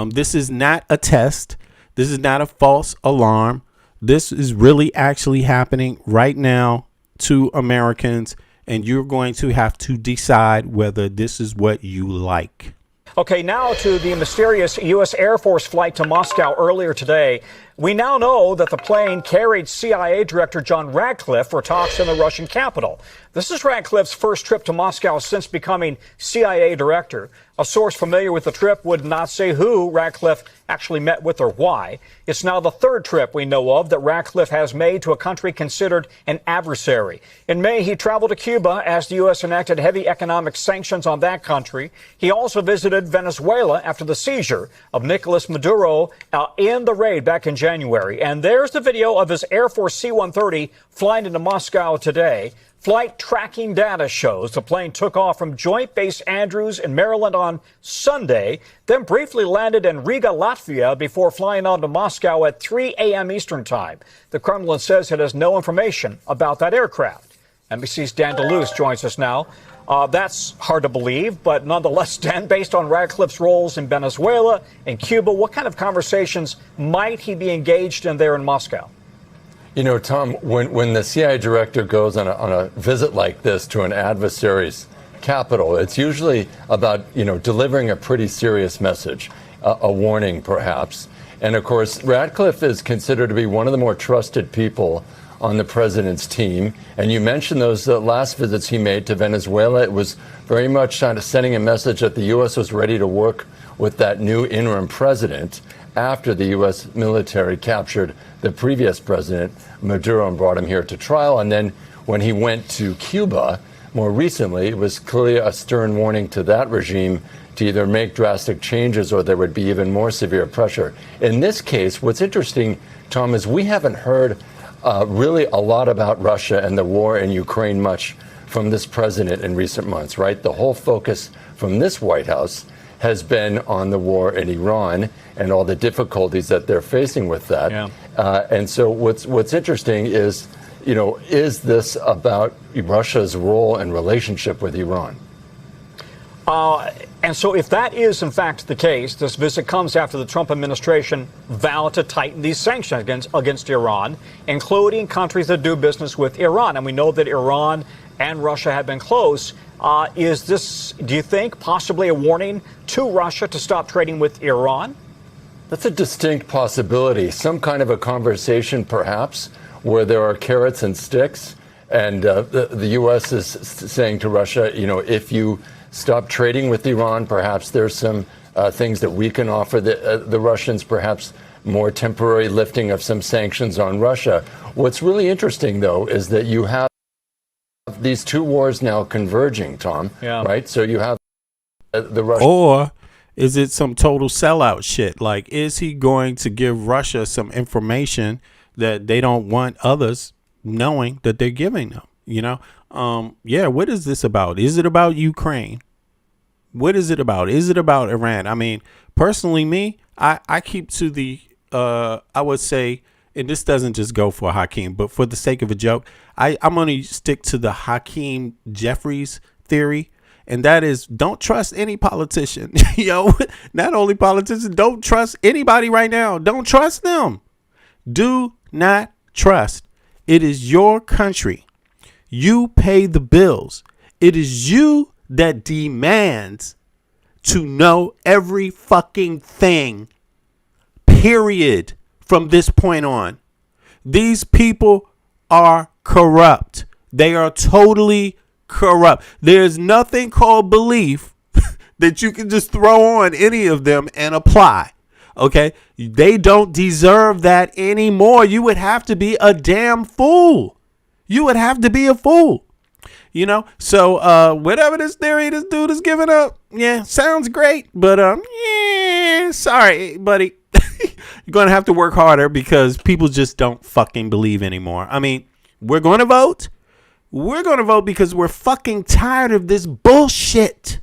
[SPEAKER 2] This is not a test. This is not a false alarm. This is really actually happening right now to Americans, and you're going to have to decide whether this is what you like.
[SPEAKER 18] Okay, now to the mysterious U.S. Air Force flight to Moscow earlier today. We now know that the plane carried CIA Director John Radcliffe for talks in the Russian capital. This is Radcliffe's first trip to Moscow since becoming CIA Director. A source familiar with the trip would not say who Radcliffe actually met with or why. It's now the third trip we know of that Radcliffe has made to a country considered an adversary. In May, he traveled to Cuba as the U.S. enacted heavy economic sanctions on that country. He also visited Venezuela after the seizure of Nicolas Maduro in the raid back in January. And there's the video of his Air Force C-130 flying into Moscow today. Flight tracking data shows the plane took off from Joint Base Andrews in Maryland on Sunday, then briefly landed in Riga, Latvia, before flying on to Moscow at 3 a.m. Eastern Time. The Kremlin says it has no information about that aircraft. NBC's Dan DeLuce joins us now. That's hard to believe, but nonetheless, Dan, based on Radcliffe's roles in Venezuela and Cuba, what kind of conversations might he be engaged in there in Moscow?
[SPEAKER 19] Tom, when the CIA director goes on a visit like this to an adversary's capital, it's usually about, delivering a pretty serious message, a warning perhaps. And of course, Radcliffe is considered to be one of the more trusted people on the president's team. And you mentioned those last visits he made to Venezuela. It was very much kind of sending a message that the U.S. was ready to work with that new interim president after the U.S. military captured the previous president, Maduro, and brought him here to trial. And then when he went to Cuba more recently, it was clearly a stern warning to that regime to either make drastic changes or there would be even more severe pressure. In this case, what's interesting, Tom, is we haven't heard really a lot about Russia and the war in Ukraine much from this president in recent months, right? The whole focus from this White House has been on the war in Iran and all the difficulties that they're facing with that. Yeah. And so what's interesting is, is this about Russia's role and relationship with Iran?
[SPEAKER 18] And so if that is, in fact, the case, this visit comes after the Trump administration vowed to tighten these sanctions against Iran, including countries that do business with Iran. And we know that Iran and Russia have been close. Is this, do you think, possibly a warning to Russia to stop trading with Iran?
[SPEAKER 19] That's a distinct possibility. Some kind of a conversation, perhaps, where there are carrots and sticks. And the U.S. is saying to Russia, if you stop trading with Iran, perhaps there's some things that we can offer the Russians, perhaps more temporary lifting of some sanctions on Russia. What's really interesting, though, is that you have these two wars now converging, Tom, right? So you have the Russian...
[SPEAKER 2] Or is it some total sellout shit? Like, is he going to give Russia some information that they don't want others knowing that they're giving them? You know, yeah. What is this about? Is it about Ukraine? What is it about? Is it about Iran? I mean, personally, me, I keep to the, I would say, and this doesn't just go for Hakeem, but for the sake of a joke, I'm going to stick to the Hakeem Jeffries theory. And that is, don't trust any politician. Not only politicians, don't trust anybody right now. Don't trust them. Do not trust. It is your country. You pay the bills. It is you that demands to know every fucking thing, period, from this point on. These people are corrupt. They are totally corrupt. There's nothing called belief that you can just throw on any of them and apply. Okay? They don't deserve that anymore. You would have to be a damn fool. You would have to be a fool. You know, so whatever this theory this dude is giving up, yeah, sounds great, but yeah, sorry, buddy. You're gonna have to work harder because people just don't fucking believe anymore. I mean, we're gonna vote. We're gonna vote because we're fucking tired of this bullshit.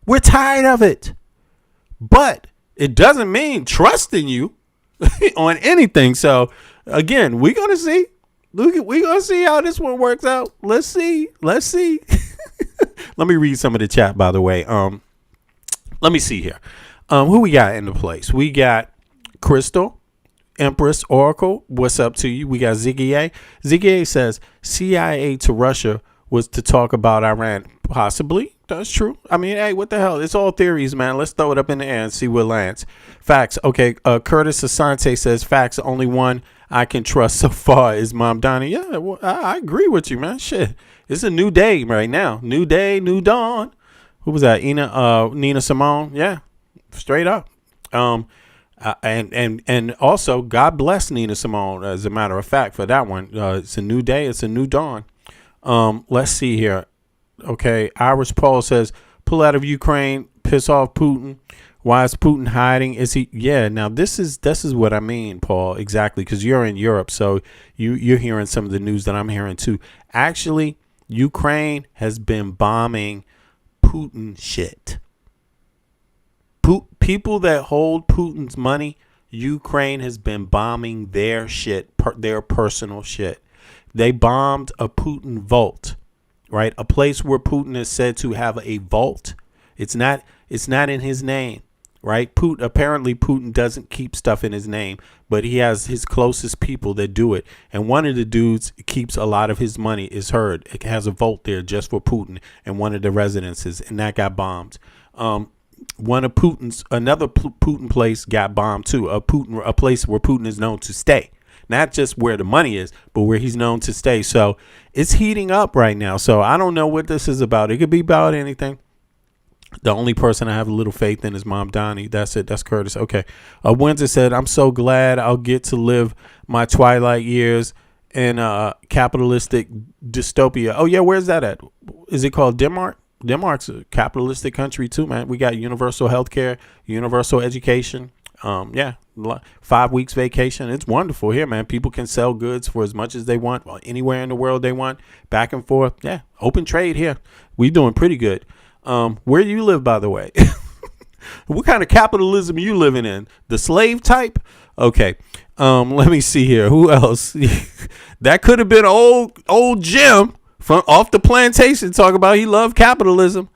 [SPEAKER 2] We're tired of it. But it doesn't mean trusting you on anything. So again, we're gonna see. We're going to see how this one works out. Let's see. Let me read some of the chat, by the way. Let me see here. Who we got in the place? We got Crystal, Empress, Oracle. What's up to you? We got Ziggy A. Ziggy A says CIA to Russia was to talk about Iran. Possibly. That's true. I mean, hey, what the hell? It's all theories, man. Let's throw it up in the air and see what lands. Facts. Okay. Curtis Asante says facts. Only one I can trust so far is Mom Donnie. Yeah, well, I agree with you, man. Shit, it's a new day right now. New day, new dawn. Who was that? Nina Simone. Yeah, straight up. And also, God bless Nina Simone. As a matter of fact, for that one, it's a new day. It's a new dawn. Let's see here. Okay, Irish Paul says, pull out of Ukraine, piss off Putin. Why is Putin hiding? Is he? Yeah. Now this is what I mean, Paul. Exactly, because you're in Europe, so you're hearing some of the news that I'm hearing too. Actually, Ukraine has been bombing Putin shit. People that hold Putin's money, Ukraine has been bombing their shit, their personal shit. They bombed a Putin vault, right? A place where Putin is said to have a vault. It's not in his name. Right. Apparently Putin doesn't keep stuff in his name, but he has his closest people that do it. And one of the dudes keeps a lot of his money, is heard. It has a vault there just for Putin in one of the residences, and that got bombed. Another Putin place got bombed too. A place where Putin is known to stay. Not just where the money is, but where he's known to stay. So it's heating up right now. So I don't know what this is about. It could be about anything. The only person I have a little faith in is Mom Donnie. That's it. That's Curtis. Okay. Windsor said, I'm so glad I'll get to live my twilight years in capitalistic dystopia. Oh, yeah. Where's that at? Is it called Denmark? Denmark's a capitalistic country, too, man. We got universal health care, universal education. 5 weeks vacation. It's wonderful here, man. People can sell goods for as much as they want, anywhere in the world they want, back and forth. Yeah. Open trade here. We doing pretty good. Where you live, by the way? What kind of capitalism you living in? The slave type? Okay. Let me see here. Who else? That could have been old Jim from off the plantation talking about he loved capitalism.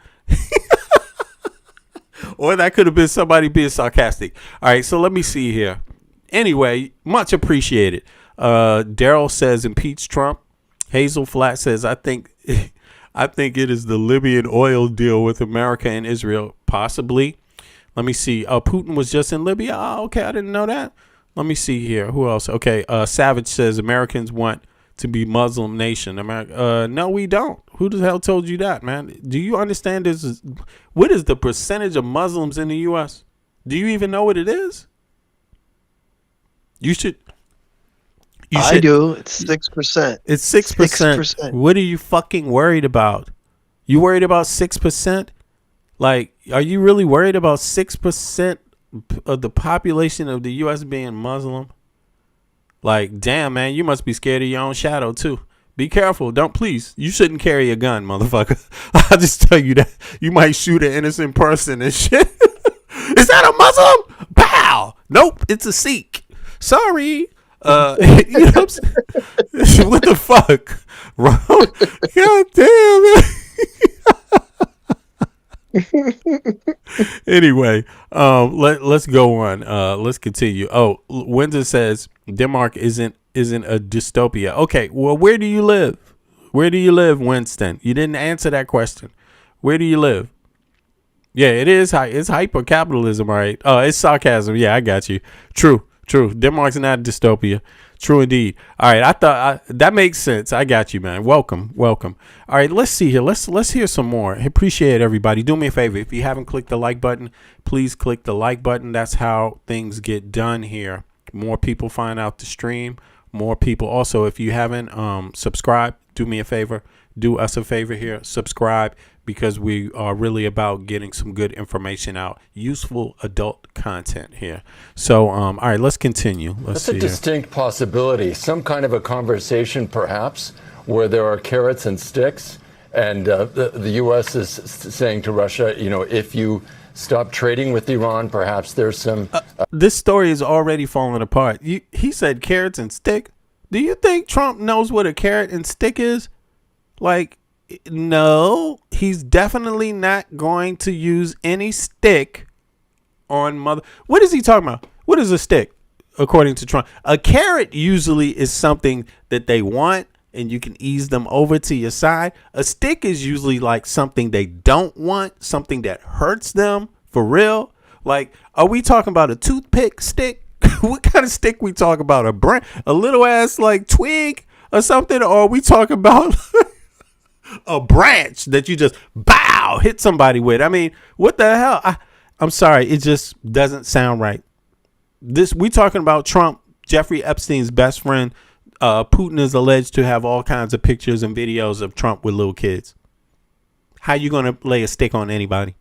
[SPEAKER 2] Or that could have been somebody being sarcastic. All right, so let me see here. Anyway, much appreciated. Daryl says impeach Trump. Hazel Flat says, I think it is the Libyan oil deal with America and Israel. Possibly. Let me see. Putin was just in Libya. Oh, okay. I didn't know that. Let me see here. Who else? Okay. Savage says Americans want to be Muslim nation. America. No, we don't. Who the hell told you that, man? Do you understand this? What is the percentage of Muslims in the U.S.? Do you even know what it is? You should.
[SPEAKER 8] I do. It's 6%.
[SPEAKER 2] It's 6%. What are you fucking worried about? You worried about 6%? Like, are you really worried about 6% of the population of the U.S. being Muslim? Like, damn, man, you must be scared of your own shadow, too. Be careful. You shouldn't carry a gun, motherfucker. I'll just tell you that. You might shoot an innocent person and shit. Is that a Muslim? Pow! Nope, it's a Sikh. Sorry. You know what I'm saying? What the fuck? God damn it. Anyway, let's go on. Let's continue. Oh, Windsor says Denmark isn't a dystopia. Okay, well, where do you live? Where do you live, Winston? You didn't answer that question. Where do you live? Yeah, it is. It's hyper capitalism, right? Oh, it's sarcasm. Yeah, I got you. True. Denmark's not a dystopia. True indeed. All right, I thought that makes sense. I got you, man. Welcome. All right, let's see here. Let's hear some more. I appreciate everybody. Do me a favor. If you haven't clicked the like button, please click the like button. That's how things get done here. More people find out the stream. More people. Also, if you haven't subscribed, do me a favor. Do us a favor here. Subscribe, because we are really about getting some good information out. Useful adult content here. So, all right, let's continue.
[SPEAKER 19] That's a distinct possibility. Some kind of a conversation, perhaps, where there are carrots and sticks. And the U.S. is saying to Russia, if you stop trading with Iran, perhaps there's some...
[SPEAKER 2] This story is already falling apart. He said carrots and stick. Do you think Trump knows what a carrot and stick is? Like, no, he's definitely not going to use any stick on mother. What is he talking about? What is a stick, according to Trump? A carrot usually is something that they want, and you can ease them over to your side. A stick is usually like something they don't want, something that hurts them for real. Like, are we talking about a toothpick stick? What kind of stick we talking about? A little ass like twig or something? Or are we talking about a branch that you just hit somebody with? I mean, what the hell? I'm sorry, it just doesn't sound right. We talking about Trump, Jeffrey Epstein's best friend. Putin is alleged to have all kinds of pictures and videos of Trump with little kids. How you going to lay a stick on anybody?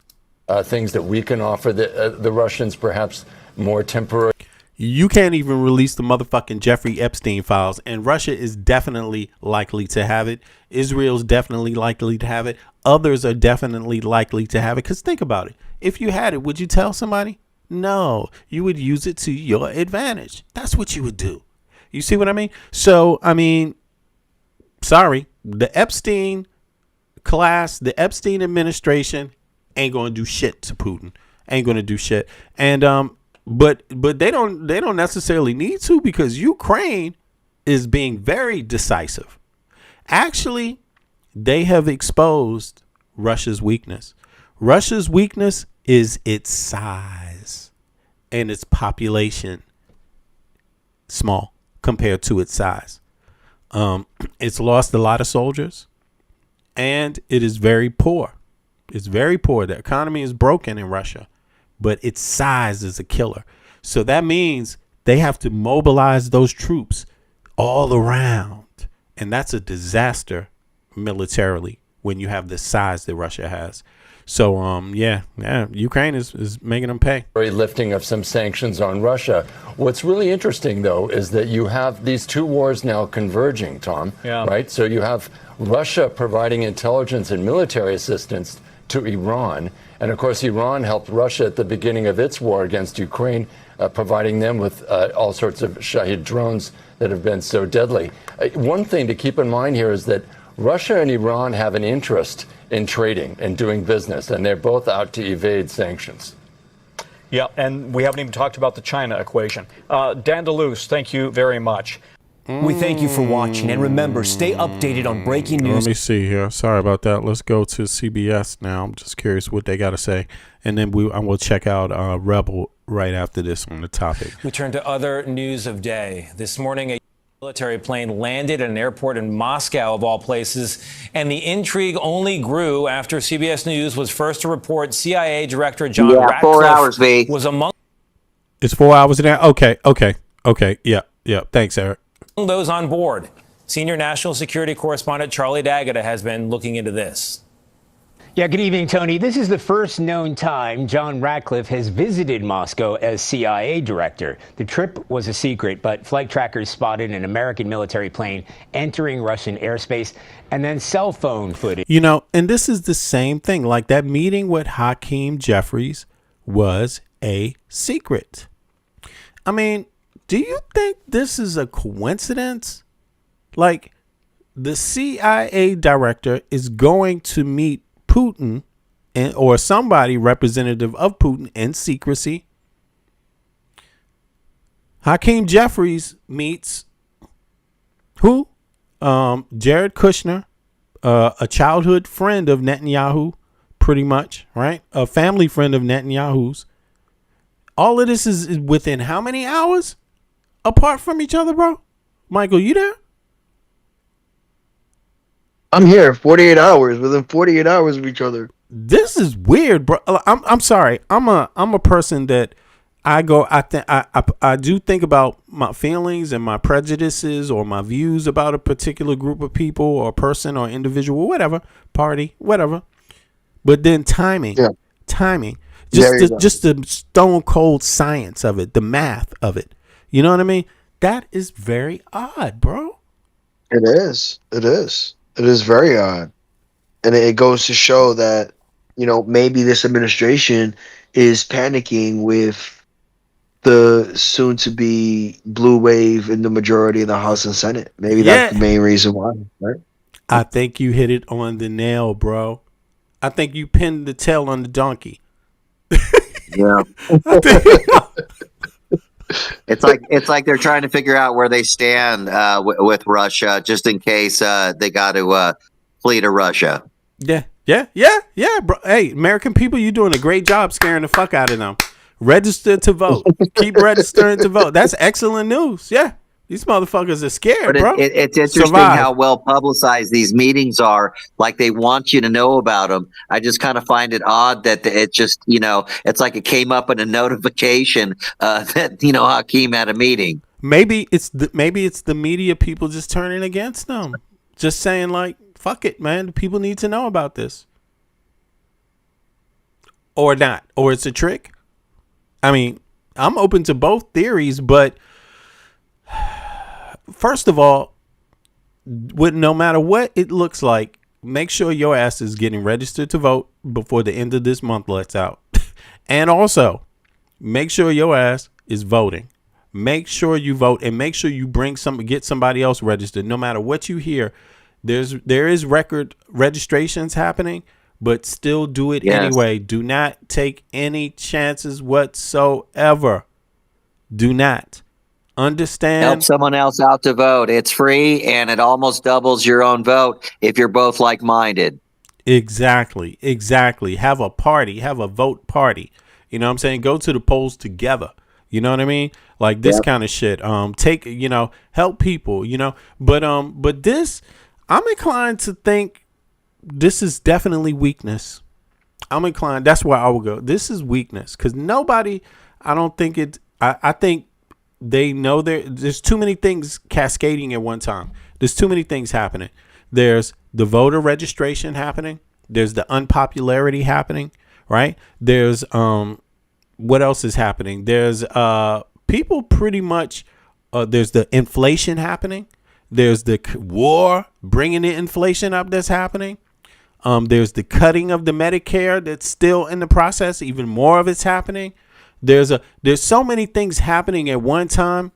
[SPEAKER 19] Things that we can offer the Russians, perhaps more temporary.
[SPEAKER 2] You can't even release the motherfucking Jeffrey Epstein files, and Russia is definitely likely to have it. Israel's definitely likely to have it. Others are definitely likely to have it. Because think about it. If you had it, would you tell somebody? No, you would use it to your advantage. That's what you would do. You see what I mean? So, I mean, sorry, the Epstein class, the Epstein administration ain't going to do shit to Putin. Ain't going to do shit. And, but they don't necessarily need to, because Ukraine is being very decisive. Actually, they have exposed Russia's weakness. Russia's weakness is its size and its population small compared to its size. It's lost a lot of soldiers, and it is very poor. It's very poor. The economy is broken in Russia, but its size is a killer. So that means they have to mobilize those troops all around. And that's a disaster militarily when you have the size that Russia has. So, yeah, Ukraine is making them pay.
[SPEAKER 19] Lifting of some sanctions on Russia. What's really interesting, though, is that you have these two wars now converging, Tom, right? So you have Russia providing intelligence and military assistance to Iran. And, of course, Iran helped Russia at the beginning of its war against Ukraine, providing them with all sorts of Shahid drones that have been so deadly. One thing to keep in mind here is that Russia and Iran have an interest in trading and doing business, and they're both out to evade sanctions.
[SPEAKER 18] Yeah, and we haven't even talked about the China equation. Dan DeLuce, thank you very much.
[SPEAKER 20] We thank you for watching, and remember, stay updated on breaking news.
[SPEAKER 2] Let me see here. Sorry about that. Let's go to CBS now. I'm just curious what they got to say, and then I will check out Rebel right after this on the topic.
[SPEAKER 20] We turn to other news of day. This morning, a military plane landed at an airport in Moscow, of all places, and the intrigue only grew after CBS News was first to report CIA Director John Ratcliffe
[SPEAKER 21] 4 hours,
[SPEAKER 20] was among.
[SPEAKER 2] It's 4 hours now. Okay. Yeah. Thanks, Eric.
[SPEAKER 20] Those on board. Senior national security correspondent Charlie D'Agata has been looking into this.
[SPEAKER 21] Yeah, good evening, Tony. This is the first known time John Ratcliffe has visited Moscow as CIA director. The trip was a secret, but flight trackers spotted an American military plane entering Russian airspace and then cell phone footage.
[SPEAKER 2] You know, and this is the same thing. Like that meeting with Hakeem Jeffries was a secret. I mean, do you think this is a coincidence? Like the CIA director is going to meet Putin or somebody representative of Putin in secrecy. Hakeem Jeffries meets who? Jared Kushner, a childhood friend of Netanyahu, pretty much, right? A family friend of Netanyahu's. All of this is within how many hours apart from each other, bro? Michael, you there?
[SPEAKER 8] I'm here 48 hours, within 48 hours of each other.
[SPEAKER 2] This is weird, bro. I'm sorry. I'm a person that I do think about my feelings and my prejudices or my views about a particular group of people or person or individual, whatever, party, whatever. But then timing, just the stone cold science of it, the math of it. You know what I mean? That is very odd, bro.
[SPEAKER 8] It is. It is very odd. And it goes to show that, maybe this administration is panicking with the soon to be blue wave in the majority in the House and Senate. Maybe that's the main reason why, right?
[SPEAKER 2] I think you hit it on the nail, bro. I think you pinned the tail on the donkey.
[SPEAKER 22] Yeah. It's like they're trying to figure out where they stand with Russia, just in case they got to flee to Russia.
[SPEAKER 2] Yeah, bro. Hey, American people, you're doing a great job scaring the fuck out of them. Register to vote. Keep registering to vote. That's excellent news. Yeah. These motherfuckers are scared,
[SPEAKER 22] But
[SPEAKER 2] bro.
[SPEAKER 22] it's interesting how well publicized these meetings are. Like they want you to know about them. I just kind of find it odd that it just, it's like it came up in a notification that Hakeem had a meeting.
[SPEAKER 2] Maybe it's the media people just turning against them, just saying like, fuck it, man. People need to know about this, or not, or it's a trick. I mean, I'm open to both theories, but. First of all, no matter what it looks like, make sure your ass is getting registered to vote before the end of this month lets out. And also, make sure your ass is voting. Make sure you vote and make sure you get somebody else registered. No matter what you hear, there is record registrations happening, but still do it anyway. Do not take any chances whatsoever. Do not. Understand.
[SPEAKER 22] Help someone else out to vote. It's free, and it almost doubles your own vote if you're both like-minded.
[SPEAKER 2] Exactly. Have a party. Have a vote party. You know what I'm saying? Go to the polls together. You know what I mean? Like this kind of shit. Help people. But this, I'm inclined to think this is definitely weakness. That's where I would go. This is weakness because nobody. I don't think it. I think. They know there's too many things cascading at one time. There's too many things happening. There's the voter registration happening. There's the unpopularity happening, right? There's what else is happening? There's people pretty much there's the inflation happening. There's the war bringing the inflation up that's happening. There's the cutting of the Medicare that's still in the process. Even more of it's happening. There's so many things happening at one time.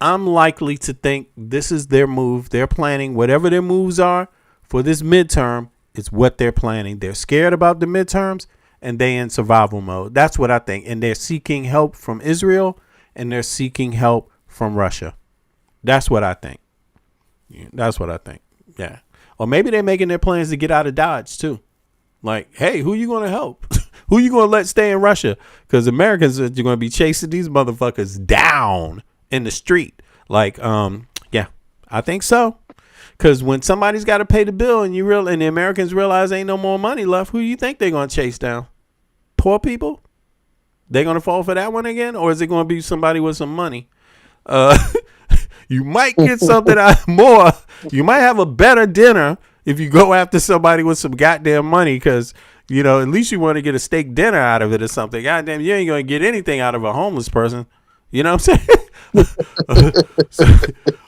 [SPEAKER 2] I'm likely to think this is their move. They're planning whatever their moves are for this midterm. It's what they're planning. They're scared about the midterms and they in survival mode. That's what I think. And they're seeking help from Israel and they're seeking help from Russia. That's what I think. Yeah. Or maybe they're making their plans to get out of Dodge too. Like, hey, who you going to help? Who you going to let stay in Russia? Because Americans are going to be chasing these motherfuckers down in the street. Like, yeah, I think so. Because when somebody's got to pay the bill and the Americans realize ain't no more money left, who you think they're going to chase down? Poor people? They're going to fall for that one again? Or is it going to be somebody with some money? You might get something more. You might have a better dinner if you go after somebody with some goddamn money, because, you know, at least you want to get a steak dinner out of it or something. Goddamn, you ain't going to get anything out of a homeless person. You know what I'm saying?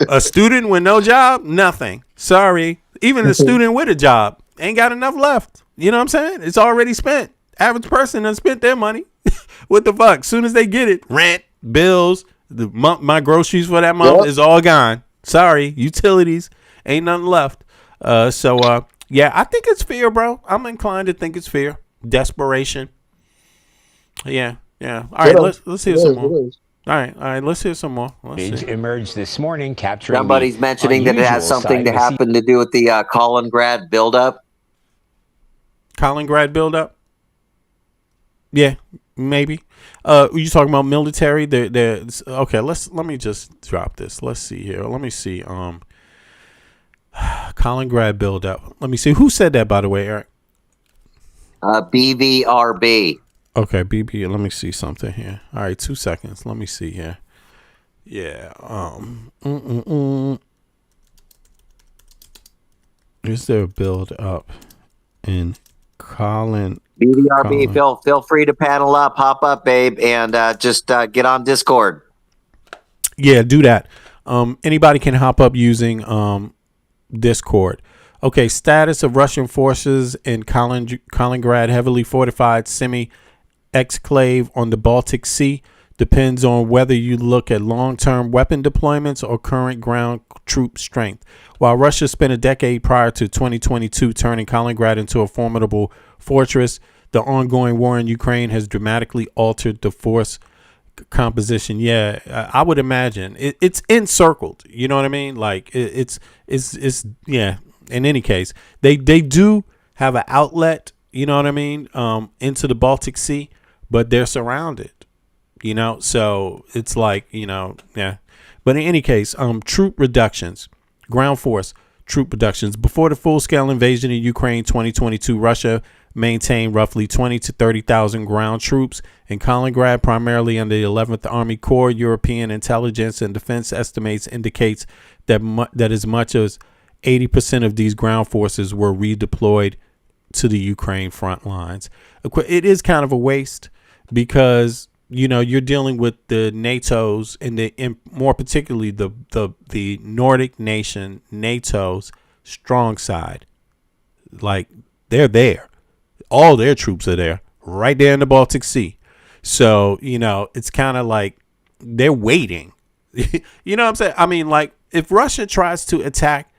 [SPEAKER 2] A student with no job, nothing. Sorry. Even a student with a job ain't got enough left. You know what I'm saying? It's already spent. Average person done spent their money. What the fuck? Soon as they get it, rent, bills, my groceries for that month is all gone. Sorry. Utilities, ain't nothing left. Yeah, I think it's fear, bro. I'm inclined to think it's fear. Desperation. Yeah. All right, let's hear some more. All right, let's hear some more.
[SPEAKER 21] Emerged this morning, capturing.
[SPEAKER 22] Somebody's mentioning that it has something to happen to do with the Kaliningrad buildup.
[SPEAKER 2] Kaliningrad buildup? Yeah, maybe. You talking about military? Okay. Let me just drop this. Let's see here. Let me see. Kaliningrad buildup. Let me see. Who said that, by the way, Eric?
[SPEAKER 22] BVRB.
[SPEAKER 2] Okay, BB. Let me see something here. All right, 2 seconds. Let me see here. Yeah. Is there a build up in
[SPEAKER 22] BVRB? Feel free to panel up, hop up, babe, and just get on Discord.
[SPEAKER 2] Yeah, do that. Anybody can hop up using Discord. Okay, status of Russian forces in Kaliningrad, heavily fortified semi-exclave on the Baltic Sea, depends on whether you look at long-term weapon deployments or current ground troop strength. While Russia spent a decade prior to 2022 turning Kaliningrad into a formidable fortress, the ongoing war in Ukraine has dramatically altered the force composition. Yeah, I would imagine it's encircled. You know what I mean? Like it's yeah. In any case, they do have an outlet. You know what I mean? Into the Baltic Sea, but they're surrounded. You know, so it's like, you know, yeah. But in any case, troop reductions, ground force troop reductions. Before the full-scale invasion of Ukraine 2022, Russia maintained roughly 20 to 30,000 ground troops in Kaliningrad, primarily under the 11th Army Corps. European intelligence and defense estimates indicates that as much as 80% of these ground forces were redeployed to the Ukraine front lines. It is kind of a waste because, you know, you're dealing with the NATO's and more particularly the Nordic nation NATO's strong side. Like, they're there. All their troops are there, right there in the Baltic Sea. So, you know, it's kind of like they're waiting. You know what I'm saying? I mean, like, if Russia tries to attack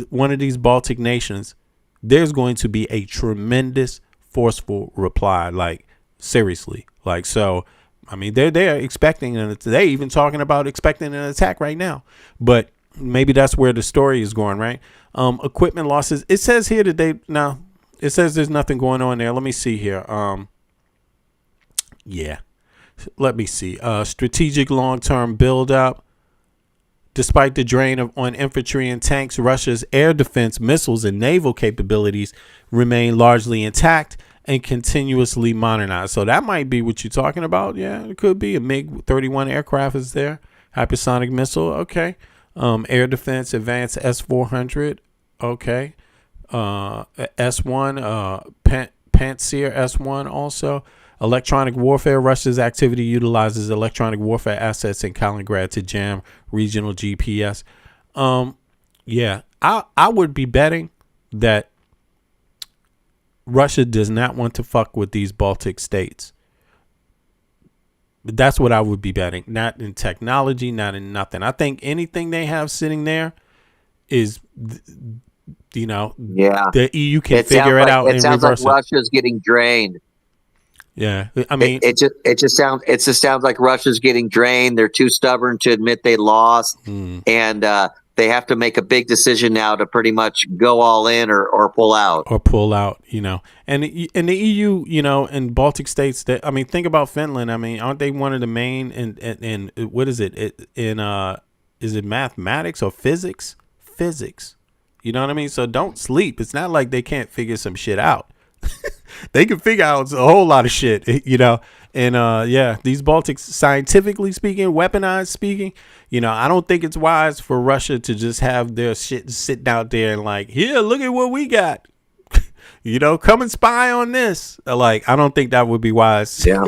[SPEAKER 2] one of these Baltic nations, there's going to be a tremendous forceful reply. Like, seriously. Like, so, I mean, they're expecting, and they're even talking about expecting an attack right now. But maybe that's where the story is going, right? Equipment losses. It says here that it says there's nothing going on there. Let me see here. Yeah. Let me see. Strategic long-term build-up. Despite the drain on infantry and tanks, Russia's air defense, missiles, and naval capabilities remain largely intact and continuously modernized. So that might be what you're talking about. Yeah, it could be. A MiG-31 aircraft is there. Hypersonic missile. Okay. Air defense, advanced S-400. Okay. S-1, Pantsir S-1 also. Electronic warfare. Russia's activity utilizes electronic warfare assets in Kaliningrad to jam regional GPS. Yeah, I would be betting that Russia does not want to fuck with these Baltic states. That's what I would be betting. Not in technology, not in nothing. I think anything they have sitting there is, you know, the EU can figure it out and reverse it.
[SPEAKER 22] It sounds like Russia's getting drained.
[SPEAKER 2] Yeah, I mean,
[SPEAKER 22] it just sounds like Russia's getting drained. They're too stubborn to admit they lost, and they have to make a big decision now to pretty much go all in or pull out.
[SPEAKER 2] Or pull out, you know. And the EU, you know, and Baltic states. That, I mean, think about Finland. I mean, aren't they one of the main? And what is it? Is it mathematics or physics? Physics. You know what I mean? So don't sleep. It's not like they can't figure some shit out. They can figure out a whole lot of shit, you know. And yeah, these Baltics, scientifically speaking, weaponized speaking, you know, I don't think it's wise for Russia to just have their shit sitting out there and like, here, look at what we got. You know, come and spy on this. Like, I don't think that would be wise.
[SPEAKER 22] Yeah.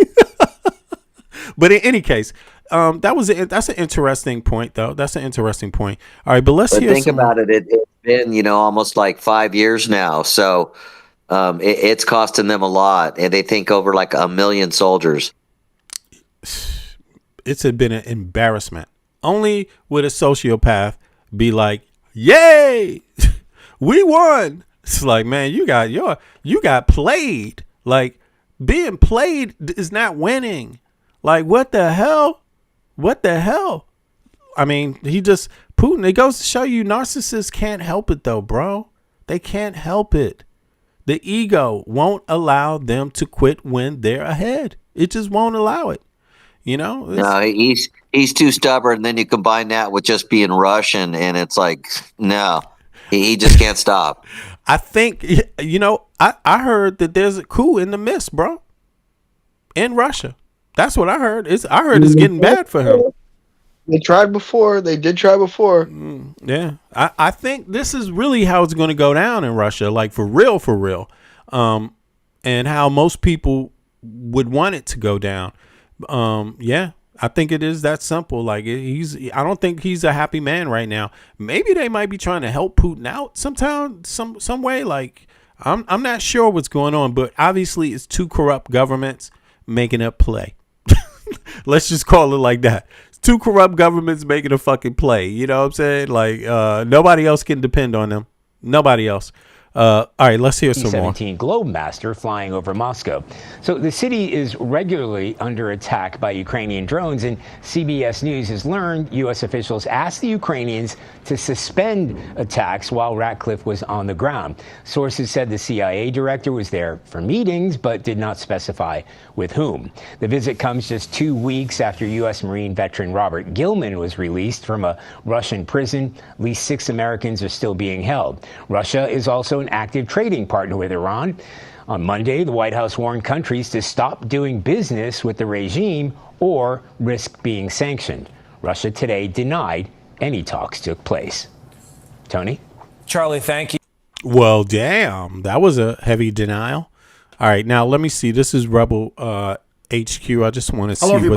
[SPEAKER 2] But in any case, that's an interesting point, though. That's an interesting point. All right, but let's hear
[SPEAKER 22] think about it. It's been, you know, almost like 5 years now. So it's costing them a lot. And they think over like 1 million soldiers.
[SPEAKER 2] It's been an embarrassment. Only would a sociopath be like, yay, we won. It's like, man, you got played. Like, being played is not winning. Like, what the hell? What the hell? I mean, Putin, it goes to show you narcissists can't help it though, bro. They can't help it. The ego won't allow them to quit when they're ahead. It just won't allow it. You know?
[SPEAKER 22] No, he's too stubborn. Then you combine that with just being Russian, and it's like, no, he just can't stop.
[SPEAKER 2] I think, you know, I heard that there's a coup in the midst, bro. In Russia. That's what I heard. I heard it's getting bad for him.
[SPEAKER 8] They tried before. They did try before.
[SPEAKER 2] Yeah. I think this is really how it's going to go down in Russia. Like, for real, for real. And how most people would want it to go down. Yeah. I think it is that simple. Like, I don't think he's a happy man right now. Maybe they might be trying to help Putin out some way. Like, I'm not sure what's going on, but obviously it's two corrupt governments making a play. Let's just call it like that. It's two corrupt governments making a fucking play. You know what I'm saying? Like, nobody else can depend on them. Nobody else. All right, let's hear some more.
[SPEAKER 21] C-17 Globemaster flying over Moscow. So the city is regularly under attack by Ukrainian drones, and CBS News has learned U.S. officials asked the Ukrainians to suspend attacks while Ratcliffe was on the ground. Sources said the CIA director was there for meetings, but did not specify with whom. The visit comes just 2 weeks after U.S. Marine veteran Robert Gilman was released from a Russian prison. At least 6 Americans are still being held. Russia is also an active trading partner with Iran. On Monday, the White House warned countries to stop doing business with the regime or risk being sanctioned. Russia today denied any talks took place. Tony?
[SPEAKER 20] Charlie, thank you.
[SPEAKER 2] Well, damn, that was a heavy denial. All right, now let me see. This is Rebel HQ. I just want to see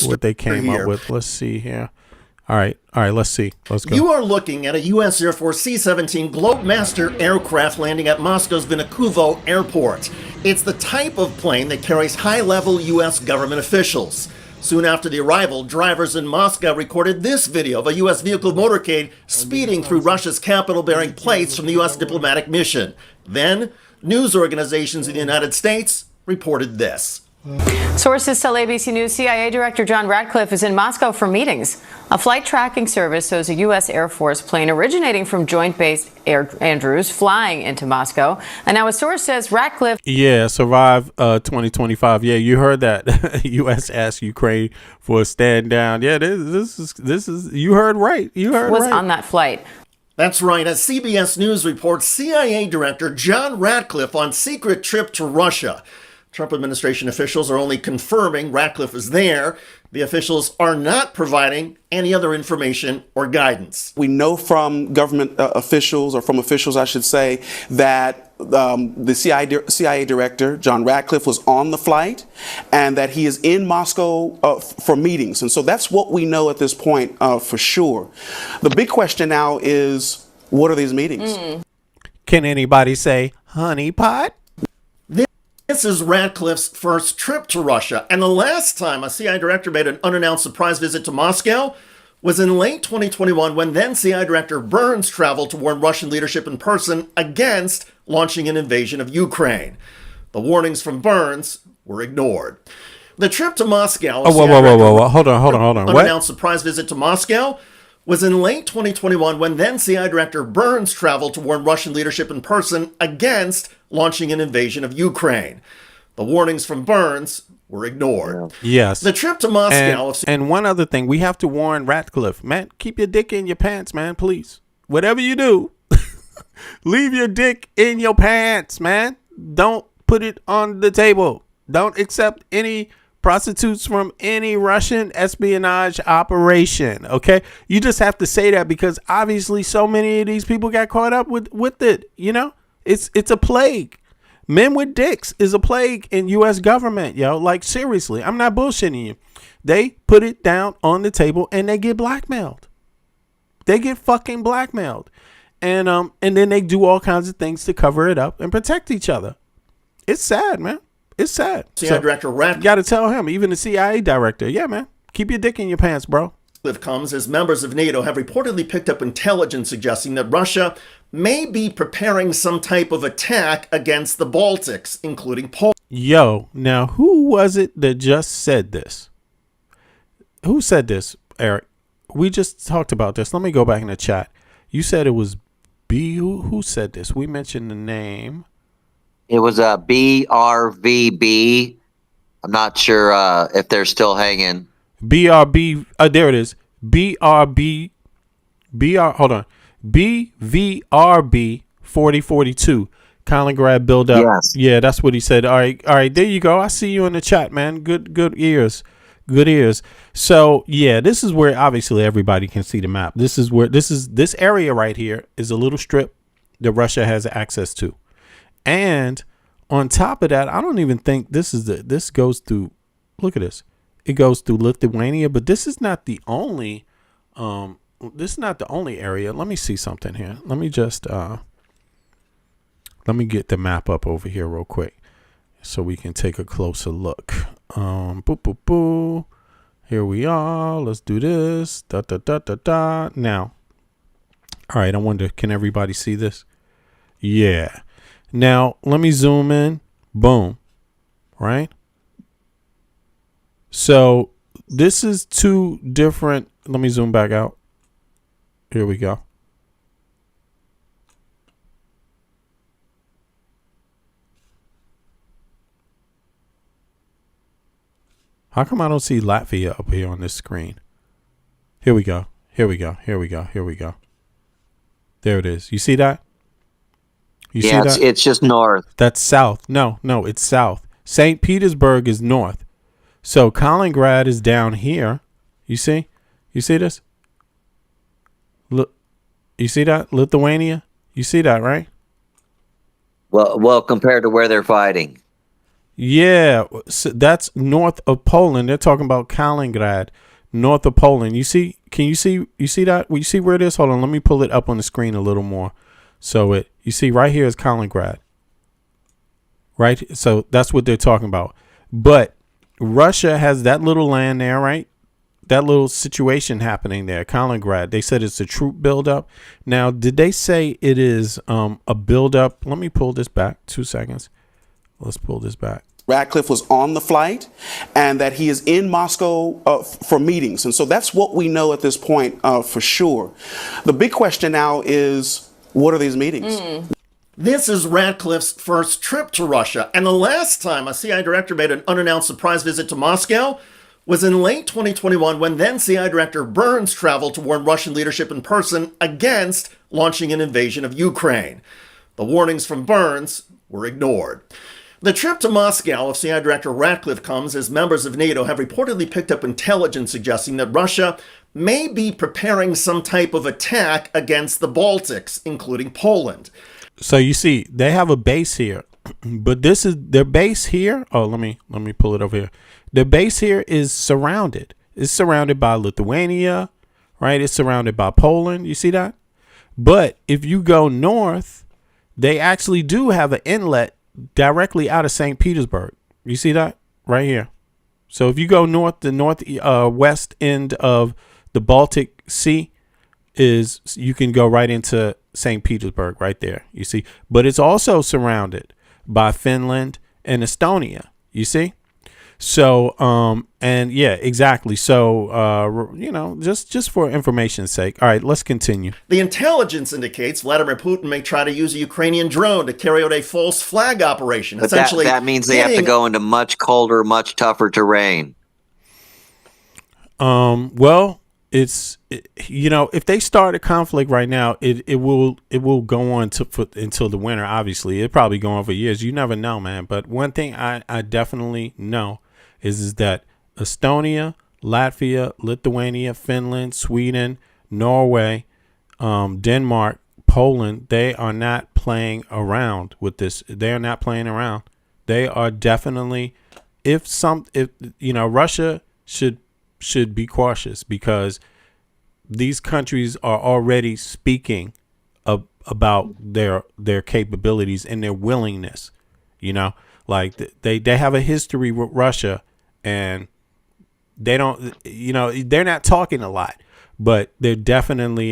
[SPEAKER 2] what they came up with. Let's see here. All right, let's see. Let's go.
[SPEAKER 1] You are looking at a U.S. Air Force C-17 Globemaster aircraft landing at Moscow's Vnukovo Airport. It's the type of plane that carries high-level U.S. government officials. Soon after the arrival, drivers in Moscow recorded this video of a U.S. vehicle motorcade speeding through Russia's capital bearing plates from the U.S. diplomatic mission. Then, news organizations in the United States reported this.
[SPEAKER 4] Sources tell ABC News CIA Director John Ratcliffe is in Moscow for meetings. A flight tracking service shows a U.S. Air Force plane originating from Joint Base Andrews flying into Moscow. And now a source says Ratcliffe...
[SPEAKER 2] Yeah, survive 2025. Yeah, you heard that. U.S. asked Ukraine for a stand down. Yeah, this is you heard right. You heard
[SPEAKER 4] was
[SPEAKER 2] right.
[SPEAKER 4] on that flight.
[SPEAKER 1] That's right. As CBS News reports, CIA Director John Ratcliffe on secret trip to Russia. Trump administration officials are only confirming Ratcliffe is there. The officials are not providing any other information or guidance.
[SPEAKER 23] We know from government officials, or from officials, I should say, that the CIA director, John Ratcliffe, was on the flight and that he is in Moscow for meetings. And so that's what we know at this point for sure. The big question now is, what are these meetings?
[SPEAKER 2] Can anybody say honey pot?
[SPEAKER 1] This is Ratcliffe's first trip to Russia, and the last time a CIA director made an unannounced surprise visit to Moscow was in late 2021 when then CIA Director Burns traveled to warn Russian leadership in person against launching an invasion of Ukraine. The warnings from Burns were ignored. The trip to Moscow...
[SPEAKER 2] Whoa. Hold on.
[SPEAKER 1] Unannounced surprise visit to Moscow was in late 2021 when then CIA Director Burns traveled to warn Russian leadership in person against launching an invasion of Ukraine. The warnings from Burns were ignored.
[SPEAKER 2] Yes.
[SPEAKER 1] The trip to Moscow...
[SPEAKER 2] And one other thing, we have to warn Ratcliffe. Man, keep your dick in your pants, man, please. Whatever you do, leave your dick in your pants, man. Don't
[SPEAKER 3] put it on the table. Don't accept any prostitutes from any Russian espionage operation. Okay, you just have to say that because obviously so many of these people got caught up with it. You know, it's a plague. Men with dicks is a plague in U.S. government, yo. Like, seriously, I'm not bullshitting you. They put it down on the table and they get blackmailed. They get fucking blackmailed. And then they do all kinds of things to cover it up and protect each other. It's sad, man. It's sad.
[SPEAKER 1] CIA Director Ratcliffe.
[SPEAKER 3] Got to tell him, even the CIA director, yeah, man, keep your dick in your pants, bro.
[SPEAKER 1] Comes as members of NATO have reportedly picked up intelligence suggesting that Russia may be preparing some type of attack against the Baltics, including Poland.
[SPEAKER 3] Yo, now who was it that just said this? Who said this, Eric? We just talked about this. Let me go back in the chat. You said it was B. Who said this? We mentioned the name.
[SPEAKER 22] It was a BRVB. I'm not sure if they're still hanging.
[SPEAKER 3] BRB. There it is. BRB. Hold on. BVRB 4042. Kaliningrad build up.
[SPEAKER 22] Yes.
[SPEAKER 3] Yeah, that's what he said. All right. There you go. I see you in the chat, man. Good ears. Good ears. So yeah, this is where obviously everybody can see the map. This area right here is a little strip that Russia has access to. And on top of that, I don't even think this goes through. Look at this. It goes through Lithuania, but this is not the only. This is not the only area. Let me see something here. Let me just let me get the map up over here real quick, so we can take a closer look. Here we are. Let's do this. Now, all right. I wonder, can everybody see this? Yeah. Now, let me zoom in. Boom. Right? So, this is two different. Let me zoom back out. Here we go. How come I don't see Latvia up here on this screen? Here we go. Here we go. Here we go. Here we go. There it is. You see that? You see that?
[SPEAKER 22] It's just north.
[SPEAKER 3] That's south. No, it's south. St. Petersburg is north. So Kaliningrad is down here. You see? You see this? Look. You see that? Lithuania? You see that, right?
[SPEAKER 22] Well, compared to where they're fighting.
[SPEAKER 3] Yeah, so that's north of Poland. They're talking about Kaliningrad, north of Poland. You see? Can you see? You see that? You see where it is? Hold on. Let me pull it up on the screen a little more. So you see right here is Kaliningrad. Right? So that's what they're talking about. But Russia has that little land there, right? That little situation happening there, Kaliningrad. They said it's a troop buildup. Now, did they say it is a buildup? Let me pull this back. 2 seconds. Let's pull this back.
[SPEAKER 23] Ratcliffe was on the flight and that he is in Moscow for meetings. And so that's what we know at this point for sure. The big question now is, what are these meetings?
[SPEAKER 1] This is Ratcliffe's first trip to Russia, and the last time a CIA director made an unannounced surprise visit to Moscow was in late 2021 when then CIA Director Burns traveled to warn Russian leadership in person against launching an invasion of Ukraine. The warnings from Burns were ignored. The trip to Moscow of CIA Director Ratcliffe comes as members of NATO have reportedly picked up intelligence suggesting that Russia may be preparing some type of attack against the Baltics, including Poland.
[SPEAKER 3] So you see, they have a base here, but this is their base here. Oh, let me pull it over here. The base here is surrounded. It's surrounded by Lithuania, right? It's surrounded by Poland. You see that? But if you go north, they actually do have an inlet directly out of St. Petersburg. You see that right here? So if you go north, the west end of the Baltic Sea is, you can go right into St. Petersburg right there. You see, but it's also surrounded by Finland and Estonia. You see? So, and yeah, exactly. So, just for information's sake. All right, let's continue.
[SPEAKER 1] The intelligence indicates Vladimir Putin may try to use a Ukrainian drone to carry out a false flag operation.
[SPEAKER 22] But essentially, that means they have to go into much colder, much tougher terrain.
[SPEAKER 3] Well, if they start a conflict right now, it will go on until the winter. Obviously, it probably go on for years. You never know, man. But one thing I definitely know is that Estonia, Latvia, Lithuania, Finland, Sweden, Norway, Denmark, Poland, they are not playing around with this. They are not playing around. They are definitely, if Russia should be cautious, because these countries are already speaking about their capabilities and their willingness. Like they have a history with Russia, and they don't, they're not talking a lot, but they're definitely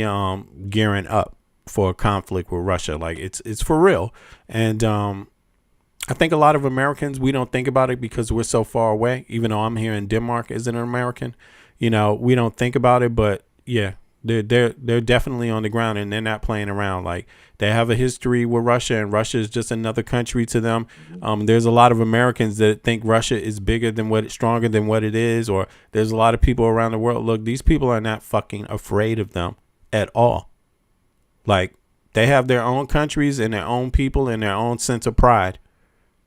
[SPEAKER 3] gearing up for a conflict with Russia. Like it's for real. And I think a lot of Americans, we don't think about it because we're so far away. Even though I'm here in Denmark as an American, we don't think about it. But yeah, they're definitely on the ground, and they're not playing around. Like, they have a history with Russia, and Russia is just another country to them. There's a lot of Americans that think Russia is bigger than stronger than what it is, or there's a lot of people around the world. Look, these people are not fucking afraid of them at all. Like, they have their own countries and their own people and their own sense of pride.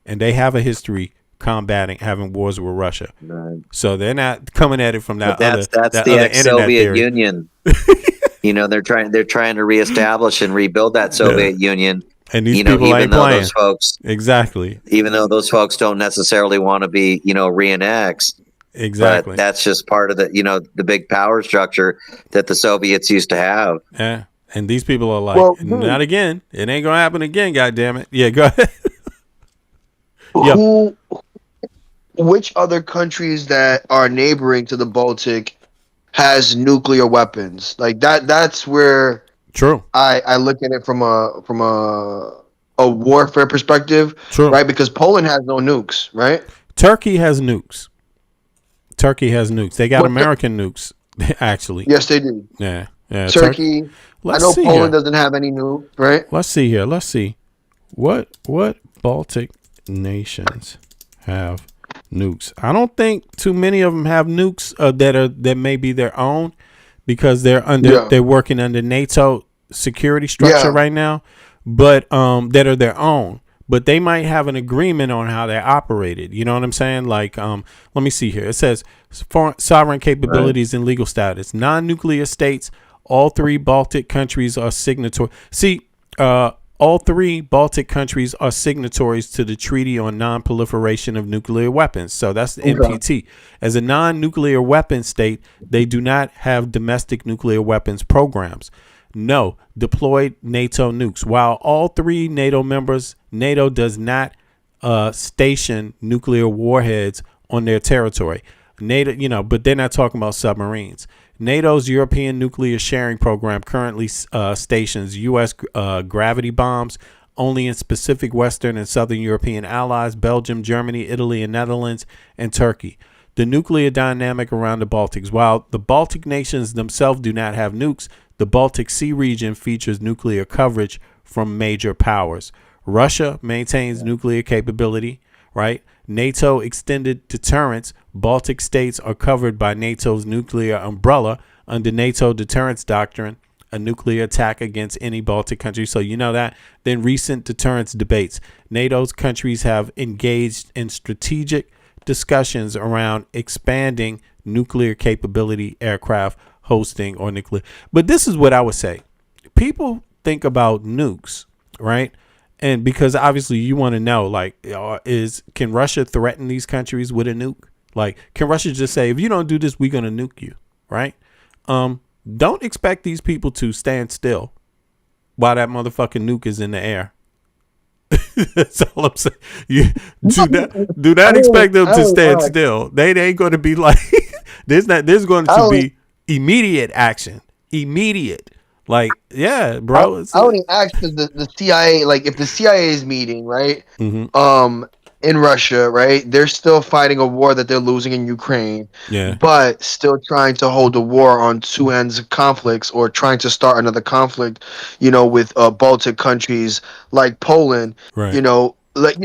[SPEAKER 3] And they have a history having wars with Russia. Right. So they're not coming at it from that's
[SPEAKER 22] the ex-Soviet Union. They're trying to reestablish and rebuild that Soviet Union.
[SPEAKER 3] And these people ain't playing.
[SPEAKER 22] Those folks,
[SPEAKER 3] exactly.
[SPEAKER 22] Even though those folks don't necessarily want to be, re-annexed.
[SPEAKER 3] Exactly.
[SPEAKER 22] But that's just part of the big power structure that the Soviets used to have.
[SPEAKER 3] Yeah. And these people are like, not again. It ain't gonna happen again. God damn it. Yeah. Go ahead.
[SPEAKER 8] Which other countries that are neighboring to the Baltic has nuclear weapons? Like that's where
[SPEAKER 3] true.
[SPEAKER 8] I look at it from a warfare perspective.
[SPEAKER 3] True.
[SPEAKER 8] Right? Because Poland has no nukes, right?
[SPEAKER 3] Turkey has nukes. They got American nukes, actually.
[SPEAKER 8] Yes, they do.
[SPEAKER 3] Yeah.
[SPEAKER 8] Turkey. I know Poland doesn't have any nukes, right?
[SPEAKER 3] Let's see here. Let's see. What Baltic nations have nukes? I don't think too many of them have nukes that may be their own, because they're working under NATO security structure right now, but that are their own. But they might have an agreement on how they're operated. You know what I'm saying? Like, let me see here. It says sovereign capabilities and legal status. Non-nuclear states. All three Baltic countries are signatory. All three Baltic countries are signatories to the Treaty on Non-Proliferation of Nuclear Weapons. So that's the NPT. As a non-nuclear weapon state, they do not have domestic nuclear weapons programs. No deployed NATO nukes. While all three NATO members, NATO does not station nuclear warheads on their territory. NATO, but they're not talking about submarines. NATO's European Nuclear Sharing Program currently stations U.S. Gravity bombs only in specific Western and Southern European allies: Belgium, Germany, Italy, and Netherlands, and Turkey. The nuclear dynamic around the Baltics. While the Baltic nations themselves do not have nukes, the Baltic Sea region features nuclear coverage from major powers. Russia maintains nuclear capability, right? NATO extended deterrence. Baltic states are covered by NATO's nuclear umbrella under NATO deterrence doctrine, a nuclear attack against any Baltic country. So you know that. Then recent deterrence debates. NATO's countries have engaged in strategic discussions around expanding nuclear capability, aircraft hosting, or nuclear. But this is what I would say. People think about nukes, right? And because obviously you want to know, like, can Russia threaten these countries with a nuke? Like, can Russia just say, if you don't do this, we're going to nuke you, right? Don't expect these people to stand still while that motherfucking nuke is in the air. That's all I'm saying. You do not expect them to stand still. They ain't going to be like, there's going to be immediate action. Immediate. Like, yeah, bro.
[SPEAKER 8] I only asked because the CIA, like, if the CIA is meeting, right, in Russia, right, they're still fighting a war that they're losing in Ukraine, but still trying to hold the war on two ends of conflicts, or trying to start another conflict, with Baltic countries like Poland,
[SPEAKER 3] right.
[SPEAKER 8] like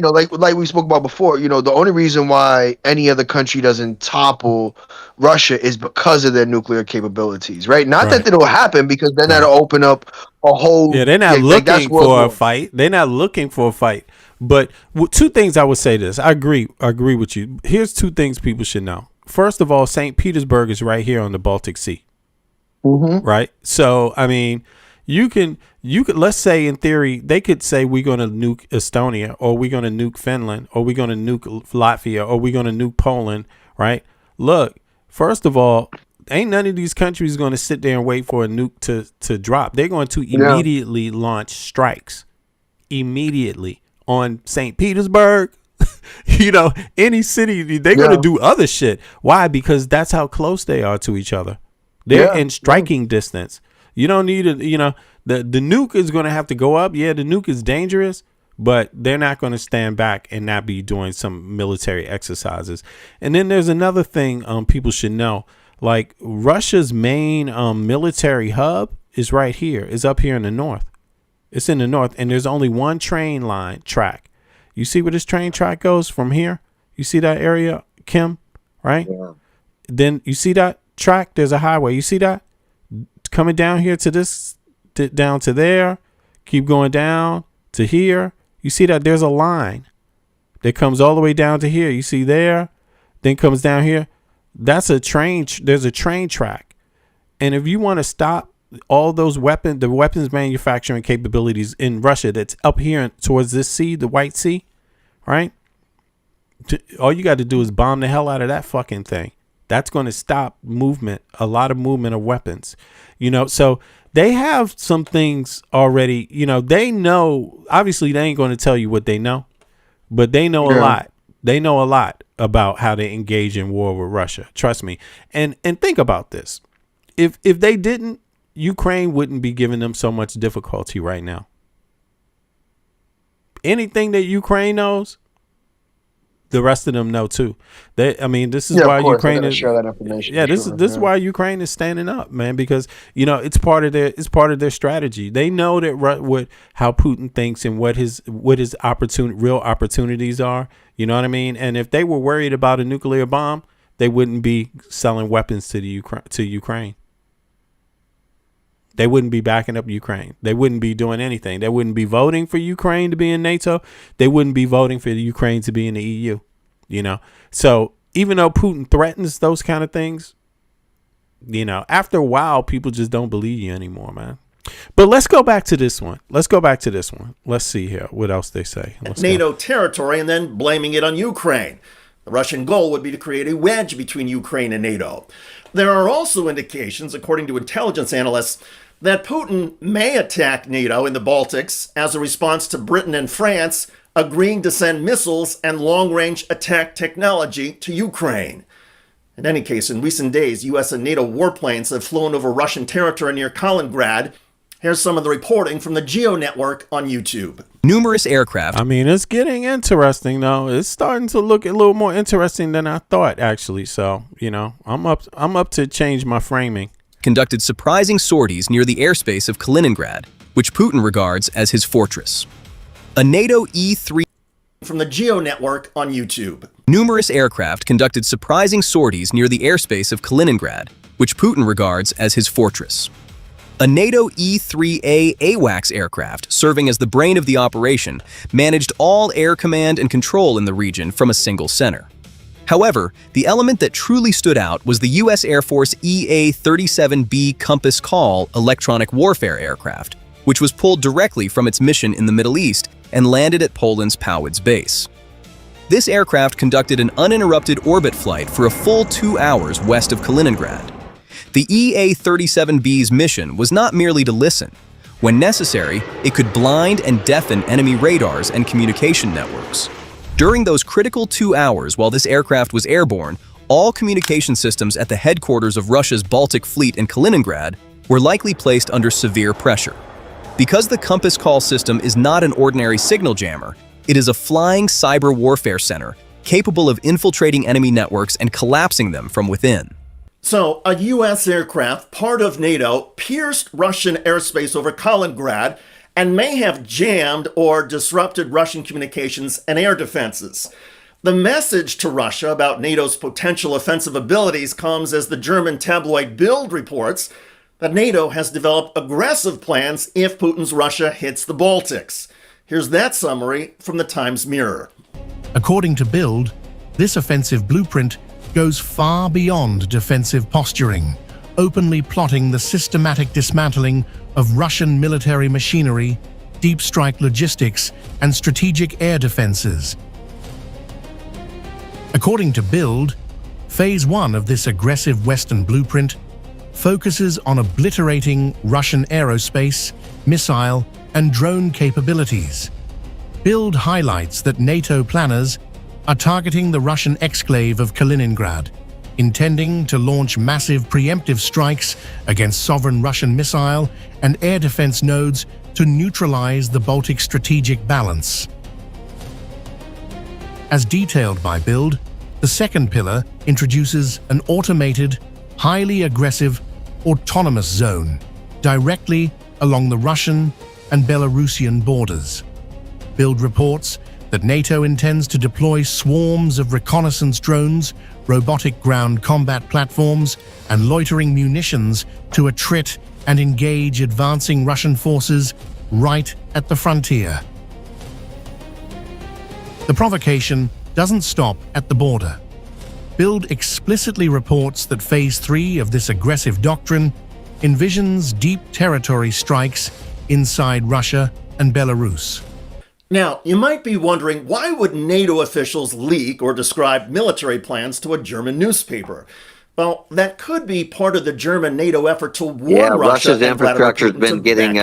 [SPEAKER 8] we spoke about before, the only reason why any other country doesn't topple Russia is because of their nuclear capabilities, right? Not that it'll happen, because then that'll open up a whole.
[SPEAKER 3] Yeah, they're not
[SPEAKER 8] like that's
[SPEAKER 3] looking
[SPEAKER 8] World
[SPEAKER 3] for a
[SPEAKER 8] War.
[SPEAKER 3] fight. They're not looking for a fight. But two things I would say to this. I agree with you. Here's two things people should know. First of all, St. Petersburg is right here on the Baltic Sea. Right? So, I mean, you could let's say in theory, they could say we're going to nuke Estonia, or we're going to nuke Finland, or we're going to nuke Latvia, or we're going to nuke Poland, right? Look, first of all, ain't none of these countries going to sit there and wait for a nuke to drop. They're going to immediately launch strikes immediately on St. Petersburg. Any city, they're going to do other shit. Why? Because that's how close they are to each other. They're in striking distance. You don't need the nuke is going to have to go up. Yeah, the nuke is dangerous, but they're not going to stand back and not be doing some military exercises. And then there's another thing people should know. Like, Russia's main military hub is right here. It's up here in the north. It's in the north, and there's only one train line track. You see where this train track goes from here? You see that area, Kim? Right? Yeah. Then you see that track? There's a highway. You see that? Coming down here to this, down to there, keep going down to here. You see that there's a line that comes all the way down to here. You see there, then comes down here. That's a train. There's a train track. And if you want to stop all those the weapons manufacturing capabilities in Russia that's up here towards this sea, the White Sea, right? All you got to do is bomb the hell out of that fucking thing. That's going to stop movement, a lot of movement of weapons, so they have some things already, they know, obviously they ain't going to tell you what they know, but they know a lot. They know a lot about how to engage in war with Russia. Trust me. And think about this. If they didn't, Ukraine wouldn't be giving them so much difficulty right now. Anything that Ukraine knows, the rest of them know too. This is why Ukraine is share that information. Yeah, this is why Ukraine is standing up, man, because it's part of their strategy. They know that how Putin thinks and what his real opportunities are. You know what I mean? And if they were worried about a nuclear bomb, they wouldn't be selling weapons to Ukraine. They wouldn't be backing up Ukraine. They wouldn't be doing anything. They wouldn't be voting for Ukraine to be in NATO. They wouldn't be voting for Ukraine to be in the EU. So even though Putin threatens those kind of things, after a while, people just don't believe you anymore, man. But let's go back to this one. Let's see here what else they say.
[SPEAKER 1] NATO territory and then blaming it on Ukraine. The Russian goal would be to create a wedge between Ukraine and NATO. There are also indications, according to intelligence analysts, that Putin may attack NATO in the Baltics as a response to Britain and France agreeing to send missiles and long-range attack technology to Ukraine. In any case, in recent days, U.S. and NATO warplanes have flown over Russian territory near Kaliningrad. Here's some of the reporting from the Geo Network on YouTube.
[SPEAKER 5] Numerous aircraft.
[SPEAKER 3] It's getting interesting, though. It's starting to look a little more interesting than I thought, actually. So, I'm up to change my framing.
[SPEAKER 5] Conducted surprising sorties near the airspace of Kaliningrad, which Putin regards as his fortress. A NATO E-3
[SPEAKER 1] from the Geo Network on YouTube.
[SPEAKER 5] Numerous aircraft conducted surprising sorties near the airspace of Kaliningrad, which Putin regards as his fortress. A NATO E-3A AWACS aircraft, serving as the brain of the operation, managed all air command and control in the region from a single center. However, the element that truly stood out was the U.S. Air Force EA-37B Compass Call electronic warfare aircraft, which was pulled directly from its mission in the Middle East and landed at Poland's Powidz base. This aircraft conducted an uninterrupted orbit flight for a full 2 hours west of Kaliningrad. The EA-37B's mission was not merely to listen. When necessary, it could blind and deafen enemy radars and communication networks. During those critical 2 hours while this aircraft was airborne, all communication systems at the headquarters of Russia's Baltic Fleet in Kaliningrad were likely placed under severe pressure. Because the Compass Call system is not an ordinary signal jammer, it is a flying cyber warfare center capable of infiltrating enemy networks and collapsing them from within.
[SPEAKER 1] So, a U.S. aircraft, part of NATO, pierced Russian airspace over Kaliningrad and may have jammed or disrupted Russian communications and air defenses. The message to Russia about NATO's potential offensive abilities comes as the German tabloid Bild reports that NATO has developed aggressive plans if Putin's Russia hits the Baltics. Here's that summary from the Times Mirror.
[SPEAKER 6] According to Bild, this offensive blueprint goes far beyond defensive posturing, openly plotting the systematic dismantling of Russian military machinery, deep strike logistics, and strategic air defenses. According to Bild, Phase 1 of this aggressive Western blueprint focuses on obliterating Russian aerospace, missile, and drone capabilities. Bild highlights that NATO planners are targeting the Russian exclave of Kaliningrad, intending to launch massive preemptive strikes against sovereign Russian missile and air defense nodes to neutralize the Baltic strategic balance. As detailed by Bild, the second pillar introduces an automated, highly aggressive, autonomous zone directly along the Russian and Belarusian borders. Bild reports that NATO intends to deploy swarms of reconnaissance drones, robotic ground combat platforms, and loitering munitions to attrit and engage advancing Russian forces right at the frontier. The provocation doesn't stop at the border. Bild explicitly reports that Phase 3 of this aggressive doctrine envisions deep territory strikes inside Russia and Belarus.
[SPEAKER 1] Now, you might be wondering, why would NATO officials leak or describe military plans to a German newspaper? Well, that could be part of the German NATO effort to warn Russia.
[SPEAKER 22] Russia's infrastructure has been getting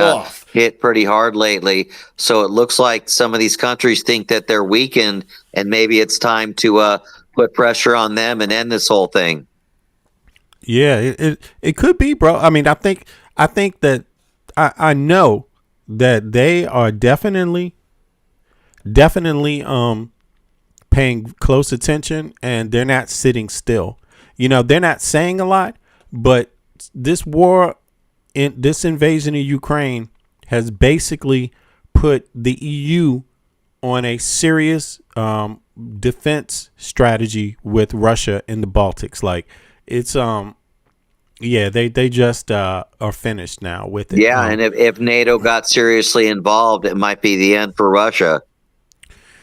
[SPEAKER 22] hit pretty hard lately. So it looks like some of these countries think that they're weakened, and maybe it's time to put pressure on them and end this whole thing.
[SPEAKER 3] Yeah, it could be, bro. I mean, I think that I know that they are definitely paying close attention, and they're not sitting still. You know, they're not saying a lot, but this war, this invasion of Ukraine has basically put the EU on a serious defense strategy with Russia in the Baltics. Like, it's they just are finished now with it.
[SPEAKER 22] Yeah, and if NATO got seriously involved, it might be the end for Russia.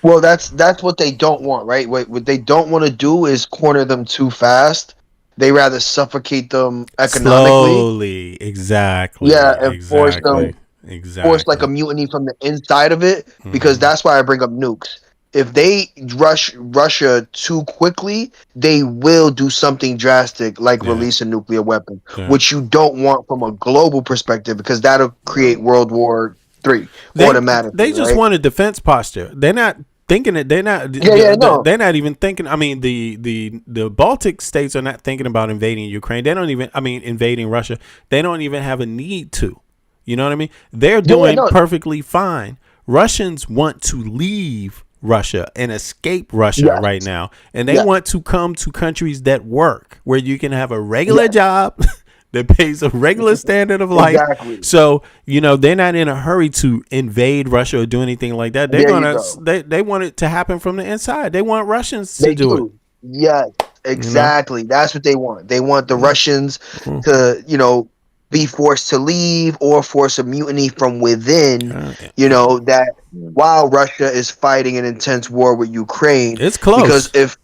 [SPEAKER 8] Well, that's what they don't want, right? What they don't want to do is corner them too fast. They rather suffocate them economically.
[SPEAKER 3] Slowly, exactly.
[SPEAKER 8] Yeah, and
[SPEAKER 3] exactly.
[SPEAKER 8] force like a mutiny from the inside of it, because that's why I bring up nukes. If they rush Russia too quickly, they will do something drastic, like release a nuclear weapon, which you don't want from a global perspective, because that'll create World War III automatically.
[SPEAKER 3] They just want a defense posture. They're not thinking it. They're not. They're not even thinking. I mean, the Baltic states are not thinking about invading Ukraine. They don't even. I mean, invading Russia. They don't even have a need to. You know what I mean? They're doing perfectly fine. Russians want to leave Russia and escape Russia right now, and they want to come to countries that work, where you can have a regular job that pays a regular standard of life. Exactly. So, you know, they're not in a hurry to invade Russia or do anything like that. They're they want it to happen from the inside. They want Russians to do it.
[SPEAKER 8] Yes, exactly. You know? That's what they want. They want the Russians to, you know, be forced to leave or force a mutiny from within, you know, that while Russia is fighting an intense war with Ukraine.
[SPEAKER 3] It's close.
[SPEAKER 8] Because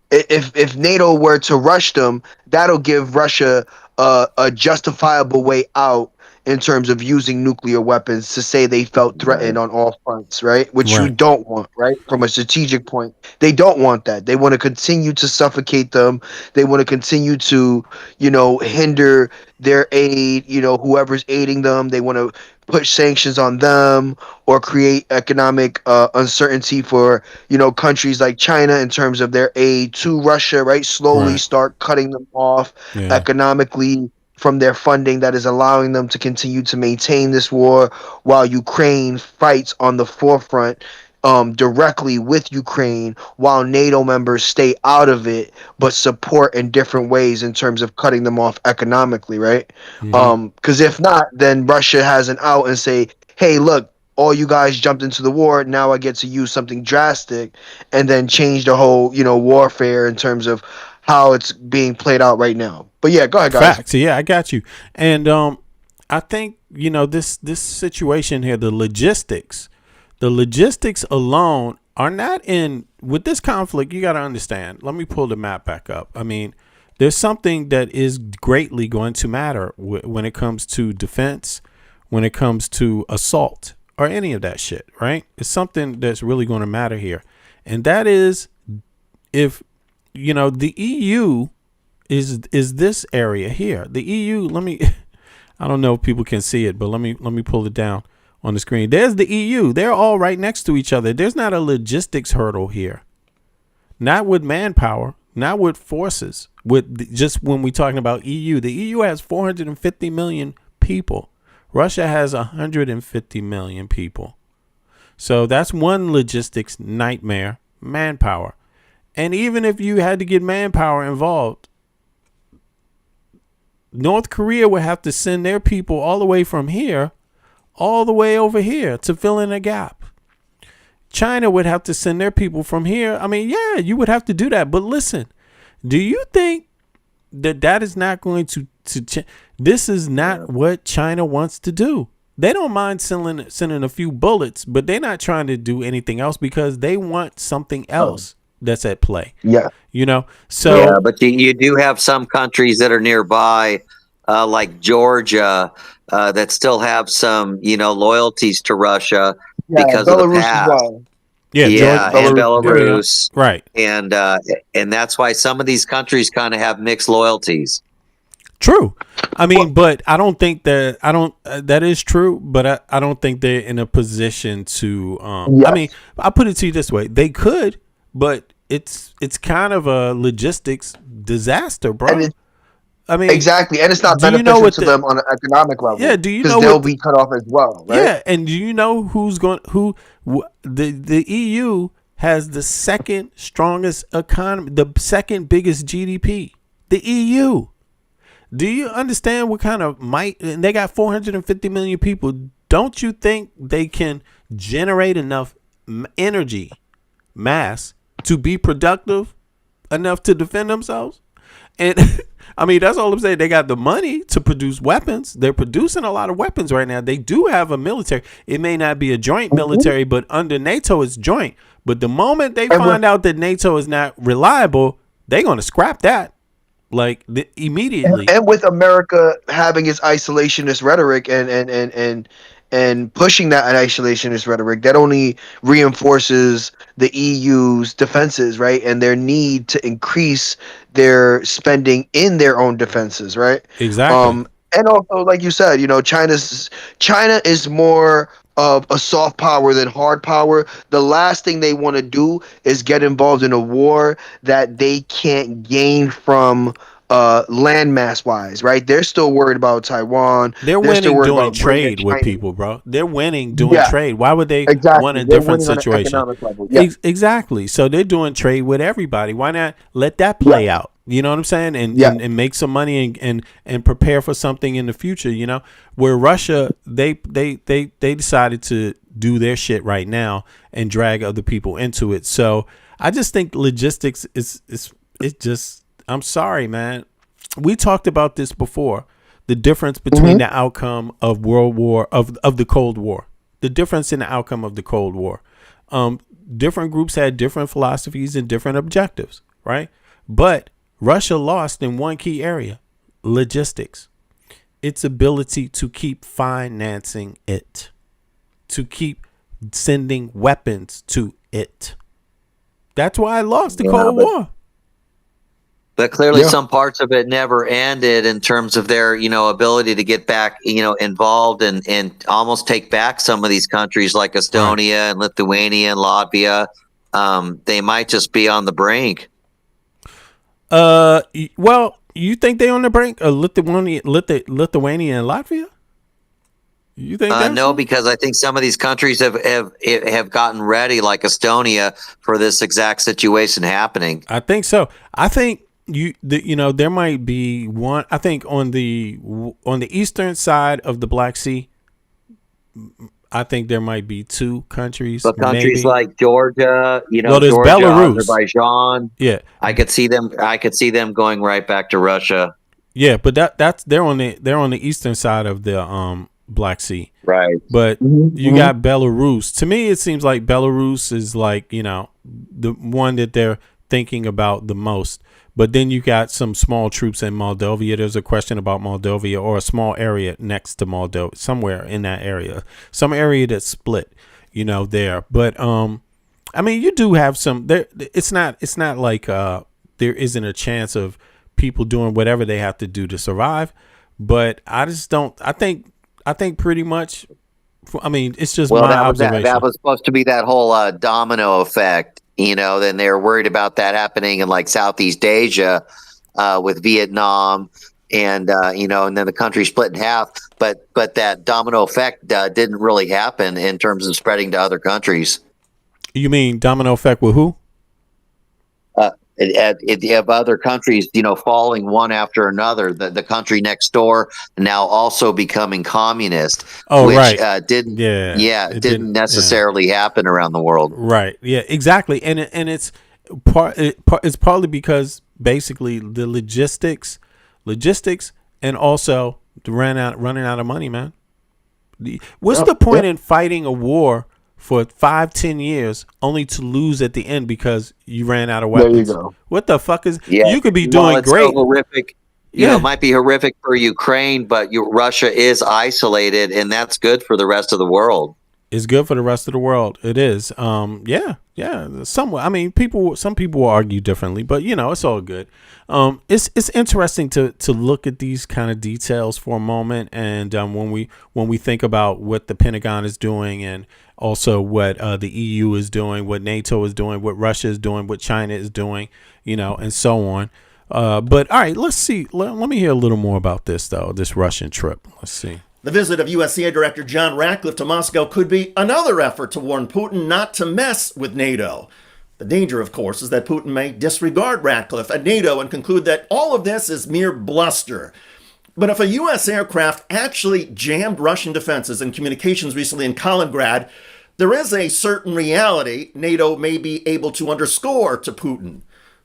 [SPEAKER 8] if NATO were to rush them, that'll give Russia a justifiable way out in terms of using nuclear weapons to say they felt threatened on all fronts, right? Which you don't want, right? From a strategic point, they don't want that. They want to continue to suffocate them. They want to continue to, you know, hinder their aid, you know, whoever's aiding them. They want to put sanctions on them or create economic uncertainty for, you know, countries like China in terms of their aid to Russia, right? Slowly start cutting them off economically from their funding that is allowing them to continue to maintain this war while Ukraine fights on the forefront directly with Ukraine, while NATO members stay out of it but support in different ways in terms of cutting them off economically, right? Because if not, then Russia has an out and say, hey, look, all you guys jumped into the war. Now I get to use something drastic and then change the whole, warfare in terms of how it's being played out right now. But yeah, go ahead, guys.
[SPEAKER 3] Facts. Yeah, I got you. And I think this situation here, the logistics alone are not in with this conflict. You got to understand. Let me pull the map back up. I mean, there's something that is greatly going to matter when it comes to defense, when it comes to assault, or any of that shit. Right? It's something that's really going to matter here, and that is if the EU is this area here. The EU. I don't know if people can see it, but let me pull it down on the screen. There's the EU. They're all right next to each other. There's not a logistics hurdle here. Not with manpower, not with forces. Just when we're talking about EU, the EU has 450 million people. Russia has 150 million people. So that's one logistics nightmare, manpower. And even if you had to get manpower involved, North Korea would have to send their people all the way from here, all the way over here to fill in a gap. China would have to send their people from here. I mean, yeah, you would have to do that. But listen, do you think that is not going to this is not what China wants to do? They don't mind sending a few bullets, but they're not trying to do anything else because they want something else that's at play.
[SPEAKER 8] Yeah.
[SPEAKER 3] So
[SPEAKER 22] yeah, but you do have some countries that are nearby, like Georgia, that still have some, loyalties to Russia because of the
[SPEAKER 8] Belarus
[SPEAKER 22] past.
[SPEAKER 8] as well.
[SPEAKER 22] Yeah,
[SPEAKER 3] Georgia,
[SPEAKER 22] and Belarus,
[SPEAKER 3] right?
[SPEAKER 22] And that's why some of these countries kind of have mixed loyalties.
[SPEAKER 3] True. I mean, but I don't think that that is true, but I don't think they're in a position to I mean, I'll put it to you this way. They could, but it's kind of a logistics disaster, bro. I mean,
[SPEAKER 8] exactly, and it's not beneficial to them on an economic level.
[SPEAKER 3] Yeah, do you know
[SPEAKER 8] because they'll be cut off as well, right?
[SPEAKER 3] Yeah, and do you know the EU has the second strongest economy, the second biggest GDP. The EU. Do you understand what kind of might? And they got 450 million people. Don't you think they can generate enough energy, mass, to be productive enough to defend themselves? And I mean, that's all I'm saying. They got the money to produce weapons. They're producing a lot of weapons right now. They do have a military. It may not be a joint military, but under NATO, it's joint. But the moment they find out that NATO is not reliable, they're going to scrap that. Immediately.
[SPEAKER 8] And with America having its isolationist rhetoric and pushing that isolationist rhetoric, that only reinforces the EU's defenses, right? And their need to increase their spending in their own defenses, right?
[SPEAKER 3] Exactly.
[SPEAKER 8] And also, like you said, China is more of a soft power than hard power. The last thing they want to do is get involved in a war that they can't gain from landmass wise, right? They're still worried about Taiwan.
[SPEAKER 3] They're winning doing trade with people, bro. They're winning doing trade. Why would they want a different situation? Exactly. So they're doing trade with everybody. Why not let that play out? You know what I'm saying? And make some money and prepare for something in the future, where Russia, they decided to do their shit right now and drag other people into it. So I just think logistics is just, I'm sorry, man. We talked about this before. The difference between the outcome of the Cold War. The difference in the outcome of the Cold War. Different groups had different philosophies and different objectives, right? But Russia lost in one key area, logistics. Its ability to keep financing it, to keep sending weapons to it. That's why I lost the Cold War.
[SPEAKER 22] But clearly some parts of it never ended in terms of their, ability to get back, involved and almost take back some of these countries like Estonia and Lithuania and Latvia. They might just be on the brink.
[SPEAKER 3] Well, you think they on the brink of Lithuania and Latvia? You think
[SPEAKER 22] no, because I think some of these countries have gotten ready, like Estonia, for this exact situation happening.
[SPEAKER 3] I think so. I think there might be one. I think on the eastern side of the Black Sea, I think there might be 2 countries.
[SPEAKER 22] But countries
[SPEAKER 3] maybe.
[SPEAKER 22] like Georgia,
[SPEAKER 3] Well, there's
[SPEAKER 22] Georgia,
[SPEAKER 3] Belarus.
[SPEAKER 22] Azerbaijan.
[SPEAKER 3] Yeah,
[SPEAKER 22] I could see them going right back to Russia.
[SPEAKER 3] yeah, but that's they're on the eastern side of the Black Sea.
[SPEAKER 22] Right.
[SPEAKER 3] But you got Belarus. To me, it seems like Belarus is like, the one that they're thinking about the most. But then you got some small troops in Moldova. There's a question about Moldova, or a small area next to Moldova, somewhere in that area, some area that's split, there. But I mean, you do have some there. It's not like there isn't a chance of people doing whatever they have to do to survive. But I just don't. I think pretty much. I mean, it's just my observation.
[SPEAKER 22] That was supposed to be that whole domino effect. Then they were worried about that happening in like Southeast Asia with Vietnam, and and then the country split in half. But that domino effect didn't really happen in terms of spreading to other countries.
[SPEAKER 3] You mean domino effect with who?
[SPEAKER 22] Of other countries, falling one after another. The country next door now also becoming communist, which didn't necessarily happen around the world.
[SPEAKER 3] Right. Yeah. Exactly. And it's it's partly because basically the logistics, and also running out of money, man. What's the point in fighting a war for 5-10 years only to lose at the end because you ran out of weapons?
[SPEAKER 22] There you go.
[SPEAKER 3] What the fuck is? Yeah. You could be doing
[SPEAKER 22] it's
[SPEAKER 3] great.
[SPEAKER 22] So horrific. It might be horrific for Ukraine, but Russia is isolated, and that's good for the rest of the world.
[SPEAKER 3] It's good for the rest of the world. It is. Yeah. Somewhat. I mean, some people will argue differently, but it's all good. It's interesting to look at these kind of details for a moment, and when we think about what the Pentagon is doing, and also what the EU is doing, what NATO is doing, what Russia is doing, what China is doing, and so on. But all right, let's see. Let me hear a little more about this, though. This Russian trip. Let's see.
[SPEAKER 1] The visit of USCA Director John Ratcliffe to Moscow could be another effort to warn Putin not to mess with NATO. The danger, of course, is that Putin may disregard Ratcliffe and NATO and conclude that all of this is mere bluster. But if a U.S. aircraft actually jammed Russian defenses and communications recently in Kaliningrad, there is a certain reality NATO may be able to underscore to Putin.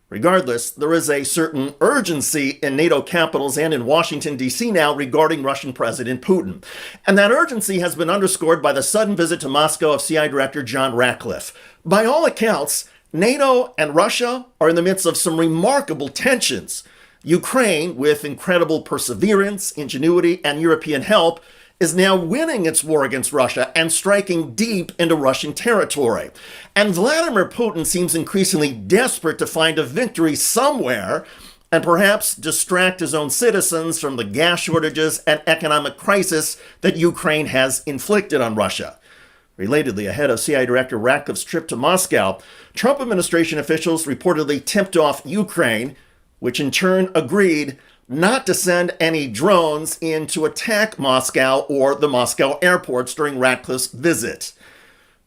[SPEAKER 1] Regardless, there is a certain urgency in NATO capitals and in Washington, D.C. now regarding Russian President Putin. And that urgency has been underscored by the sudden visit to Moscow of CIA Director John Ratcliffe. By all accounts, NATO and Russia are in the midst of some remarkable tensions. Ukraine, with incredible perseverance, ingenuity, and European help, is now winning its war against Russia and striking deep into Russian territory. And Vladimir Putin seems increasingly desperate to find a victory somewhere and perhaps distract his own citizens from the gas shortages and economic crisis that Ukraine has inflicted on Russia. Relatedly, ahead of CIA Director Ratcliffe's trip to Moscow, Trump administration officials reportedly tipped off Ukraine, which in turn agreed not to send any drones in to attack Moscow or the Moscow airports during Ratcliffe's visit.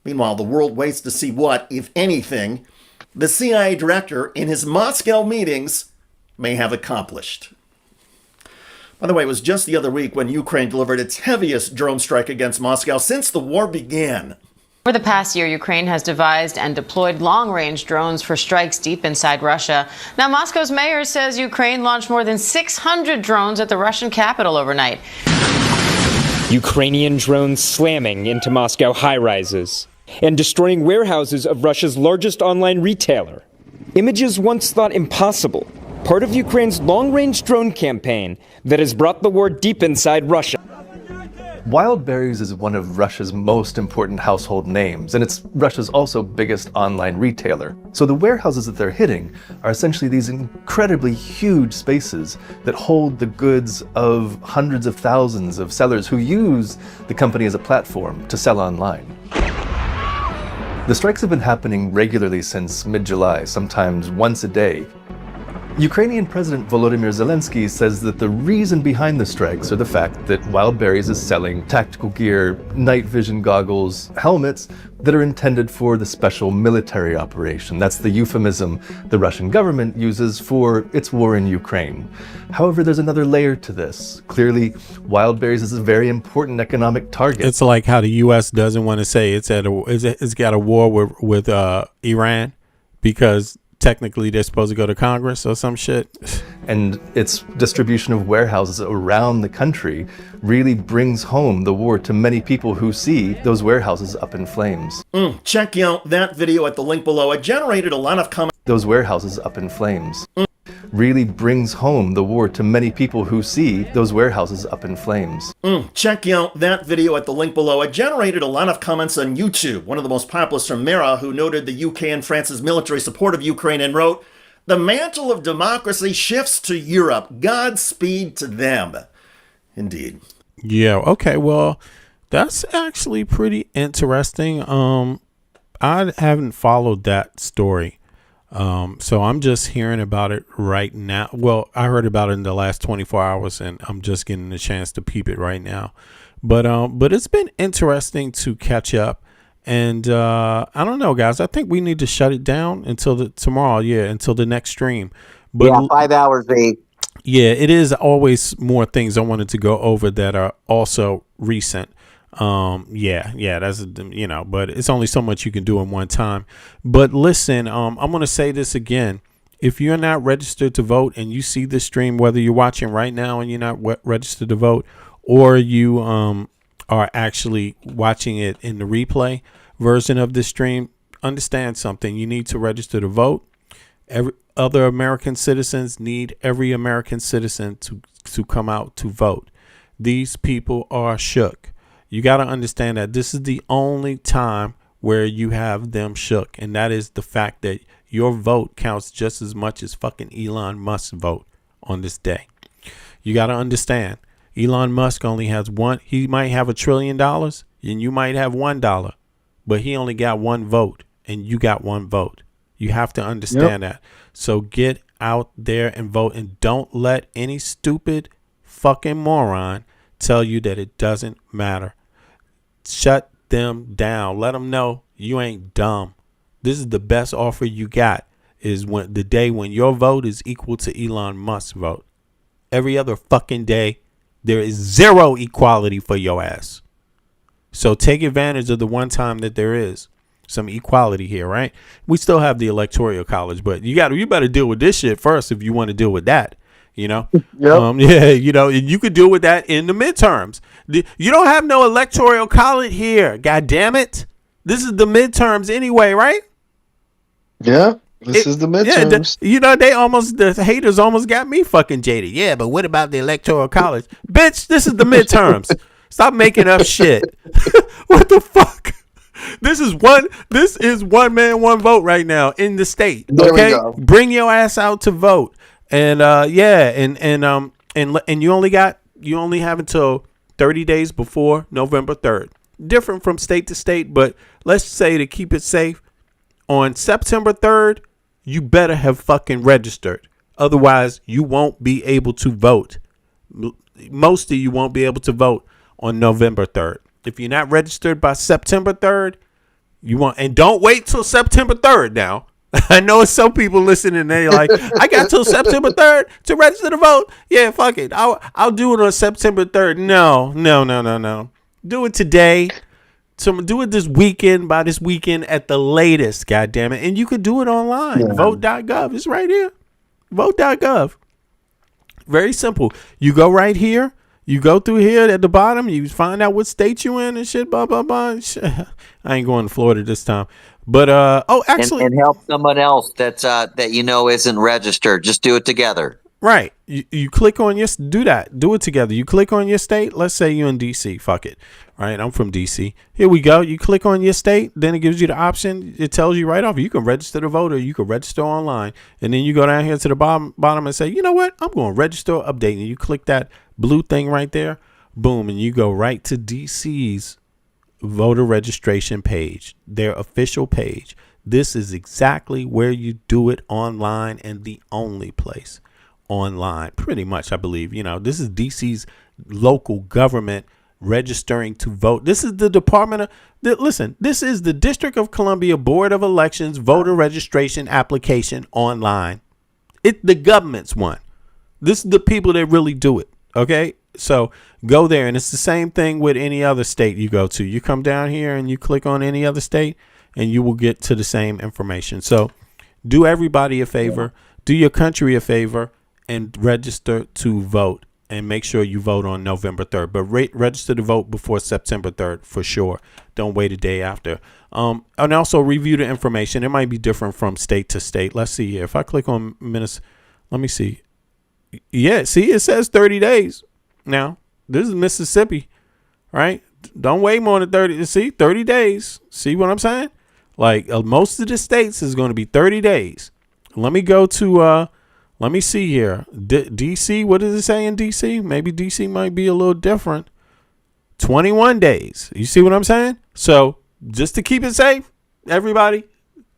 [SPEAKER 1] Meanwhile, the world waits to see what, if anything, the CIA director in his Moscow meetings may have accomplished. By the way, it was just the other week when Ukraine delivered its heaviest drone strike against Moscow since the war began.
[SPEAKER 4] Over the past year, Ukraine has devised and deployed long-range drones for strikes deep inside Russia. Now, Moscow's mayor says Ukraine launched more than 600 drones at the Russian capital overnight.
[SPEAKER 7] Ukrainian drones slamming into Moscow high-rises and destroying warehouses of Russia's largest online retailer. Images once thought impossible, part of Ukraine's long-range drone campaign that has brought the war deep inside Russia.
[SPEAKER 9] Wild Berries is one of Russia's most important household names, and it's Russia's also biggest online retailer. So the warehouses that they're hitting are essentially these incredibly huge spaces that hold the goods of hundreds of thousands of sellers who use the company as a platform to sell online. The strikes have been happening regularly since mid-July, sometimes once a day. Ukrainian President Volodymyr Zelensky says that the reason behind the strikes are the fact that Wild Berries is selling tactical gear, night vision goggles, helmets that are intended for the special military operation. That's the euphemism the Russian government uses for its war in Ukraine. However, there's another layer to this. Clearly, Wild Berries is a very important economic target.
[SPEAKER 3] It's like how the U.S. doesn't want to say it's got a war with Iran because technically they're supposed to go to Congress or some shit.
[SPEAKER 9] And its distribution of warehouses around the country really brings home the war to many people who see those warehouses up in flames.
[SPEAKER 1] Check out that video at the link below. It generated a lot of comments.
[SPEAKER 9] Those warehouses up in flames really brings home the war to many people who see those warehouses up in flames.
[SPEAKER 1] Check out that video at the link below. It generated a lot of comments on YouTube. One of the most popular from Mera, who noted the UK and France's military support of Ukraine and wrote, "The mantle of democracy shifts to Europe. Godspeed to them." Indeed.
[SPEAKER 3] Yeah, okay, well, that's actually pretty interesting. I haven't followed that story. So I'm just hearing about it right now. Well, I heard about it in the last 24 hours and I'm just getting the chance to peep it right now. But it's been interesting to catch up. And I don't know, guys. I think we need to shut it down until tomorrow. Yeah, until the next stream. But
[SPEAKER 22] yeah, 5 hours, babe.
[SPEAKER 3] Yeah, it is always more things I wanted to go over that are also recent. Yeah, that's, but it's only so much you can do in one time. But listen, I'm going to say this again. If you're not registered to vote and you see this stream, whether you're watching right now and you're not registered to vote, or you are actually watching it in the replay version of this stream, understand something. You need to register to vote. Every other American citizens need every American citizen to come out to vote. These people are shook. You got to understand that this is the only time where you have them shook. And that is the fact that your vote counts just as much as fucking Elon Musk's vote on this day. You got to understand, Elon Musk only has one. He might have $1 trillion and you might have $1, but he only got one vote and you got one vote. You have to understand that. So get out there and vote, and don't let any stupid fucking moron tell you that it doesn't matter. Shut them down. Let them know you ain't dumb. This is the best offer you got, is when the day when your vote is equal to Elon Musk's vote. Every other fucking day, there is zero equality for your ass. So take advantage of the one time that there is some equality here, right? We still have the Electoral College, but you better deal with this shit first if you want to deal with that. Yeah, you could deal with that in the midterms. You don't have no Electoral College here. God damn it. This is the midterms anyway, right?
[SPEAKER 8] Yeah, this is the midterms.
[SPEAKER 3] The haters almost got me fucking jaded. Yeah, but what about the Electoral College? Bitch, this is the midterms. Stop making up shit. What the fuck? This is one man, one vote right now in the state. Okay, bring your ass out to vote. And and you only have until 30 days before November 3rd. Different from state to state, but let's say to keep it safe, on September 3rd, you better have fucking registered. Otherwise, you won't be able to vote. Most of you won't be able to vote on November 3rd. If you're not registered by September 3rd, and don't wait till September 3rd now. I know some people listening, they're like, I got till September 3rd to register to vote. Yeah, fuck it. I'll do it on September 3rd. No. Do it today. Do it this weekend, by this weekend at the latest, goddammit. And you could do it online. Yeah. Vote.gov. It's right here. Vote.gov. Very simple. You go right here. You go through here at the bottom. You find out what state you in and shit, blah, blah, blah. I ain't going to Florida this time. But, actually.
[SPEAKER 22] And help someone else that isn't registered. Just do it together.
[SPEAKER 3] Right. You click on do that. Do it together. You click on your state. Let's say you're in D.C. Fuck it. Right. I'm from D.C. Here we go. You click on your state. Then it gives you the option. It tells you right off. You can register to vote or you can register online. And then you go down here to the bottom and say, you know what? I'm going to register or update. And you click that blue thing right there. Boom. And you go right to D.C.'s voter registration page, their official page. This is exactly where you do it online, and the only place online, pretty much, I believe. This is DC's local government registering to vote. This is the this is the District of Columbia Board of Elections voter registration application online. It's the government's one. This is the people that really do it. Okay. So go there, and it's the same thing with any other state you go to. You come down here and you click on any other state, and you will get to the same information. So do everybody a favor, do your country a favor, and register to vote, and make sure you vote on November 3rd. But register to vote before September 3rd for sure. Don't wait a day after. And also review the information. It might be different from state to state. Let's see here. If I click on Minnesota, let me see. Yeah, see, it says 30 days. Now, this is Mississippi, right? Don't wait more than 30 days. See what I'm saying? Like most of the states is going to be 30 days. Let me go to, let me see here. DC, what does it say in DC? Maybe DC might be a little different. 21 days. You see what I'm saying? So just to keep it safe, everybody,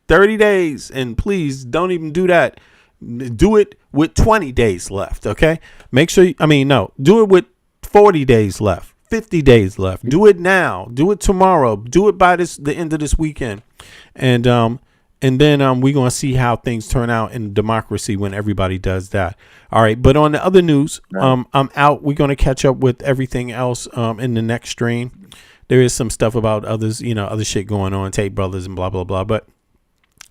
[SPEAKER 3] 30 days. And please don't even do that. Do it with 20 days left. Okay. Make sure, do it with 40 days left, 50 days left. Do it now. Do it tomorrow. Do it by the end of this weekend. And then we're going to see how things turn out in democracy when everybody does that. All right. But on the other news, I'm out. We're going to catch up with everything else in the next stream. There is some stuff about others, other shit going on, Tate Brothers and blah, blah, blah. But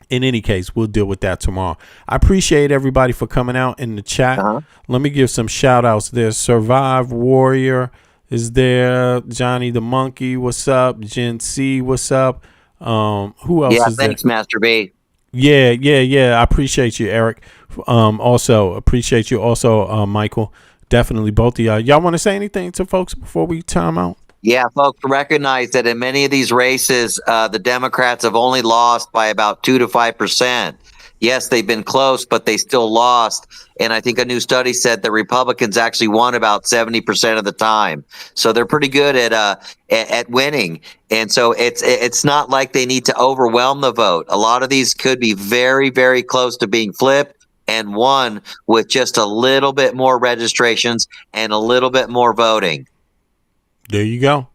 [SPEAKER 3] in any case, we'll deal with that tomorrow. I appreciate everybody for coming out in the chat. Let me give some shout outs. There's Survive Warrior is there. Johnny the Monkey, what's up? Gen C, what's up? Who else is there?
[SPEAKER 22] Thanks, Master B.
[SPEAKER 3] Yeah. I appreciate you, Eric. Also appreciate you also, Michael. Definitely both of y'all. Y'all want to say anything to folks before we time out?
[SPEAKER 22] Yeah, folks, recognize that in many of these races, the Democrats have only lost by about 2 to 5%. Yes, they've been close, but they still lost. And I think a new study said the Republicans actually won about 70% of the time. So they're pretty good at winning. And so it's not like they need to overwhelm the vote. A lot of these could be very, very close to being flipped and won with just a little bit more registrations and a little bit more voting.
[SPEAKER 3] There you go.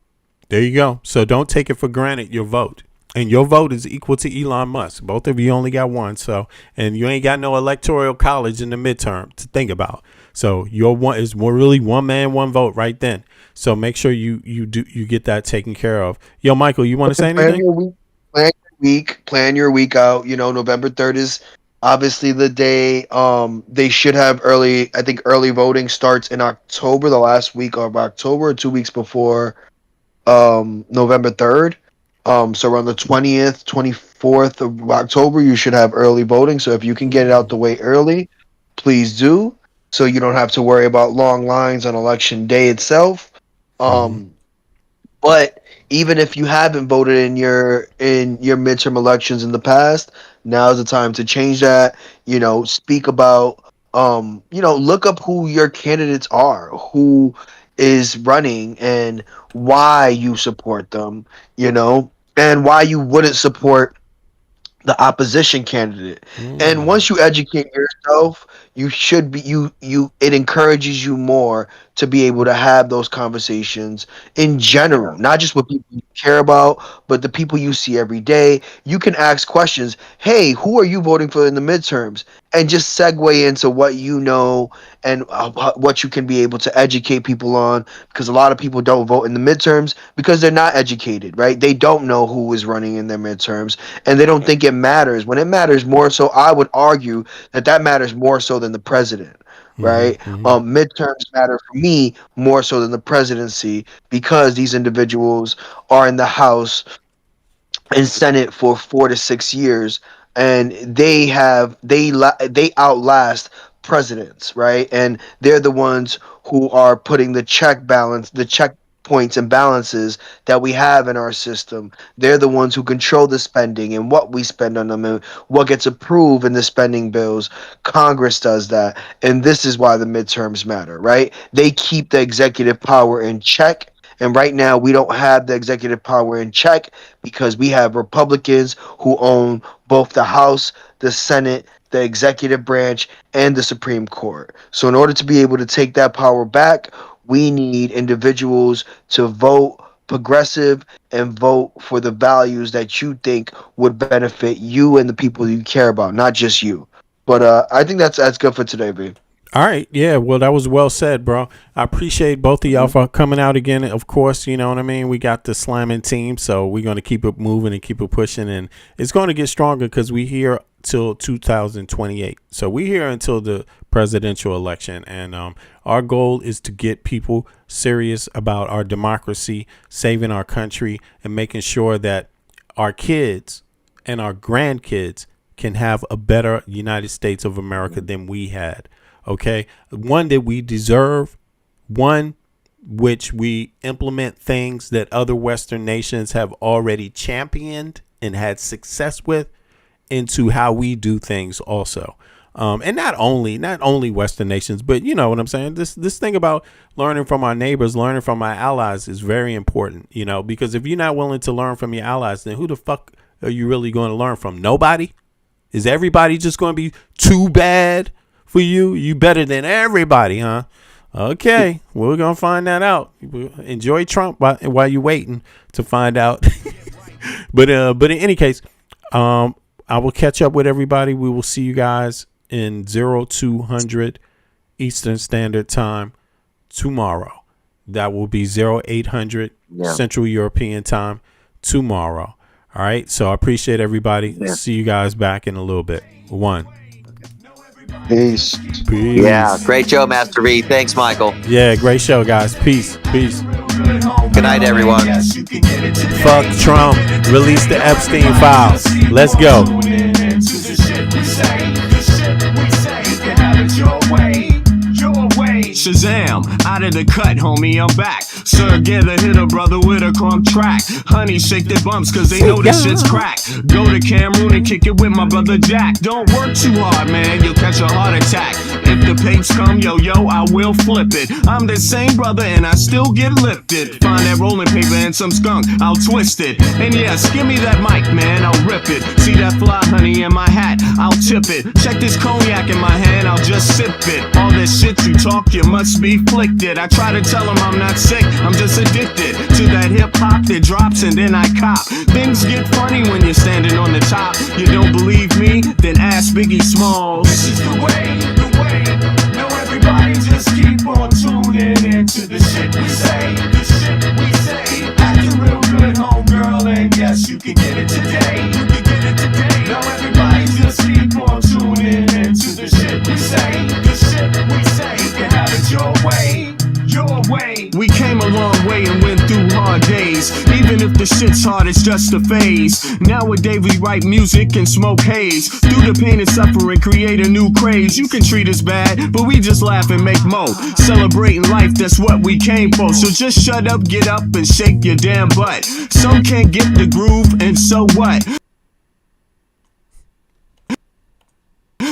[SPEAKER 3] So don't take it for granted, your vote. And your vote is equal to Elon Musk. Both of you only got one. So, and you ain't got no electoral college in the midterm to think about. So your one is more really one man, one vote right then. So make sure you get that taken care of. Yo, Michael, you want to say anything?
[SPEAKER 8] Plan your week out. November 3rd is obviously the day. They should have early voting starts in October, the last week of October, 2 weeks before November 3rd. So around the 20th, 24th of October, you should have early voting. So if you can get it out the way early, please do. So you don't have to worry about long lines on election day itself. But even if you haven't voted in your midterm elections in the past, now's the time to change that. Speak about, look up who your candidates are, who is running, and why you support them, and why you wouldn't support the opposition candidate. And once you educate yourself, you should be it encourages you more to be able to have those conversations in general, not just with people you care about, but the people you see every day. You can ask questions. Hey, who are you voting for in the midterms? And just segue into what you know and what you can be able to educate people on, because a lot of people don't vote in the midterms because they're not educated, right? They don't know who is running in their midterms, and they don't think it matters. When it matters more so, I would argue that matters more so than the president, right? Midterms matter for me more so than the presidency, because these individuals are in the House and Senate for 4 to 6 years, and they outlast presidents, right? And they're the ones who are putting the checkpoints and balances that we have in our system. They're the ones who control the spending and what we spend on them and what gets approved in the spending bills. Congress does that, and this is why the midterms matter, right? They keep the executive power in check, And right now, we don't have the executive power in check because we have Republicans who own both the House, the Senate, the executive branch, and the Supreme Court. So in order to be able to take that power back, we need individuals to vote progressive and vote for the values that you think would benefit you and the people you care about, not just you. But I think that's good for today, B.
[SPEAKER 3] All right. Yeah. Well, that was well said, bro. I appreciate both of y'all for coming out again. Of course, you know what I mean? We got the slamming team, so we're going to keep it moving and keep it pushing. And it's going to get stronger because we here till 2028. So we here until the presidential election. And our goal is to get people serious about our democracy, saving our country, and making sure that our kids and our grandkids can have a better United States of America than we had. Okay, one that we deserve, one which we implement things that other Western nations have already championed and had success with into how we do things also. And not only Western nations, but you know what I'm saying? This thing about learning from our neighbors, learning from our allies is very important, you know, because if you're not willing to learn from your allies, then who the fuck are you really going to learn from? Nobody? Is everybody just going to be too bad for you? You better than everybody, huh? Okay, we're gonna find that out. Enjoy Trump while you're waiting to find out. but in any case, I will catch up with everybody. We will see you guys in 0200 Eastern Standard Time tomorrow. That will be 0800 Central European Time tomorrow. All right. So I appreciate everybody. Yeah. See you guys back in a little bit. One.
[SPEAKER 8] Peace.
[SPEAKER 22] Yeah, great show, Master V. Thanks, Michael.
[SPEAKER 3] Yeah, great show, guys. Peace.
[SPEAKER 22] Good night, everyone.
[SPEAKER 3] Fuck Trump. Release the Epstein files. Let's go.
[SPEAKER 12] Shazam, out of the cut, homie, I'm back. Sir, get a hitter, brother, with a crumb track. Honey, shake their bumps, cause they know this shit's crack. Go to Cameroon and kick it with my brother Jack. Don't work too hard, man, you'll catch a heart attack. If the papes come, yo, I will flip it. I'm the same brother and I still get lifted. Find that rolling paper and some skunk, I'll twist it. And yes, give me that mic, man, I'll rip it. See that fly honey in my hat, I'll tip it. Check this cognac in my hand, I'll just sip it. All this shit you talk, you must be flicked. I try to tell them I'm not sick, I'm just addicted to that hip hop that drops and then I cop. Things get funny when you're standing on the top. You don't believe me? Then ask Biggie Smalls. This is the way. No, everybody just keep on tuning into the shit we say. The shit we say. Acting real good, homegirl, and yes, you can get it today. No, everybody just keep on tuning into the shit we say. The shit we say. You can have it your way. We came a long way and went through hard days. Even if the shit's hard, it's just a phase. Nowadays we write music and smoke haze. Through the pain and suffering, create a new craze. You can treat us bad, but we just laugh and make mo. Celebrating life, that's what we came for. So just shut up, get up, and shake your damn butt. Some can't get the groove, and so what?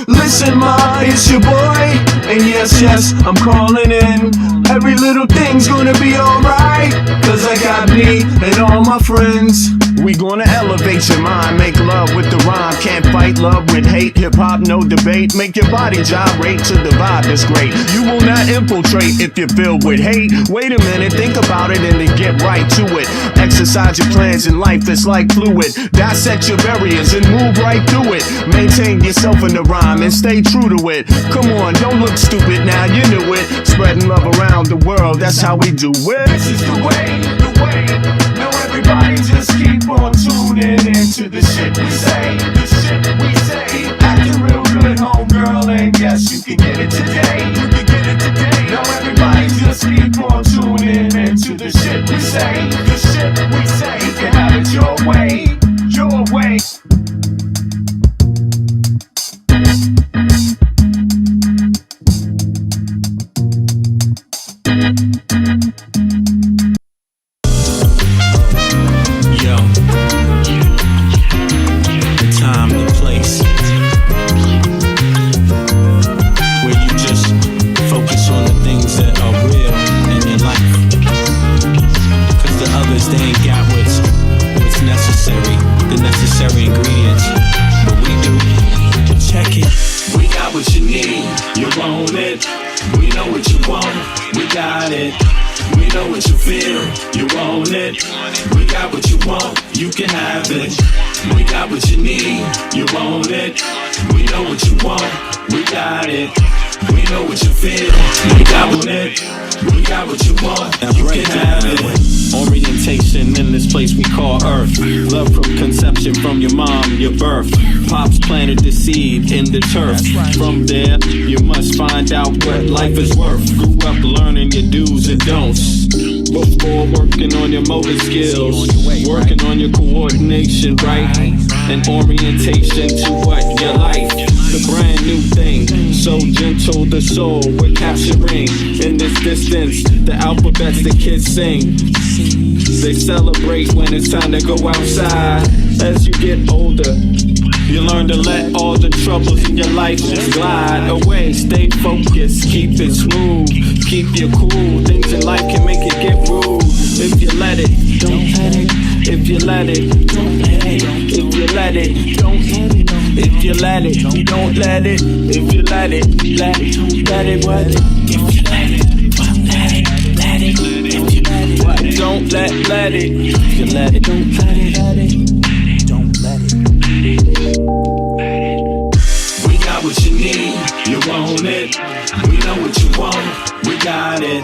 [SPEAKER 12] Listen, ma, it's your boy. And yes, I'm calling in. Every little thing's gonna be alright. Cause I got me and all my friends. We gonna elevate your mind, make love with the rhyme. Can't fight love with hate, hip-hop, no debate. Make your body gyrate to the vibe that's great. You will not infiltrate if you're filled with hate. Wait a minute, think about it and then get right to it. Exercise your plans in life, it's like fluid. Dissect your barriers and move right through it. Maintain yourself in the rhyme and stay true to it. Come on, don't look stupid now, you knew it. Spreading love around the world, that's how we do it. This is the way. No, everybody just keep on tuning into the shit we say. The shit we say. Acting real good, homegirl, and yes, you can get it today. No, everybody just keep on tuning into the shit we say. The shit we say. You can have it your way.
[SPEAKER 2] The time, the place, where you just
[SPEAKER 12] it. We know what you want, we got it. We know what you feel, you want it. We got what you want, you can have it. We got what you need, you want it. We know what you want, we got it. We know what you feel, you got it. We got what you want, you can have it.
[SPEAKER 13] Orientation in this place we call Earth. Love from conception, from your mom, your birth. Pops planted the seed in the turf. From there, you must find out what life is worth. Grew up learning your do's and don'ts before working on your motor skills, working on your coordination, right? And orientation to what you like. The brand new thing, so gentle the soul we're capturing. In this distance, the alphabets the kids sing. They celebrate when it's time to go outside. As you get older, you learn to let all the troubles in your life just glide away. Stay focused, keep it smooth, keep you cool. Things in life can make it get rude. If you let it, don't let it. If you let it, don't let it. If you let it, don't let it. If you let it, don't let it. If you let it, let it, let it, what? If you let it, don't let it, let it. If you let it, what? Don't let it. If you let it, don't let it, let it. Don't let it.
[SPEAKER 12] We got what you need, you want it. We know what you want, we got it.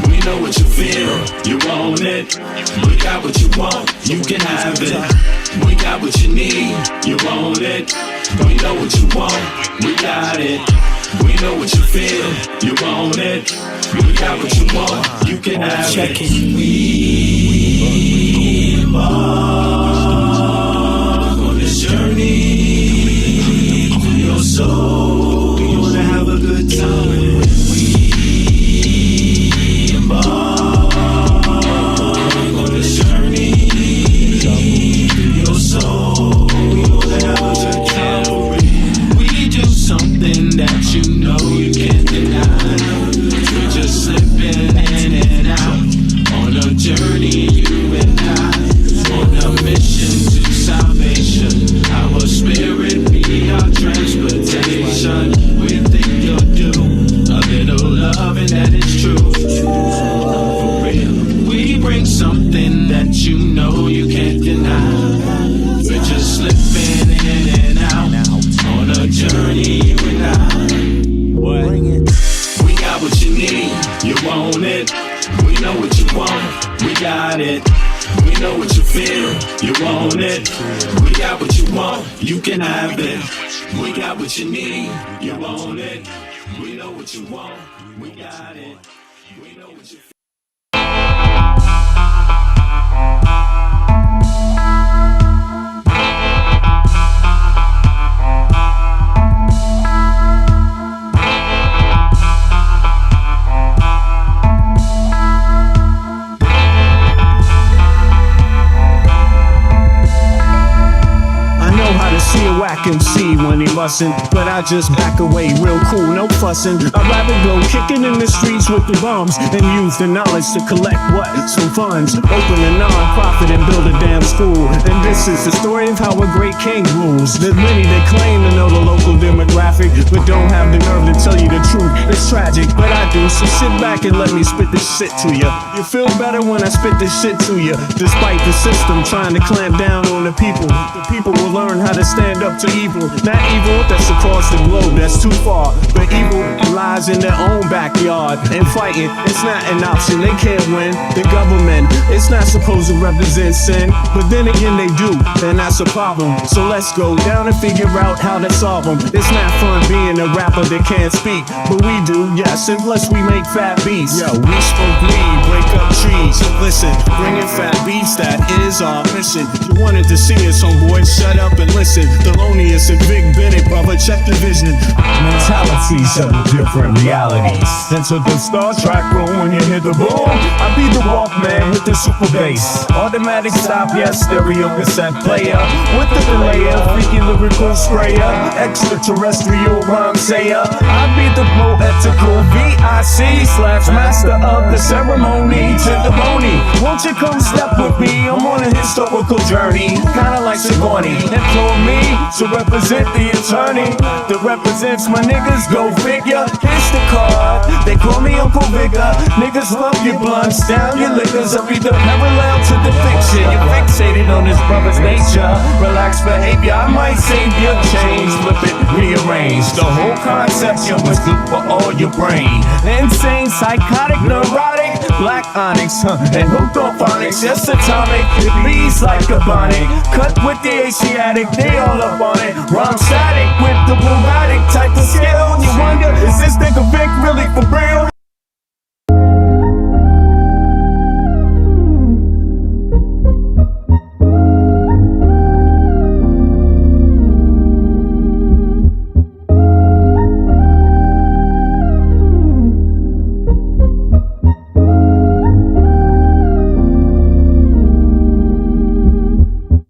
[SPEAKER 12] We know what you feel, you want it. We got what you want, you can have it. We got what you need, you want it. We know what you want, we got it. We know what you feel, you want it. We got what you want, you can have it. We embark on this journey through your soul. We wanna have a good time. We embark on this journey through your soul. We wanna have a good time. We do something that you know you can't deny. We're just slipping in and out on a journey, you and I, on a mission to salvation. Our spirit be our transportation. We think you'll do a little love and that is true. For real, we bring something that you know you can't deny. We're just slipping in and out on a journey, you and I. Bring it. We got what you need, you want it. We know what you want, we got it. We know what you feel, you want it. We got what you want, you can have it. We got what you need, you want it. We know what you want, we got it. We know what you feel. See a whack MC when he bustin', but I just back away real cool, no fussin'. I'd rather go kicking in the streets with the bums and use the knowledge to collect what? Some funds, open a non-profit and build a damn school. And this is the story of how a great king rules. There's many that claim to know the local demographic, but don't have the nerve to tell you the truth. It's tragic, but I do, so sit back and let me spit this shit to you. You feel better when I spit this shit to you. Despite the system trying to clamp down on the people will learn how to stand up to evil. Not evil that's across the globe, that's too far, but evil lies in their own backyard. And fighting, it's not an option, they can't win. The government, it's not supposed to represent sin, but then again they do, and that's a problem. So let's go down and figure out how to solve them. It's not fun being a rapper that can't speak, but we do, yes, and plus we make fat beats. Yo, we smoke weed, break up trees. Listen, bringing fat beats, that is our mission. You wanted to see us, homeboy, shut up and listen. Thelonious and Big Bennett, brother, check the vision. Mentalities, several different realities. Enter the Star Trek room when you hear the boom. I be the Walkman with the super bass. Automatic stop, yes, stereo cassette player. With the delayer, freaky lyrical sprayer. Extraterrestrial rhyme sayer. I be the poetical VI VIC slash master of the ceremony. Testimony, won't you come step with me? I'm on a historical journey, kinda like Sigourney. Implore me to represent the attorney that represents my niggas, go figure. Here's the card, they call me Uncle Vigor. Niggas love your blunts, down your liquors. I read the parallel to the fiction. You're fixated on this brother's nature. Relax behavior, I might save your change. Flip it, rearrange. The whole concept, yo, is good for all your brain. Insane, psychotic, neurotic, black onyx, and hooked on phonics. Yes, atomic, it bleeds like a bonnet. Cut with the Asiatic, they all up on it. Rhyme static with the robotic type of skill. You wonder, is this nigga Vic really for real?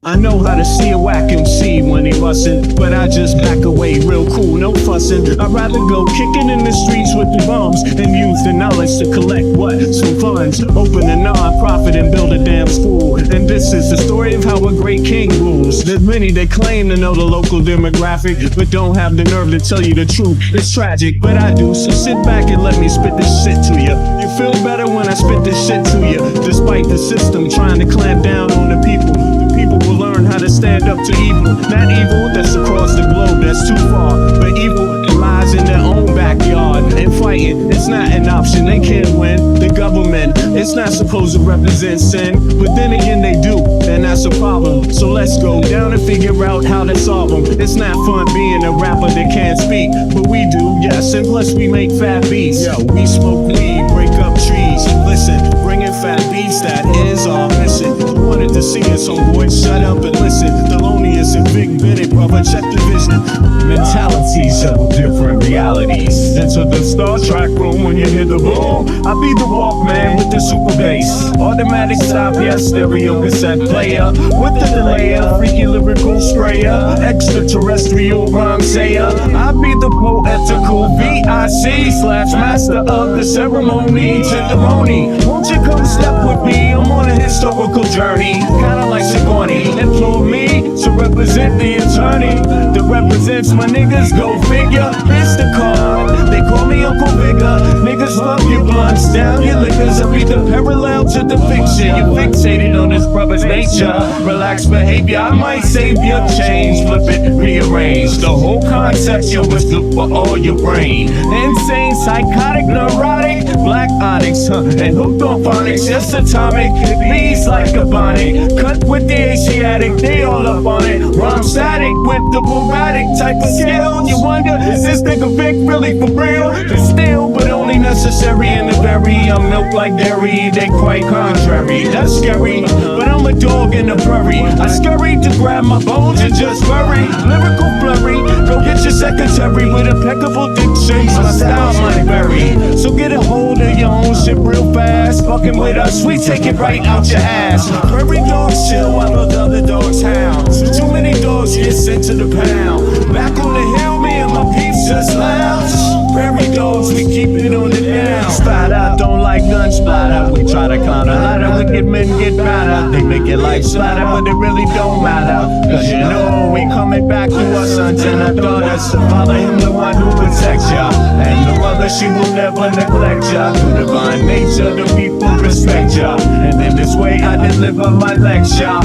[SPEAKER 12] I know how to see a whack MC when he bustin', but I just back away real cool, no fussin'. I'd rather go kicking in the streets with the bums and use the knowledge to collect what? Some funds. Open a non-profit and build a damn school. And this is the story of how a great king rules. There's many that claim to know the local demographic, but don't have the nerve to tell you the truth. It's tragic, but I do, so sit back and let me spit this shit to you. You feel better when I spit this shit to you, despite the system trying to clamp down on the people. People will learn how to stand up to evil. Not evil that's across the globe, that's too far, but evil that lies in their own backyard. And fighting, it's not an option, they can't win. The government, it's not supposed to represent sin, but then again they do, and that's a problem. So let's go down and figure out how to solve them. It's not fun being a rapper that can't speak, but we do, yes, and plus we make fat beats. Yo, we smoke weed, break up trees. Listen, bringing fat beats, that is our mission. You wanted to see us, so boy, shut up and listen. Thelonious and Big Bennett, brother, check the vision. Mentalities of different realities. Enter the Star Trek room when you hear the boom. I be the Walkman with the super bass. Automatic stop, yes, stereo cassette player. With the delayer, freaky lyrical sprayer. Extraterrestrial rhyme sayer. I be the poetical VIC slash master of the ceremony. Testimony, won't you come step with me? I'm on a historical journey, kinda like Sigourney. Implore me to represent the attorney that represents my niggas, go figure. Here's the card, they call me Uncle Vigor. Niggas love your blunts, down your liquors. I read the parallel to the fiction. You're fixated on this brother's nature. Relax behavior, I might save your change. Flip it, rearrange. The whole concept, yo, is good for all your brain. Insane, psychotic, neurotic, black onyx, and hooked on phonics. Yes, atomic, it bleeds like a bonnet. Cut with the Asiatic, they all up on it. Rhyme static with the robotic type of skill. You wonder, is this nigga Vic really for real? It's still, but only necessary in the berry. I'm milk like dairy, they quite contrary. That's scary, but I'm a dog in the prairie. I scurry to grab my bones and just worry. Lyrical blurry, go get your secretary with impeccable diction. My style might vary, so get a hold of your own shit real fast. Fucking with us, we take it right out your ass. Prairie dogs chill while the other dogs howl. Too many dogs get sent to the pound. Back on the hill, me and my peeps just lounge. Prairie dogs, we keep it on the down. Splat out, don't like gun splatter. We try to climb the ladder, wicked men get better. They make it like splatter, but it really don't matter. Cause you know we coming back to our sons and our daughters. Father him the one who protects ya, and the mother she will never neglect ya. Through divine nature, the people respect ya, and in this way I deliver my lecture.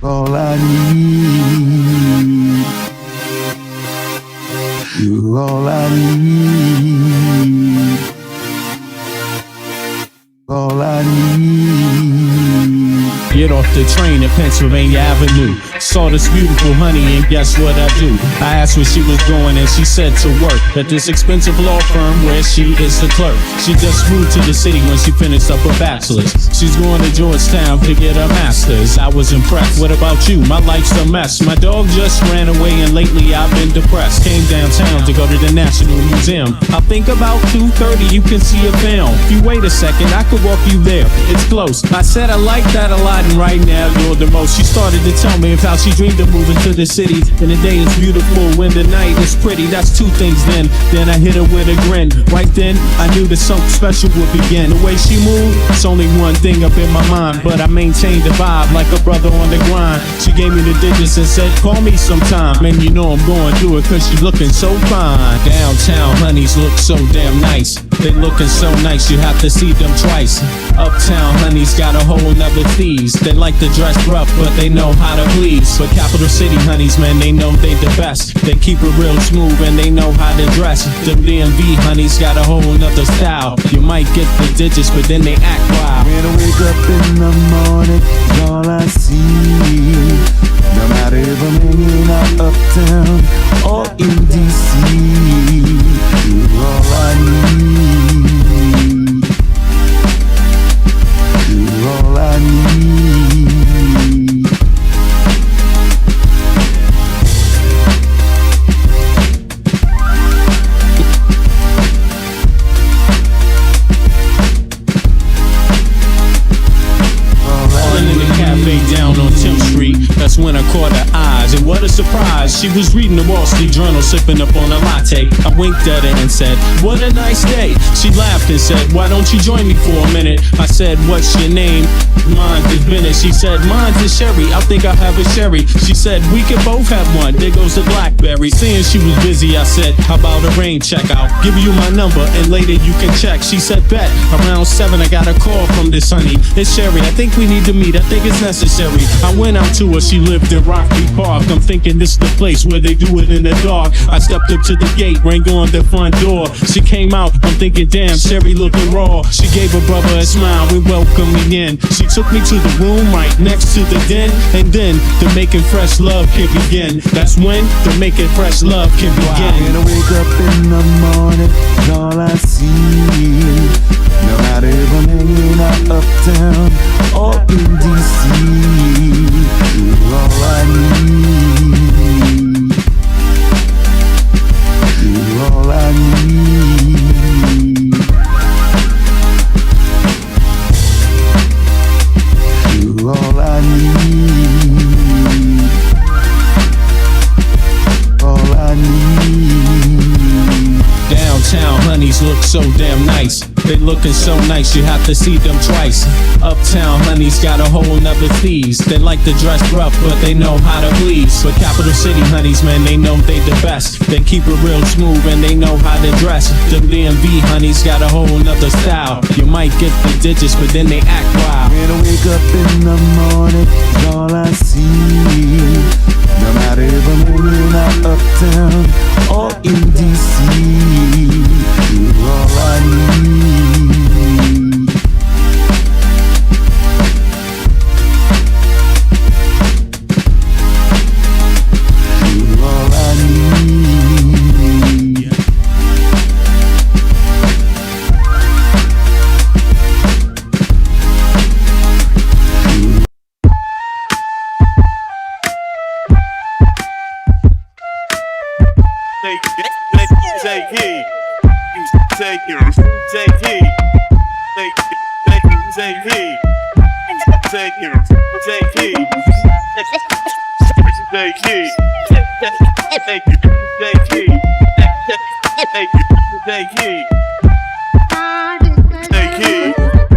[SPEAKER 2] All I need. You're all I need. All I need.
[SPEAKER 12] Get off the train at Pennsylvania Avenue.
[SPEAKER 2] Saw this beautiful honey, and guess what I do? I asked where she was going, and she said to work at this expensive law firm where she is the clerk. She just moved to the city when she finished up her bachelor's. She's going to Georgetown to get her master's. I was impressed. What about you? My life's a mess. My dog just ran away, and lately I've been depressed. Came downtown to go to the National Museum. I think about 2:30 you can see a film. If you wait a second, I could walk you there. It's close. I said I like that a lot, and right now you're the most. She started to tell me of how she dreamed of moving to the city, and the day is beautiful when the night is pretty. That's two things then. Then I hit her with a grin. Right then, I knew that something special would begin. The way she moved, it's only one thing up in my mind, but I maintained the vibe like a brother on the grind. She gave me the digits and said, call me sometime. And you know I'm going through it cause she's looking so fine. Downtown honeys look so damn nice. They looking so nice, you have to see them twice. Uptown honeys got a whole nother thieves. They like to dress rough, but they know how to please. But capital city honeys, man, they know they the best. They keep it real smooth and they know how to dress. Them DMV honeys got a whole nother style. You might get the digits, but then they act wild.
[SPEAKER 14] When I wake up in the morning, all I see, no matter if I'm hanging out uptown or in DC, you're all I need. You're all I need.
[SPEAKER 2] Down on 10th Street, that's when I caught her eyes. And what a surprise, she was reading the Wall Street Journal, sipping up on a latte. I winked at her and said, what a nice day. She laughed and said, why don't you join me for a minute? I said, what's your name? Mine is Bennett. She said, mine's is Sherry, I think I'll have a Sherry. She said, we can both have one, there goes the Blackberry. Seeing she was busy, I said, how about a rain check? I'll give you my number and later you can check. She said, bet. Around 7 I got a call from this honey. It's Sherry, I think we need to meet, I think it's necessary. I went out to her, she lived in Rocky Park. I'm thinking this is the place where they do it in the dark. I stepped up to the gate, rang on the front door. She came out, I'm thinking damn, Sherry looking raw. She gave her brother a smile, we welcome me in. She took me to the room right next to the den. And then the making fresh love can begin. That's when the making fresh love can begin.
[SPEAKER 14] When I wake up in the morning, all I see, no matter if I'm hanging out uptown or in DC, you're all I need. You're all I need. You're all I need. All I need.
[SPEAKER 2] Downtown honeys look so damn nice. They looking so nice, you have to see them twice. Uptown honeys got a whole nother thieves. They like to dress rough, but they know how to please. But capital city honeys, man, they know they the best. They keep it real smooth and they know how to dress. Them DMV honeys got a whole nother style. You might get the digits, but then they act wild.
[SPEAKER 14] When I wake up in the morning, all I see, no matter if I'm hanging out uptown or in DC, you're all I need. You're all I need.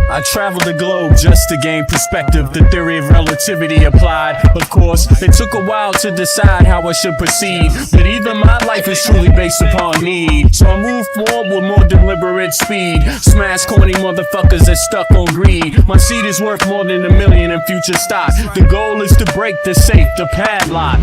[SPEAKER 2] I traveled the globe just to gain perspective. The theory of relativity applied. Of course, it took a while to decide how I should proceed, but even my life is truly based upon need. So I move forward with more deliberate speed. Smash corny motherfuckers that stuck on greed. My seed is worth more than $1 million in future stock. The goal is to break the safe, the padlock.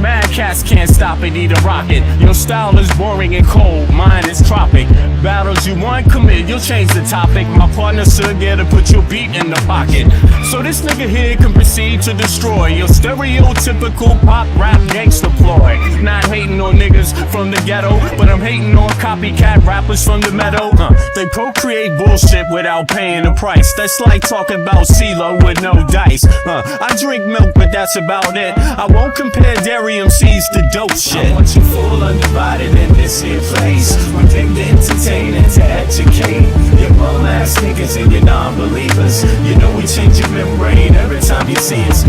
[SPEAKER 12] Mad cats can't stop it, eat a rocket. Your style is boring and cold, mine is tropic. Battles you want, commit, you'll change the topic. My partner stood there to put your beat in the pocket. So this nigga here can proceed to destroy your stereotypical pop rap gangsta ploy. Not hating on niggas from the ghetto, but I'm hating on copycat rappers from the meadow. They procreate bullshit without paying the price. That's like talking about CeeLo with no dice. I drink milk, but that's about it. I won't compare dairy MCs to dope shit. I want you full undivided in this here place. We're big to entertain and to educate. Your bum ass niggas and your non-believers. You know we change your membrane every time you see us.